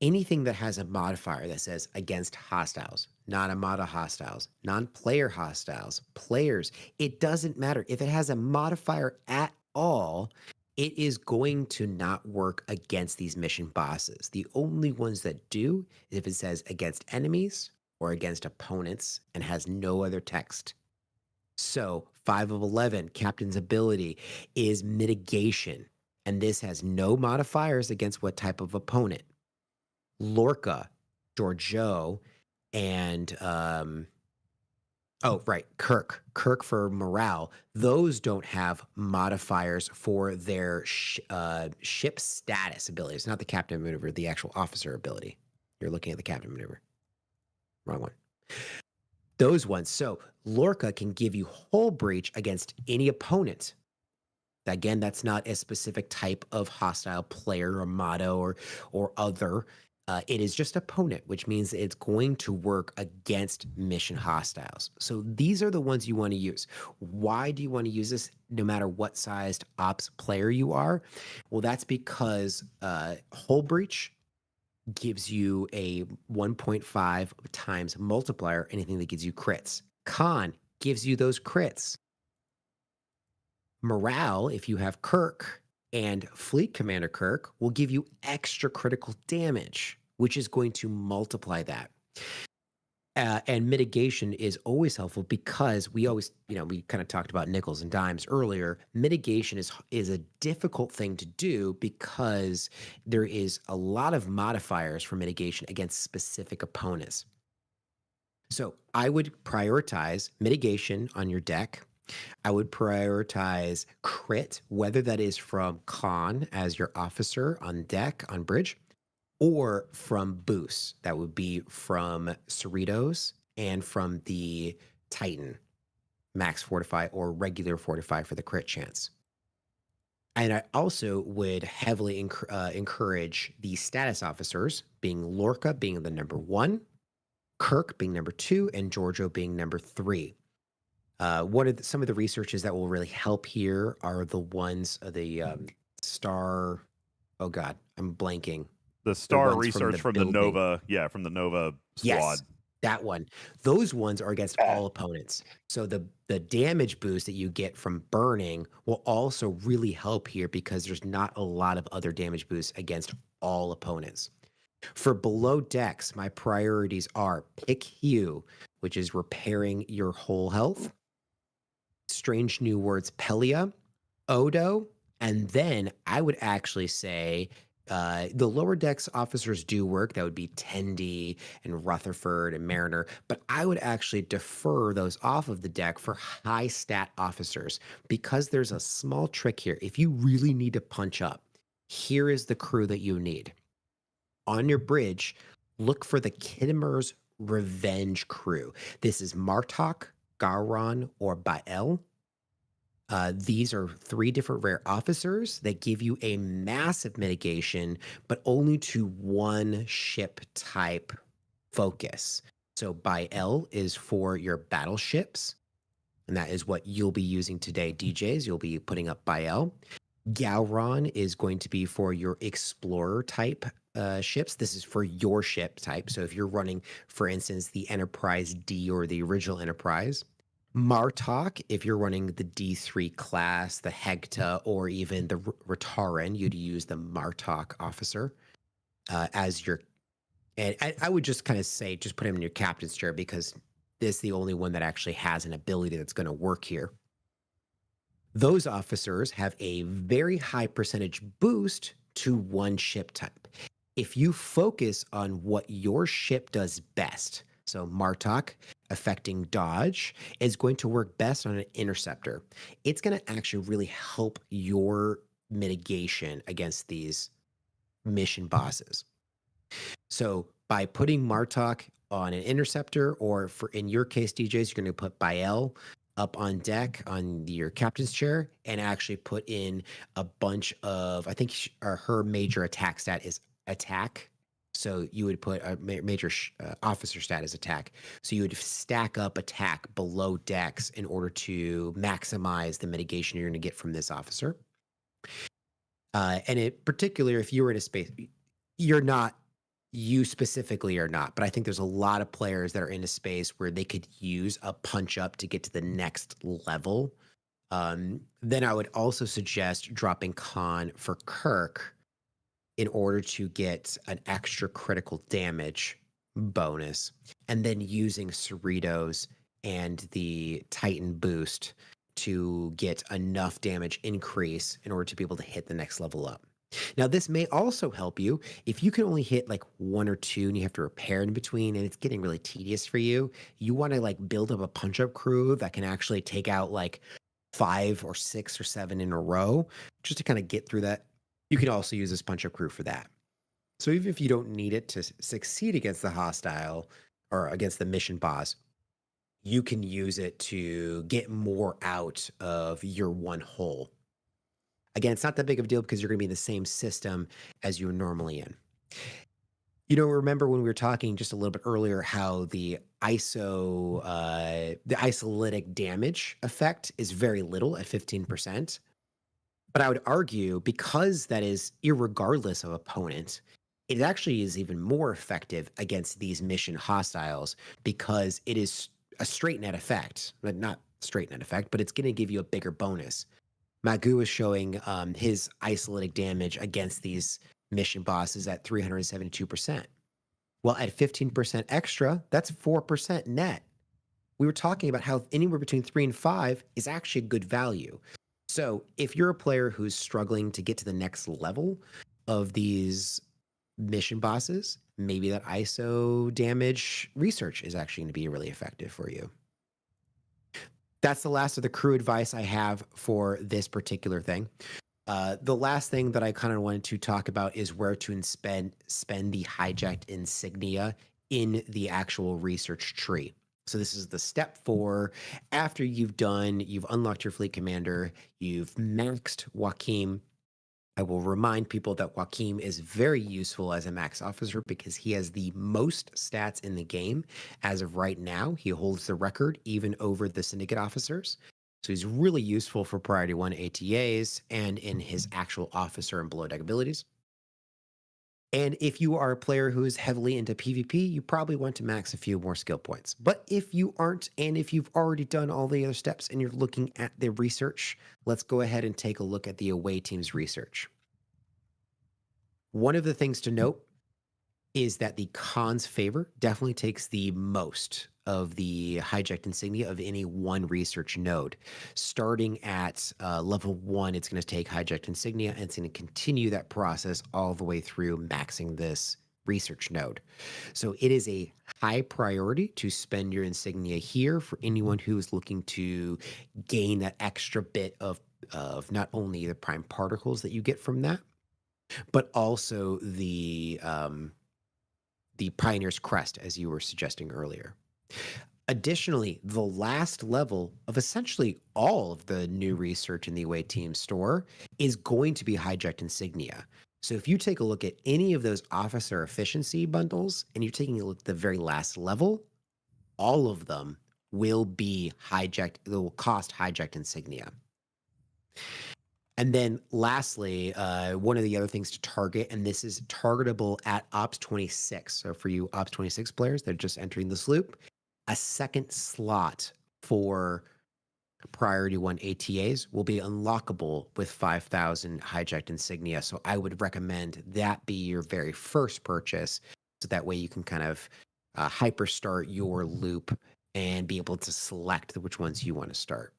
I: Anything that has a modifier that says against hostiles, non-Amada hostiles, non-player hostiles, players, it doesn't matter. If it has a modifier at all, it is going to not work against these mission bosses. The only ones that do is if it says against enemies or against opponents and has no other text. So 5 of 11, Captain's ability, is mitigation, and this has no modifiers against what type of opponent. Lorca, Giorgio, and Kirk for morale. Those don't have modifiers for their ship status abilities. Not the captain maneuver, the actual officer ability. You're looking at the captain maneuver. Wrong one. Those ones. So Lorca can give you hull breach against any opponent. Again, that's not a specific type of hostile player or motto or other. It is just opponent, which means it's going to work against mission hostiles. So these are the ones you want to use. Why do you want to use this no matter what sized ops player you are? Well, that's because hull breach gives you a 1.5 times multiplier, anything that gives you crits. Con gives you those crits. Morale, if you have Kirk, and Fleet Commander Kirk, will give you extra critical damage, which is going to multiply that. And mitigation is always helpful because we always, we kind of talked about nickels and dimes earlier. Mitigation is a difficult thing to do because there is a lot of modifiers for mitigation against specific opponents. So I would prioritize mitigation on your deck. I would prioritize crit, whether that is from Khan as your officer on deck, on bridge, or from boosts. That would be from Cerritos and from the Titan, max fortify or regular fortify for the crit chance. And I also would heavily encourage the status officers, being Lorca being the number 1, Kirk being number 2, and Giorgio being number 3. What are some of the researches that will really help here are the ones, the star, oh God, I'm blanking.
A: The star research from the Nova, from the Nova squad.
I: Yes, that one. Those ones are against all opponents. So the damage boost that you get from burning will also really help here because there's not a lot of other damage boosts against all opponents. For below decks, my priorities are Pick Hue, which is repairing your whole health, Strange New Words Pelia, Odo, and then I would actually say the lower decks officers do work. That would be Tendy and Rutherford and Mariner. But I would actually defer those off of the deck for high stat officers because there's a small trick here. If you really need to punch up, here is the crew that you need. On your bridge, look for the Kittimer's Revenge crew. This is Martok, Gowron, or Bael. These are 3 different rare officers that give you a massive mitigation, but only to one ship type focus. So Bael is for your battleships, and that is what you'll be using today, DJs. You'll be putting up Bael. Gowron is going to be for your explorer type ships. This is for your ship type. So if you're running, for instance, the Enterprise D or the original Enterprise. Martok, if you're running the D3 class, the Hegta, or even the Rataran, you'd use the Martok officer as your... And I would just kind of say, just put him in your captain's chair because this is the only one that actually has an ability that's going to work here. Those officers have a very high percentage boost to one ship type. If you focus on what your ship does best, so Martok affecting dodge is going to work best on an interceptor. It's going to actually really help your mitigation against these mission bosses. So by putting Martok on an interceptor, or for in your case, DJs, you're going to put Bael up on deck on your captain's chair and actually put in a bunch of, I think her major attack stat is attack. So you would put a major officer stat as attack. So you would stack up attack below decks in order to maximize the mitigation you're going to get from this officer. And in particular, if you were in a space, you specifically are not, but I think there's a lot of players that are in a space where they could use a punch up to get to the next level. Then I would also suggest dropping Khan for Kirk in order to get an extra critical damage bonus, and then using Cerritos and the Titan boost to get enough damage increase in order to be able to hit the next level up. Now, this may also help you if you can only hit like 1 or 2 and you have to repair in between and it's getting really tedious for you. You want to like build up a punch-up crew that can actually take out like 5 or 6 or 7 in a row just to kind of get through that. You can also use this punch-up crew for that. So even if you don't need it to succeed against the hostile or against the mission boss, you can use it to get more out of your one hole. Again, it's not that big of a deal because you're going to be in the same system as you're normally in. You know, remember when we were talking just a little bit earlier how the isolytic damage effect is very little at 15%. But I would argue because that is irregardless of opponent, it actually is even more effective against these mission hostiles because it is a straight net effect. Not straight net effect, but it's going to give you a bigger bonus. Magoo is showing his isolytic damage against these mission bosses at 372%. Well, at 15% extra, that's 4% net. We were talking about how anywhere between 3 and 5 is actually a good value. So if you're a player who's struggling to get to the next level of these mission bosses, maybe that ISO damage research is actually going to be really effective for you. That's the last of the crew advice I have for this particular thing. The last thing that I kind of wanted to talk about is where to spend the hijacked insignia in the actual research tree. So this is the step 4 after you've unlocked your fleet commander, you've maxed Joachim. I will remind people that Joachim is very useful as a max officer because he has the most stats in the game. As of right now, he holds the record even over the syndicate officers. So he's really useful for priority 1 ATAs and in his actual officer and below deck abilities. And if you are a player who is heavily into PvP, you probably want to max a few more skill points. But if you aren't, and if you've already done all the other steps and you're looking at the research, let's go ahead and take a look at the away team's research. One of the things to note is that the Khan's favor definitely takes the most of the hijacked insignia of any one research node. Starting at level 1, it's going to take hijacked insignia, and it's going to continue that process all the way through maxing this research node. So it is a high priority to spend your insignia here for anyone who is looking to gain that extra bit of not only the prime particles that you get from that, but also the Pioneer's Crest, as you were suggesting earlier. Additionally, the last level of essentially all of the new research in the Away Team store is going to be hijacked insignia. So if you take a look at any of those officer efficiency bundles and you're taking a look at the very last level, all of them will be hijacked, they will cost hijacked insignia. And then lastly, one of the other things to target, and this is targetable at Ops 26. So for you Ops 26 players that are just entering this loop, a second slot for Priority 1 ATAs will be unlockable with 5,000 hijacked insignia. So I would recommend that be your very first purchase. So that way you can kind of hyper start your loop and be able to select which ones you want to start.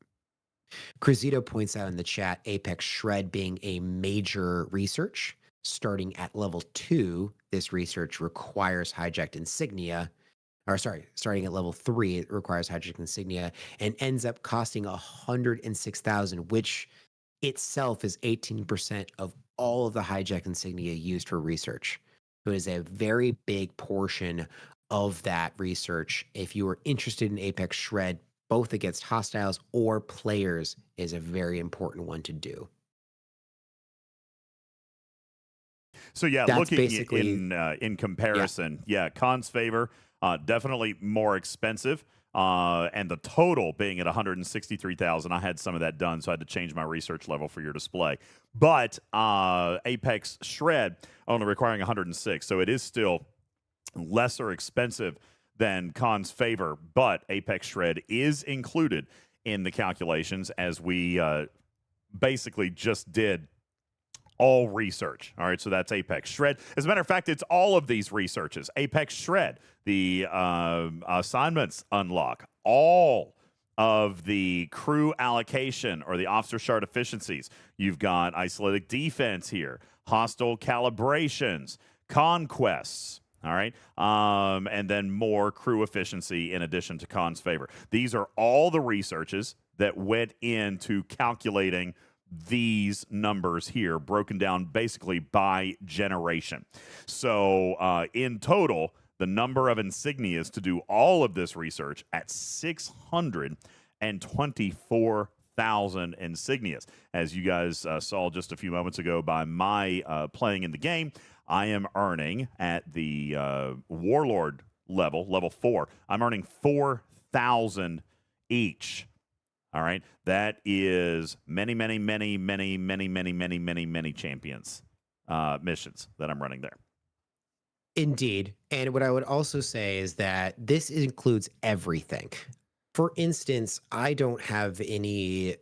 I: Cruzito points out in the chat, Apex Shred being a major research. Starting at level 2, this research requires hijacked insignia. Or sorry, starting at level 3, it requires hijacked insignia and ends up costing 106,000, which itself is 18% of all of the hijacked insignia used for research. So it is a very big portion of that research. If you are interested in Apex Shred, both against hostiles or players, is a very important one to do.
A: So yeah, that's looking in comparison, Khan's favor, definitely more expensive, and the total being at 163,000. I had some of that done, so I had to change my research level for your display. But Apex Shred only requiring 106, so it is still lesser expensive than Khan's favor, but Apex Shred is included in the calculations as we basically just did all research. All right, so that's Apex Shred. As a matter of fact, it's all of these researches. Apex Shred, the assignments unlock, all of the crew allocation or the officer shard efficiencies. You've got isolated defense here, hostile calibrations, conquests. All right. And then more crew efficiency in addition to Khan's favor. These are all the researches that went into calculating these numbers here, broken down basically by generation. So in total, the number of insignias to do all of this research at 624,000 insignias. As you guys saw just a few moments ago by my playing in the game, I am earning at the Warlord level 4. I'm earning 4,000 each. All right, that is many champions missions that I'm running there.
I: Indeed. And what I would also say is that this includes everything. For instance, I don't have any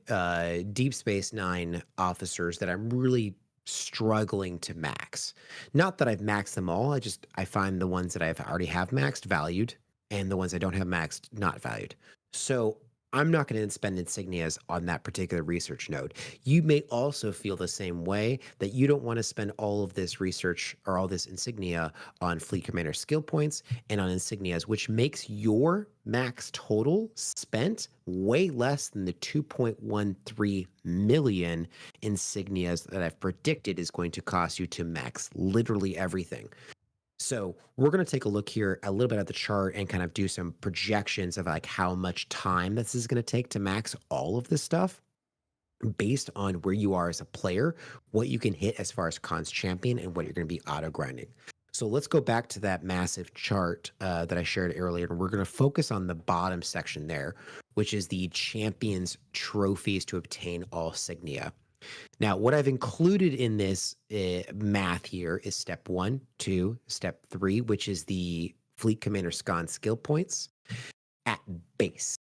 I: Deep Space Nine officers that I'm really struggling to max. Not that I've maxed them all. I find the ones that I've already have maxed valued, and the ones I don't have maxed not valued. So I'm not going to spend insignias on that particular research node. You may also feel the same way, that you don't want to spend all of this research or all this insignia on Fleet Commander skill points and on insignias, which makes your max total spent way less than the 2.13 million insignias that I've predicted is going to cost you to max literally everything. So we're going to take a look here a little bit at the chart and kind of do some projections of like how much time this is going to take to max all of this stuff based on where you are as a player, what you can hit as far as Khan's champion, and what you're going to be auto grinding. So let's go back to that massive chart that I shared earlier, and we're going to focus on the bottom section there, which is the champions trophies to obtain all insignia. Now, what I've included in this math here is step 1, 2, step 3, which is the Fleet Commander Scan skill points at base.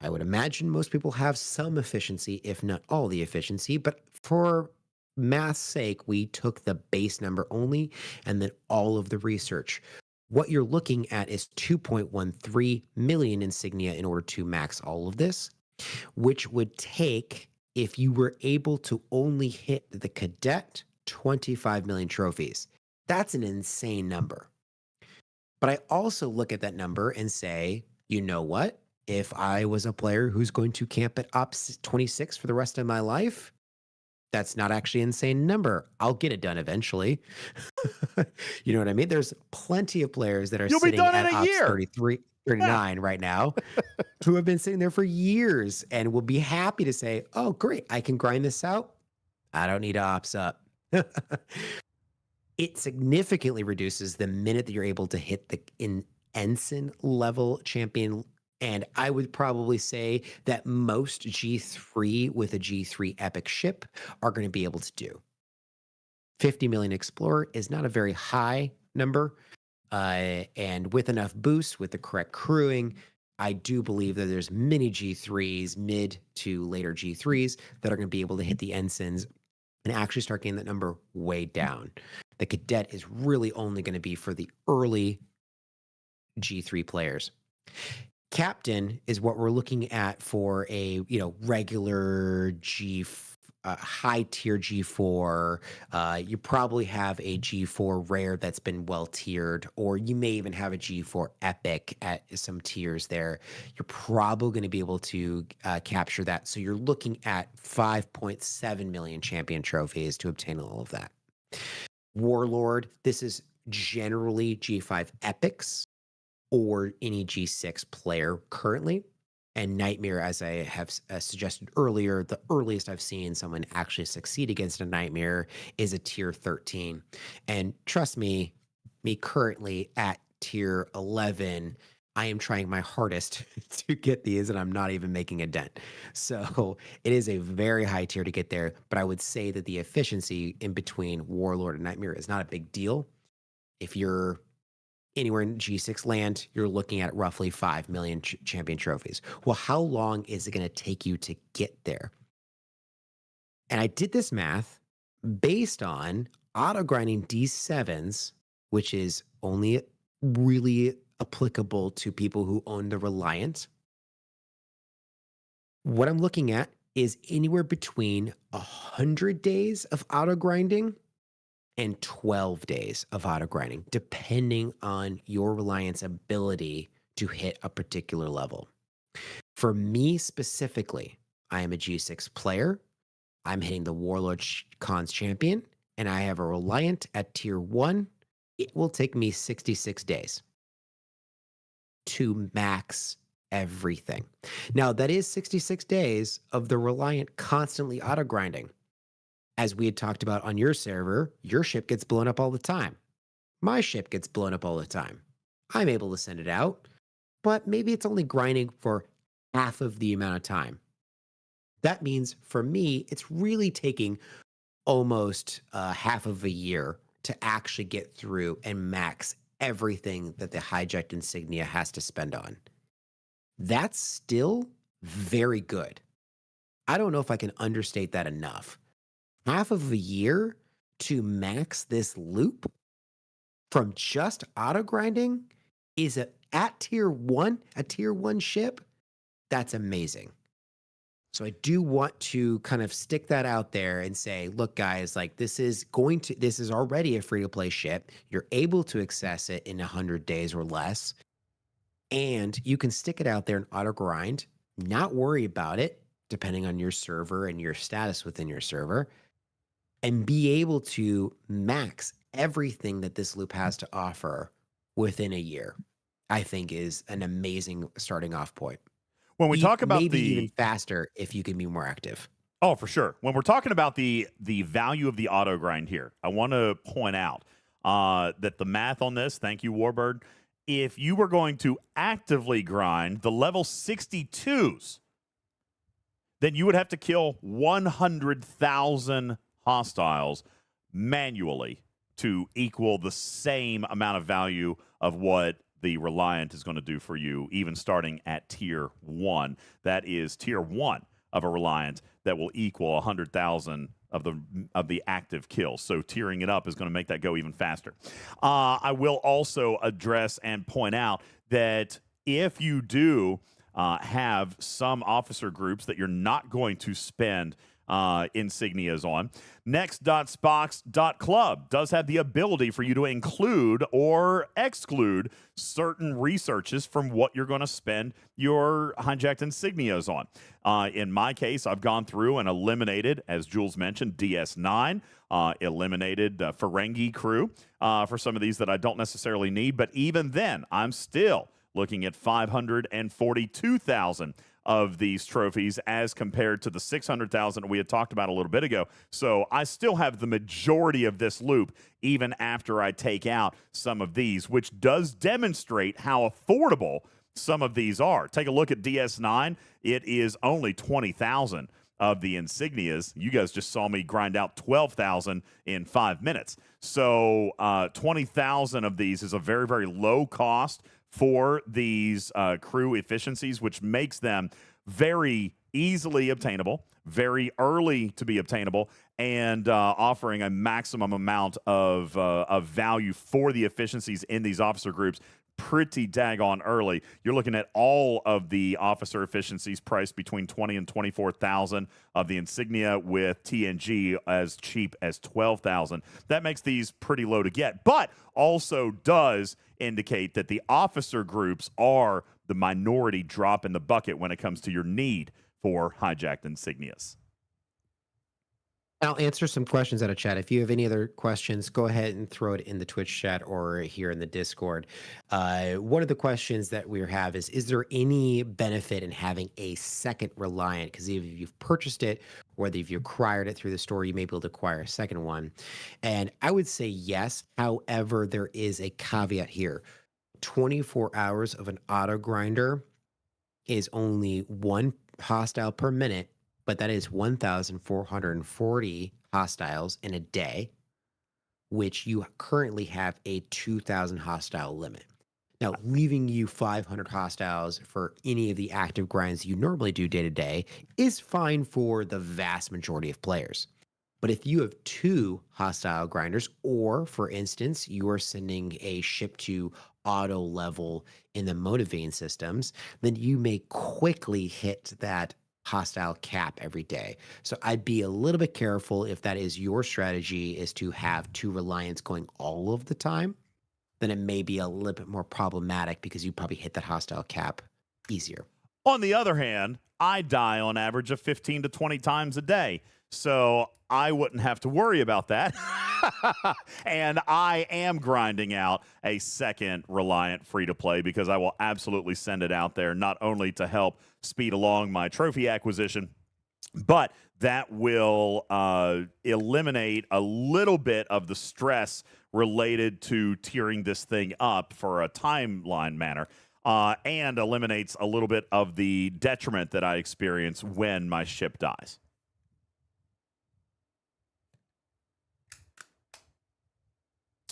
I: I would imagine most people have some efficiency, if not all the efficiency, but for math's sake, we took the base number only and then all of the research. What you're looking at is 2.13 million insignia in order to max all of this, which would take, if you were able to only hit the cadet, 25 million trophies. That's an insane number. But I also look at that number and say, you know what? If I was a player who's going to camp at Ops 26 for the rest of my life, that's not actually an insane number. I'll get it done eventually. You know what I mean? There's plenty of players that are
A: You'll be
I: sitting
A: done
I: at
A: in a
I: Ops
A: year.
I: 33, 39 right now who have been sitting there for years and will be happy to say, oh, great, I can grind this out. I don't need to Ops up. It significantly reduces the minute that you're able to hit the ensign level champion. And I would probably say that most G3 with a G3 epic ship are going to be able to do. 50 million Explorer is not a very high number. And with enough boosts, with the correct crewing, I do believe that there's many G3s, mid to later G3s, that are going to be able to hit the ensigns and actually start getting that number way down. The cadet is really only going to be for the early G3 players. Captain is what we're looking at for a regular high tier G4. You probably have a G4 rare that's been well tiered, or you may even have a G4 epic at some tiers there. You're probably going to be able to capture that. So you're looking at 5.7 million champion trophies to obtain all of that. Warlord, this is generally G5 epics or any G6 player currently. And Nightmare, as I have suggested earlier, the earliest I've seen someone actually succeed against a Nightmare is a tier 13. And trust me currently at tier 11, I am trying my hardest to get these, and I'm not even making a dent. So it is a very high tier to get there, but I would say that the efficiency in between Warlord and Nightmare is not a big deal. If you're anywhere in G6 land, you're looking at roughly 5 million champion trophies. Well, how long is it going to take you to get there? And I did this math based on auto grinding D7s, which is only really applicable to people who own the Reliant. What I'm looking at is anywhere between 100 days of auto grinding and 12 days of auto grinding, depending on your Reliant's ability to hit a particular level. For me specifically, I am a G6 player. I'm hitting the Warlord Cons champion, and I have a Reliant at tier 1. It will take me 66 days to max everything. Now, that is 66 days of the Reliant constantly auto grinding. As we had talked about on your server, your ship gets blown up all the time. My ship gets blown up all the time. I'm able to send it out, but maybe it's only grinding for half of the amount of time. That means for me, it's really taking almost half of a year to actually get through and max everything that the hijacked insignia has to spend on. That's still very good. I don't know if I can understate that enough. Half of a year to max this loop from just auto grinding is at tier 1, a tier 1 ship. That's amazing. So I do want to kind of stick that out there and say, look, guys, like this is already a free-to-play ship. You're able to access it in 100 days or less. And you can stick it out there and auto grind, not worry about it, depending on your server and your status within your server, and be able to max everything that this loop has to offer within a year, I think is an amazing starting off point.
A: When we talk about
I: maybe even faster if you can be more active.
A: Oh, for sure. When we're talking about the value of the auto grind here, I want to point out that the math on this, thank you, Warbird, if you were going to actively grind the level 62s, then you would have to kill 100,000 hostiles manually to equal the same amount of value of what the Reliant is going to do for you, even starting at tier 1. That is tier 1 of a Reliant that will equal 100,000 of the active kills. So tiering it up is going to make that go even faster. I will also address and point out that if you do have some officer groups that you're not going to spend insignias on, next.spox.club does have the ability for you to include or exclude certain researches from what you're going to spend your hijacked insignias on. In my case, I've gone through and eliminated, as Jules mentioned, DS9, eliminated Ferengi crew for some of these that I don't necessarily need. But even then, I'm still looking at 542,000 of these trophies as compared to the 600,000 we had talked about a little bit ago. So I still have the majority of this loop even after I take out some of these, which does demonstrate how affordable some of these are. Take a look at DS9. It is only 20,000 of the insignias. You guys just saw me grind out 12,000 in 5 minutes. So 20,000 of these is a very, very low cost for these crew efficiencies, which makes them very easily obtainable, very early to be obtainable, and offering a maximum amount of value for the efficiencies in these officer groups pretty daggone early. You're looking at all of the officer efficiencies priced between 20 and 24,000 of the insignia, with TNG as cheap as 12,000. That makes these pretty low to get, but also does indicate that the officer groups are the minority drop in the bucket when it comes to your need for hijacked insignias.
I: I'll answer some questions out of chat. If you have any other questions, go ahead and throw it in the Twitch chat or here in the Discord. One of the questions that we have is there any benefit in having a second Reliant? Because if you've purchased it, whether if you acquired it through the store, you may be able to acquire a second one. And I would say yes. However, there is a caveat here. 24 hours of an auto grinder is only one hostile per minute, but that is 1,440 hostiles in a day, which you currently have a 2,000 hostile limit. Now, leaving you 500 hostiles for any of the active grinds you normally do day to day is fine for the vast majority of players. But if you have 2 hostile grinders, or for instance, you are sending a ship to auto level in the motivating systems, then you may quickly hit that hostile cap every day. So I'd be a little bit careful if that is your strategy, is to have 2 Reliants going all of the time. Then it may be a little bit more problematic because you probably hit that hostile cap easier.
A: On the other hand, I die on average of 15 to 20 times a day. So I wouldn't have to worry about that. And I am grinding out a second Reliant free-to-play because I will absolutely send it out there, not only to help speed along my trophy acquisition, but that will eliminate a little bit of the stress related to tiering this thing up for a timeline manner, and eliminates a little bit of the detriment that I experience when my ship dies.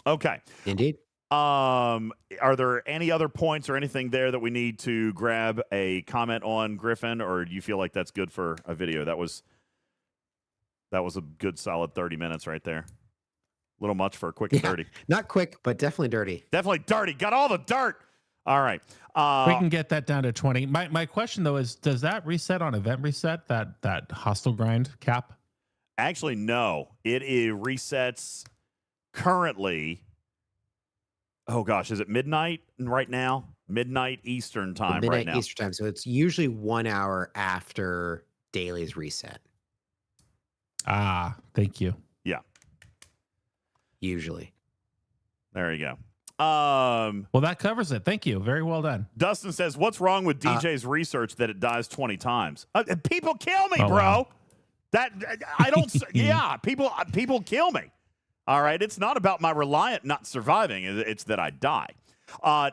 A: Okay.
I: Indeed.
A: Are there any other points or anything there that we need to grab a comment on, Griffin, or do you feel like that's good for a video? That was a good solid 30 minutes right there. A little much for a quick and dirty.
I: Not quick, but definitely dirty.
A: Definitely dirty. Got all the dirt. All right.
C: We can get that down to 20. My question though is, does that reset on event reset, that hostile grind cap?
A: Actually, no. It resets currently. Oh gosh, is it midnight right now? Midnight Eastern time right now.
I: Eastern time. So it's usually 1 hour after daily's reset.
C: Ah, thank you.
A: Yeah.
I: Usually.
A: There you go.
C: Well, that covers it. Thank you. Very well done.
A: Dustin says, what's wrong with DJ's research that it dies 20 times? People kill me, bro.
C: Wow.
A: That I don't. Yeah, people kill me. All right. It's not about my Reliant not surviving. It's that I die.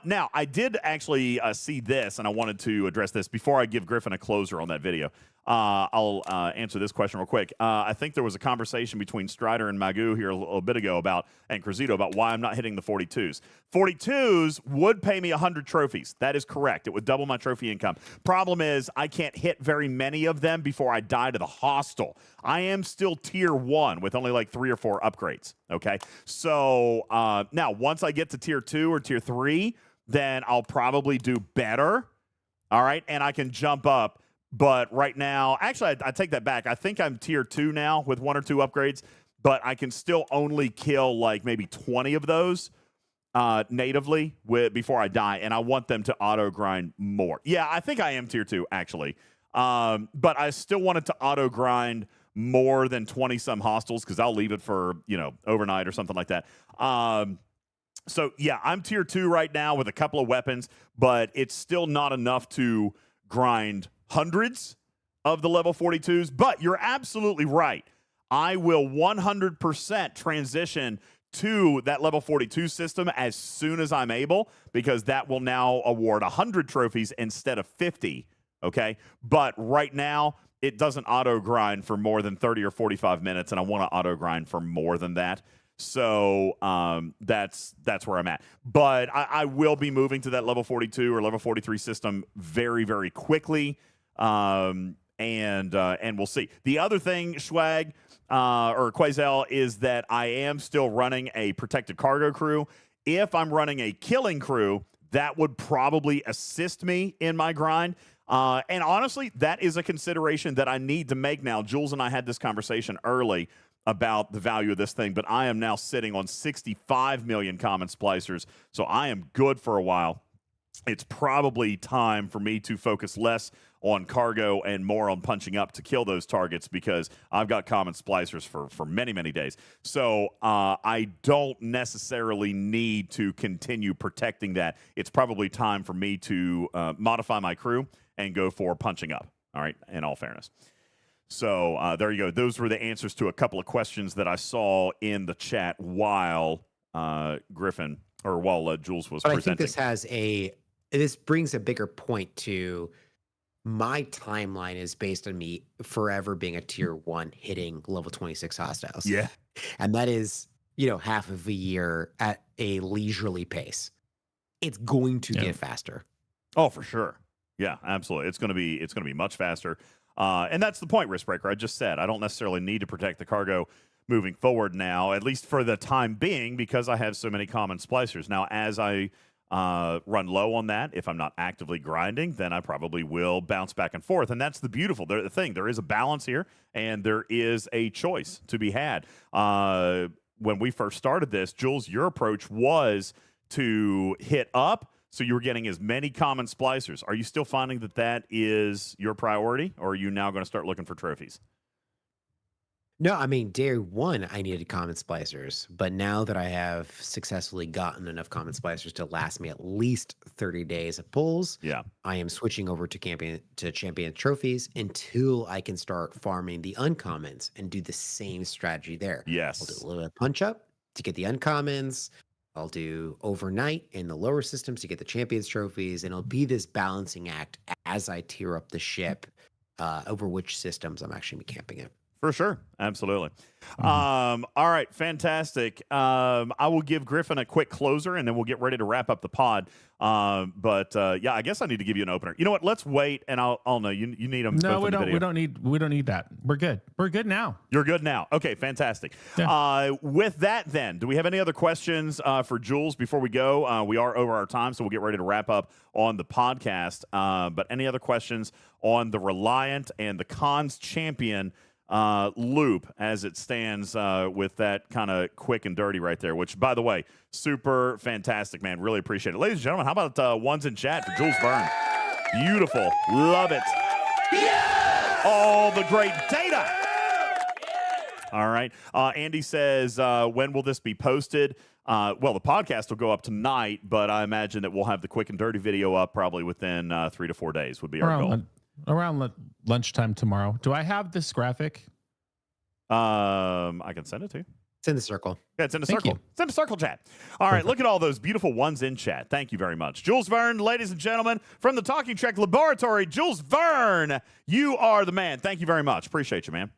A: Now, I did actually see this, and I wanted to address this before I give Griffin a closer on that video. I'll answer this question real quick. I think there was a conversation between Strider and Magoo here a little bit ago and Cruzito about why I'm not hitting the 42s. 42s would pay me 100 trophies. That is correct. It would double my trophy income. Problem is, I can't hit very many of them before I die to the hostile. I am still tier 1 with only like 3 or 4 upgrades. Okay, so now once I get to tier 2 or tier 3, then I'll probably do better. All right, and I can jump up. But right now, actually, I take that back. I think I'm tier 2 now with 1 or 2 upgrades, but I can still only kill like maybe 20 of those natively before I die, and I want them to auto grind more. Yeah, I think I am tier 2 actually, but I still wanted to auto grind more than 20 some hostiles because I'll leave it for overnight or something like that. So yeah, I'm tier 2 right now with a couple of weapons, but it's still not enough to grind hundreds of the level 42s. But you're absolutely right. I will 100% transition to that level 42 system as soon as I'm able, because that will now award 100 trophies instead of 50. Okay, but right now it doesn't auto grind for more than 30 or 45 minutes, and I want to auto grind for more than that. So that's where I'm at. But I will be moving to that level 42 or level 43 system very, very quickly. And we'll see. The other thing, Schwag or Quazel, is that I am still running a protected cargo crew. If I'm running a killing crew, that would probably assist me in my grind. And honestly, that is a consideration that I need to make now. Jules and I had this conversation early about the value of this thing, but I am now sitting on 65 million common splicers, so I am good for a while. It's probably time for me to focus less on cargo and more on punching up to kill those targets, because I've got common splicers for many, many days. So I don't necessarily need to continue protecting that. It's probably time for me to modify my crew and go for punching up, all right, in all fairness. So there you go. Those were the answers to a couple of questions that I saw in the chat while Griffin, or while Jules was presenting.
I: I think this brings a bigger point to my timeline is based on me forever being a tier 1 hitting level 26 hostiles.
A: Yeah.
I: And that is, half of a year at a leisurely pace. It's going to get faster.
A: Oh, for sure. Yeah, absolutely. It's going to be much faster. And that's the point, Riskbreaker. I just said I don't necessarily need to protect the cargo moving forward now, at least for the time being, because I have so many common splicers. Now, as I run low on that, if I'm not actively grinding, then I probably will bounce back and forth. And that's the beautiful thing. There is a balance here, and there is a choice to be had. When we first started this, Jules, your approach was to hit up, so you were getting as many common splicers. Are you still finding that is your priority, or are you now going to start looking for trophies?
I: No, I mean, day 1, I needed common splicers. But now that I have successfully gotten enough common splicers to last me at least 30 days of pulls, I am switching over to champion trophies until I can start farming the uncommons and do the same strategy there.
A: Yes.
I: I'll do a little bit of punch up to get the uncommons. I'll do overnight in the lower systems to get the champions trophies, and it'll be this balancing act as I tier up the ship over which systems I'm actually camping in.
A: For sure. Absolutely. All right. Fantastic. I will give Griffin a quick closer, and then we'll get ready to wrap up the pod. But I guess I need to give you an opener. You know what? Let's wait, and I'll know you need them.
C: No, we don't. We don't need that. We're good. We're good now.
A: You're good now. Okay. Fantastic. Yeah. With that, then, do we have any other questions for Jules before we go? We are over our time, so we'll get ready to wrap up on the podcast. But any other questions on the Reliant and the Cons champion loop as it stands with that kind of quick and dirty right there, which, by the way, super fantastic, man. Really appreciate it. Ladies and gentlemen, how about ones in chat for Jules Verne? Beautiful. Love it. Yeah! All the great data. All right. Andy says, when will this be posted? Well, the podcast will go up tonight, but I imagine that we'll have the quick and dirty video up probably within 3 to 4 days would be our goal.
C: Around lunchtime tomorrow. Do I have this graphic?
A: I can send it to you.
I: It's in the circle.
A: Yeah, it's in the
C: Thank
A: circle.
C: you.
A: It's in the circle chat. All right, look at all those beautiful ones in chat. Thank you very much. Jules Verne, ladies and gentlemen, from the Talking Trek Laboratory, Jules Verne, you are the man. Thank you very much. Appreciate you, man.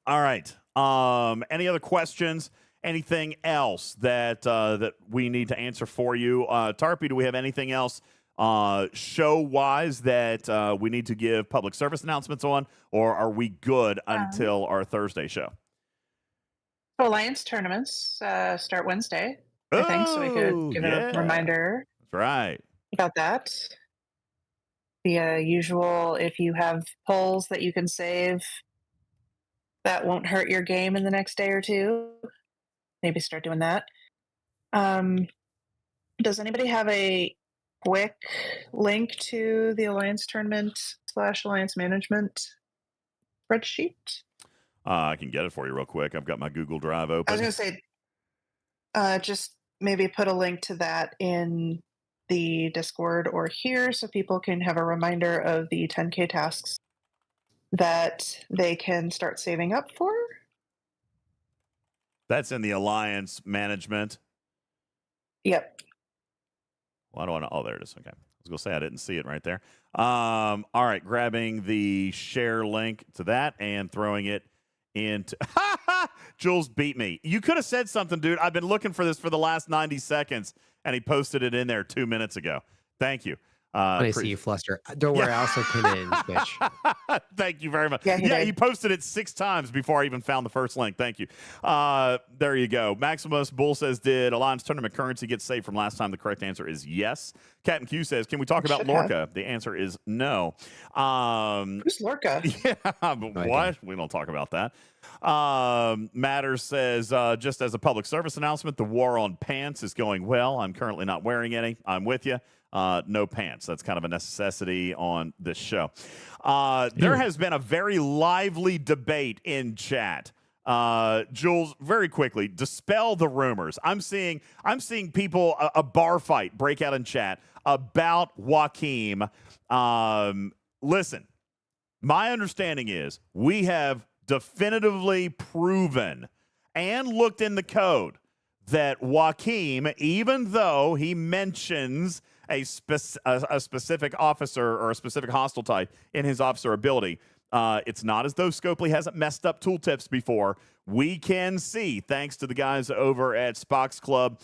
A: All right. Any other questions? Anything else that we need to answer for you? Tarpy, do we have anything else show-wise that we need to give public service announcements on, or are we good until our Thursday show?
E: Alliance tournaments start Wednesday, I think, so we could give a reminder.
A: That's right.
E: About that. The usual, if you have polls that you can save that won't hurt your game in the next day or two, maybe start doing that. Does anybody have a quick link to the Alliance tournament / Alliance management spreadsheet?
A: I can get it for you real quick. I've got my Google Drive open.
E: I was going to say, just maybe put a link to that in the Discord or here so people can have a reminder of the 10K tasks that they can start saving up for.
A: That's in the Alliance management.
E: Yep.
A: Well, I don't want to. Oh, there it is. Okay. I was going to say I didn't see it right there. All right. Grabbing the share link to that and throwing it into. Jules beat me. You could have said something, dude. I've been looking for this for the last 90 seconds, and he posted it in there 2 minutes ago. Thank you.
I: I see you fluster. Don't worry, I also put it in, bitch.
A: Thank you very much.
E: Yeah,
A: he posted it 6 times before I even found the first link. Thank you. There you go. Maximus Bull says, did Alliance tournament currency get saved from last time? The correct answer is yes. Captain Q says, can we talk about Lorca? The answer is no.
E: Who's Lorca?
A: Yeah, but what? We don't talk about that. Matters says, just as a public service announcement, the war on pants is going well. I'm currently not wearing any. I'm with you. No pants. That's kind of a necessity on this show. There has been a very lively debate in chat. Jules, very quickly, dispel the rumors. I'm seeing people, a bar fight break out in chat about Joaquim. Listen, my understanding is we have definitively proven and looked in the code that Joaquim, even though he mentions a specific officer or a specific hostile type in his officer ability, it's not as though Scopely hasn't messed up tooltips before. We can see, thanks to the guys over at Spock's Club,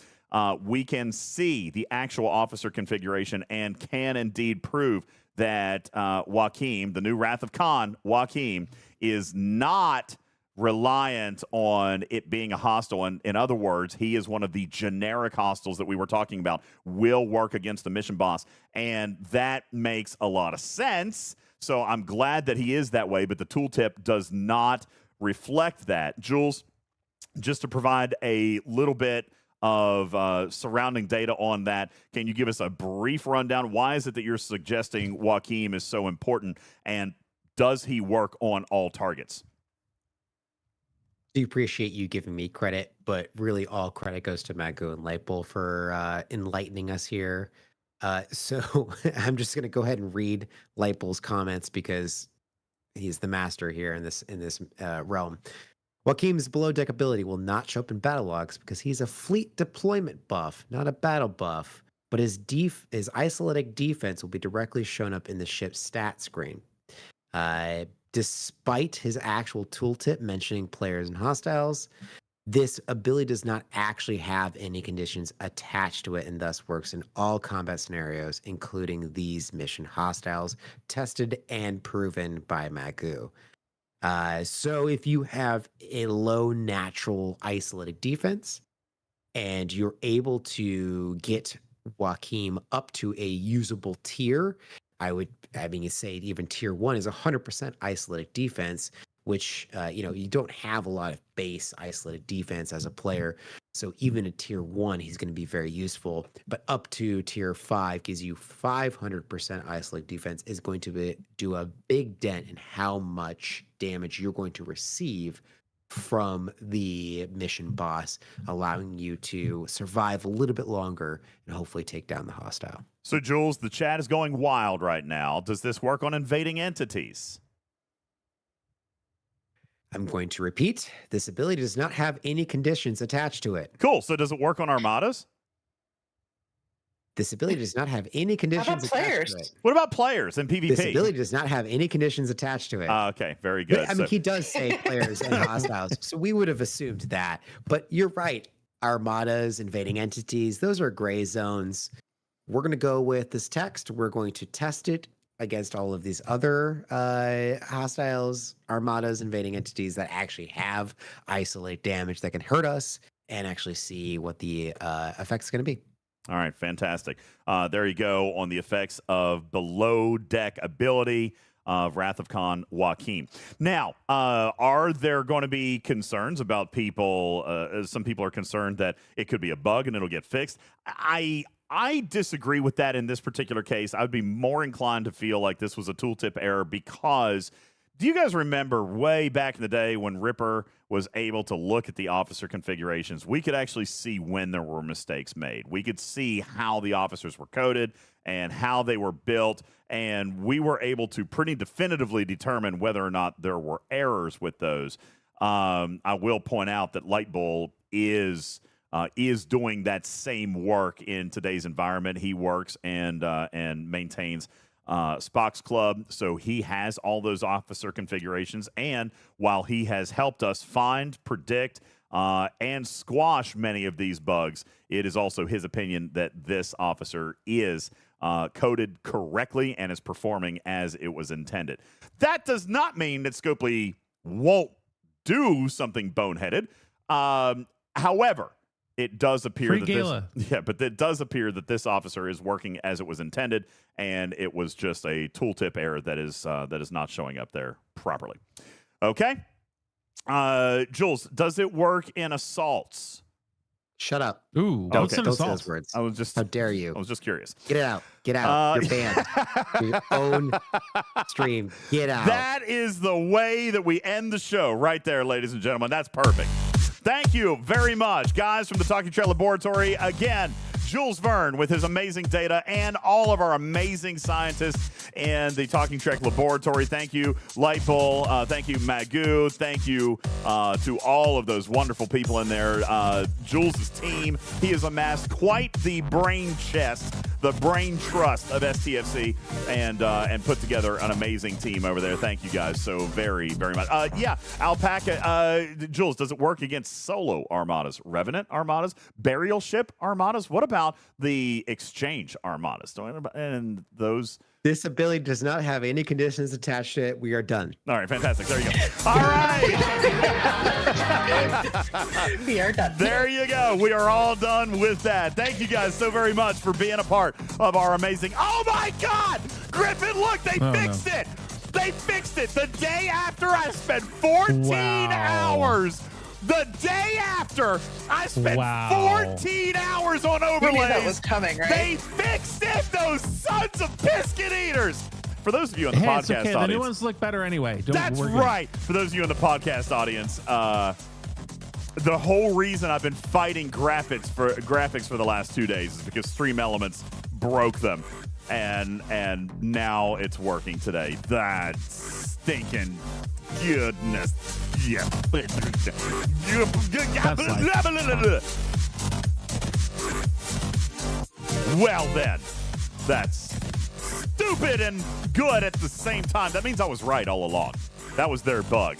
A: we can see the actual officer configuration and can indeed prove that Joaquim, the new Wrath of Khan, Joaquim, is not reliant on it being a hostile. And in other words, he is one of the generic hostiles that we were talking about, will work against the mission boss. And that makes a lot of sense. So I'm glad that he is that way, but the tooltip does not reflect that. Jules, just to provide a little bit of surrounding data on that, can you give us a brief rundown? Why is it that you're suggesting Joaquim is so important, and does he work on all targets?
I: Do appreciate you giving me credit, but really all credit goes to Magoo and Lightbull for enlightening us here. So I'm just going to go ahead and read Lightbull's comments because he's the master here in this realm. Joaquim's below deck ability will not show up in battle logs because he's a fleet deployment buff, not a battle buff. But his isolated defense will be directly shown up in the ship's stat screen. Despite his actual tooltip mentioning players and hostiles, this ability does not actually have any conditions attached to it and thus works in all combat scenarios, including these mission hostiles, tested and proven by Magoo. So if you have a low natural isolated defense and you're able to get Joaquim up to a usable tier, you say even tier 1 is 100% isolated defense, which, you don't have a lot of base isolated defense as a player. So even at tier 1, he's going to be very useful. But up to tier 5 gives you 500% isolated defense, is going to do a big dent in how much damage you're going to receive from the mission boss, allowing you to survive a little bit longer and hopefully take down the hostile.
A: So, Jules, the chat is going wild right now. Does this work on invading entities?
I: I'm going to repeat. This ability does not have any conditions attached to it.
A: Cool. So does it work on armadas?
I: This ability does not have any conditions attached to it.
A: What about players and PvP?
I: This ability does not have any conditions attached to it.
A: Okay, very good.
I: I mean, he does say players and hostiles, so we would have assumed that. But you're right. Armadas, invading entities, those are gray zones. We're going to go with this text. We're going to test it against all of these other hostiles, armadas, invading entities that actually have isolate damage that can hurt us, and actually see what the effect's going to be.
A: All right, fantastic. There you go on the effects of below deck ability of Wrath of Khan Joaquin. Now, are there going to be concerns about people? Some people are concerned that it could be a bug and it'll get fixed. I disagree with that in this particular case. I would be more inclined to feel like this was a tooltip error because do you guys remember way back in the day when Ripper was able to look at the officer configurations? We could actually see when there were mistakes made. We could see how the officers were coded and how they were built, and we were able to pretty definitively determine whether or not there were errors with those. I will point out that Lightbull is doing that same work in today's environment. He works and maintains Spock's Club, so he has all those officer configurations, and while he has helped us find, predict, and squash many of these bugs, it is also his opinion that this officer is coded correctly and is performing as it was intended. That does not mean that Scopely won't do something boneheaded. However, it does appear it does appear that this officer is working as it was intended, and it was just a tooltip error that is not showing up there properly. Okay, Jules, does it work in assaults?
I: Shut up!
C: Ooh,
I: don't say those words.
A: I was just
I: how dare you?
A: I was just curious.
I: Get it out! Get out! You're banned. Your own stream. Get out!
A: That is the way that we end the show, right there, ladies and gentlemen. That's perfect. Thank you very much, guys, from the Talking Trek Laboratory. Again, Jules Verne with his amazing data and all of our amazing scientists in the Talking Trek Laboratory. Thank you, Lightbull. Thank you, Magoo. Thank you to all of those wonderful people in there. Jules' team, he has amassed quite the brain chest, the brain trust of STFC, and put together an amazing team over there. Thank you guys so very, very much. Yeah, Alpaca, Jules, does it work against solo armadas, Revenant armadas, burial ship armadas? What about the exchange armadas? And those...
I: This ability does not have any conditions attached to it. We are done.
A: All right, fantastic. There you go. All right.
E: We are done.
A: There you go. We are all done with that. Thank you guys so very much for being a part of our amazing... Oh, my God! Griffin, look, they fixed it. They fixed it the day after I spent 14 hours. The day after I spent 14 hours on overlays.
E: You knew that was coming, right?
A: They fixed it, those sons of biscuit eaters. For those of you in the podcast
C: it's okay.
A: audience.
C: The new ones look better anyway.
A: That's right. For those of you in the podcast audience, the whole reason I've been fighting graphics for the last 2 days is because Stream Elements broke them. And now it's working today. That stinking goodness. Yeah. Well then, that's stupid and good at the same time. That means I was right all along. That was their bug.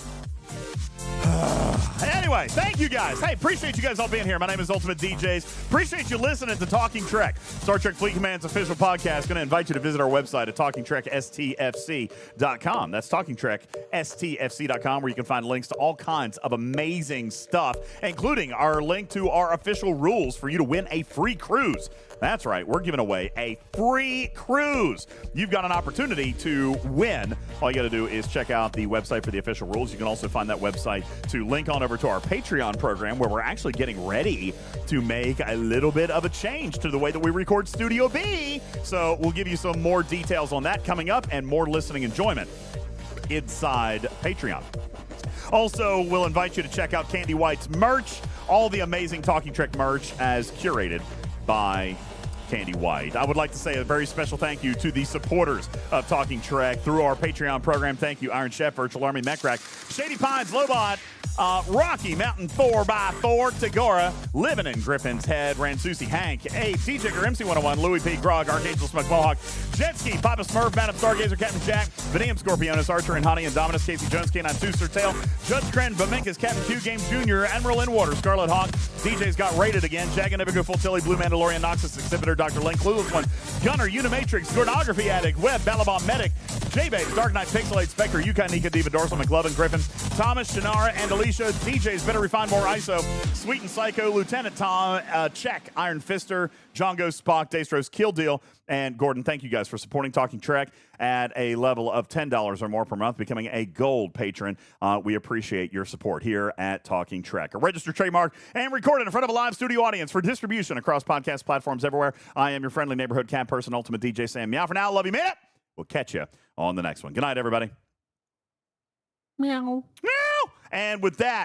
A: Anyway, thank you guys. Hey, appreciate you guys all being here. My name is UltimatDJz. Appreciate you listening to Talking Trek, Star Trek Fleet Command's official podcast. Going to invite you to visit our website at TalkingTrekSTFC.com. That's TalkingTrekSTFC.com, where you can find links to all kinds of amazing stuff, including our link to our official rules for you to win a free cruise. That's right. We're giving away a free cruise. You've got an opportunity to win. All you got to do is check out the website for the official rules. You can also find that website to link on over to our Patreon program, where we're actually getting ready to make a little bit of a change to the way that we record Studio B. So we'll give you some more details on that coming up and more listening enjoyment inside Patreon. Also, we'll invite you to check out Candy White's merch, all the amazing Talking Trek merch as curated by Candy White. I would like to say a very special thank you to the supporters of Talking Trek through our Patreon program. Thank you, Iron Chef, Virtual Army, Mechrack, Shady Pines, Lobot, Rocky Mountain 4x4, Tagora, Living in Griffin's Head, Ransusi, Hank, A, T-Jigger, MC101, Louis P. Grog, Archangel Smoke Mohawk, Jetski, Papa Smurf, Man of Stargazer, Captain Jack, Vanadium Scorpionus, Archer and Honey, and Dominus, Casey Jones, K9 Sooster Tail, Judge Kren, Vaminkus, Captain Q, Games Jr., Admiral in Water, Scarlet Hawk, DJ's got rated again, Jagan, Ibigo, Full Tilly, Blue Mandalorian, Noxus, Exhibitor, Dr. Link, Clueless One, Gunner, Unimatrix, Pornography Addict, Web, Balabon Medic, J-Babe, Dark Knight, Pixelate, Spectre, Yukon, Nika, Diva, Dorsal, McLovin, Griffin, Thomas, Shannara, and Alicia, DJ's Better Refine More ISO, Sweet and Psycho, Lieutenant Tom, Check, Iron Fister, John Ghost, Spock, Dastros, Kill Deal, and Gordon. Thank you guys for supporting Talking Trek at a level of $10 or more per month, becoming a gold patron. We appreciate your support here at Talking Trek. A registered trademark and recorded in front of a live studio audience for distribution across podcast platforms everywhere. I am your friendly neighborhood cat person, Ultimate DJ Sam. Meow for now. Love you, man. We'll catch you on the next one. Good night, everybody.
C: Meow.
A: Meow. And with that,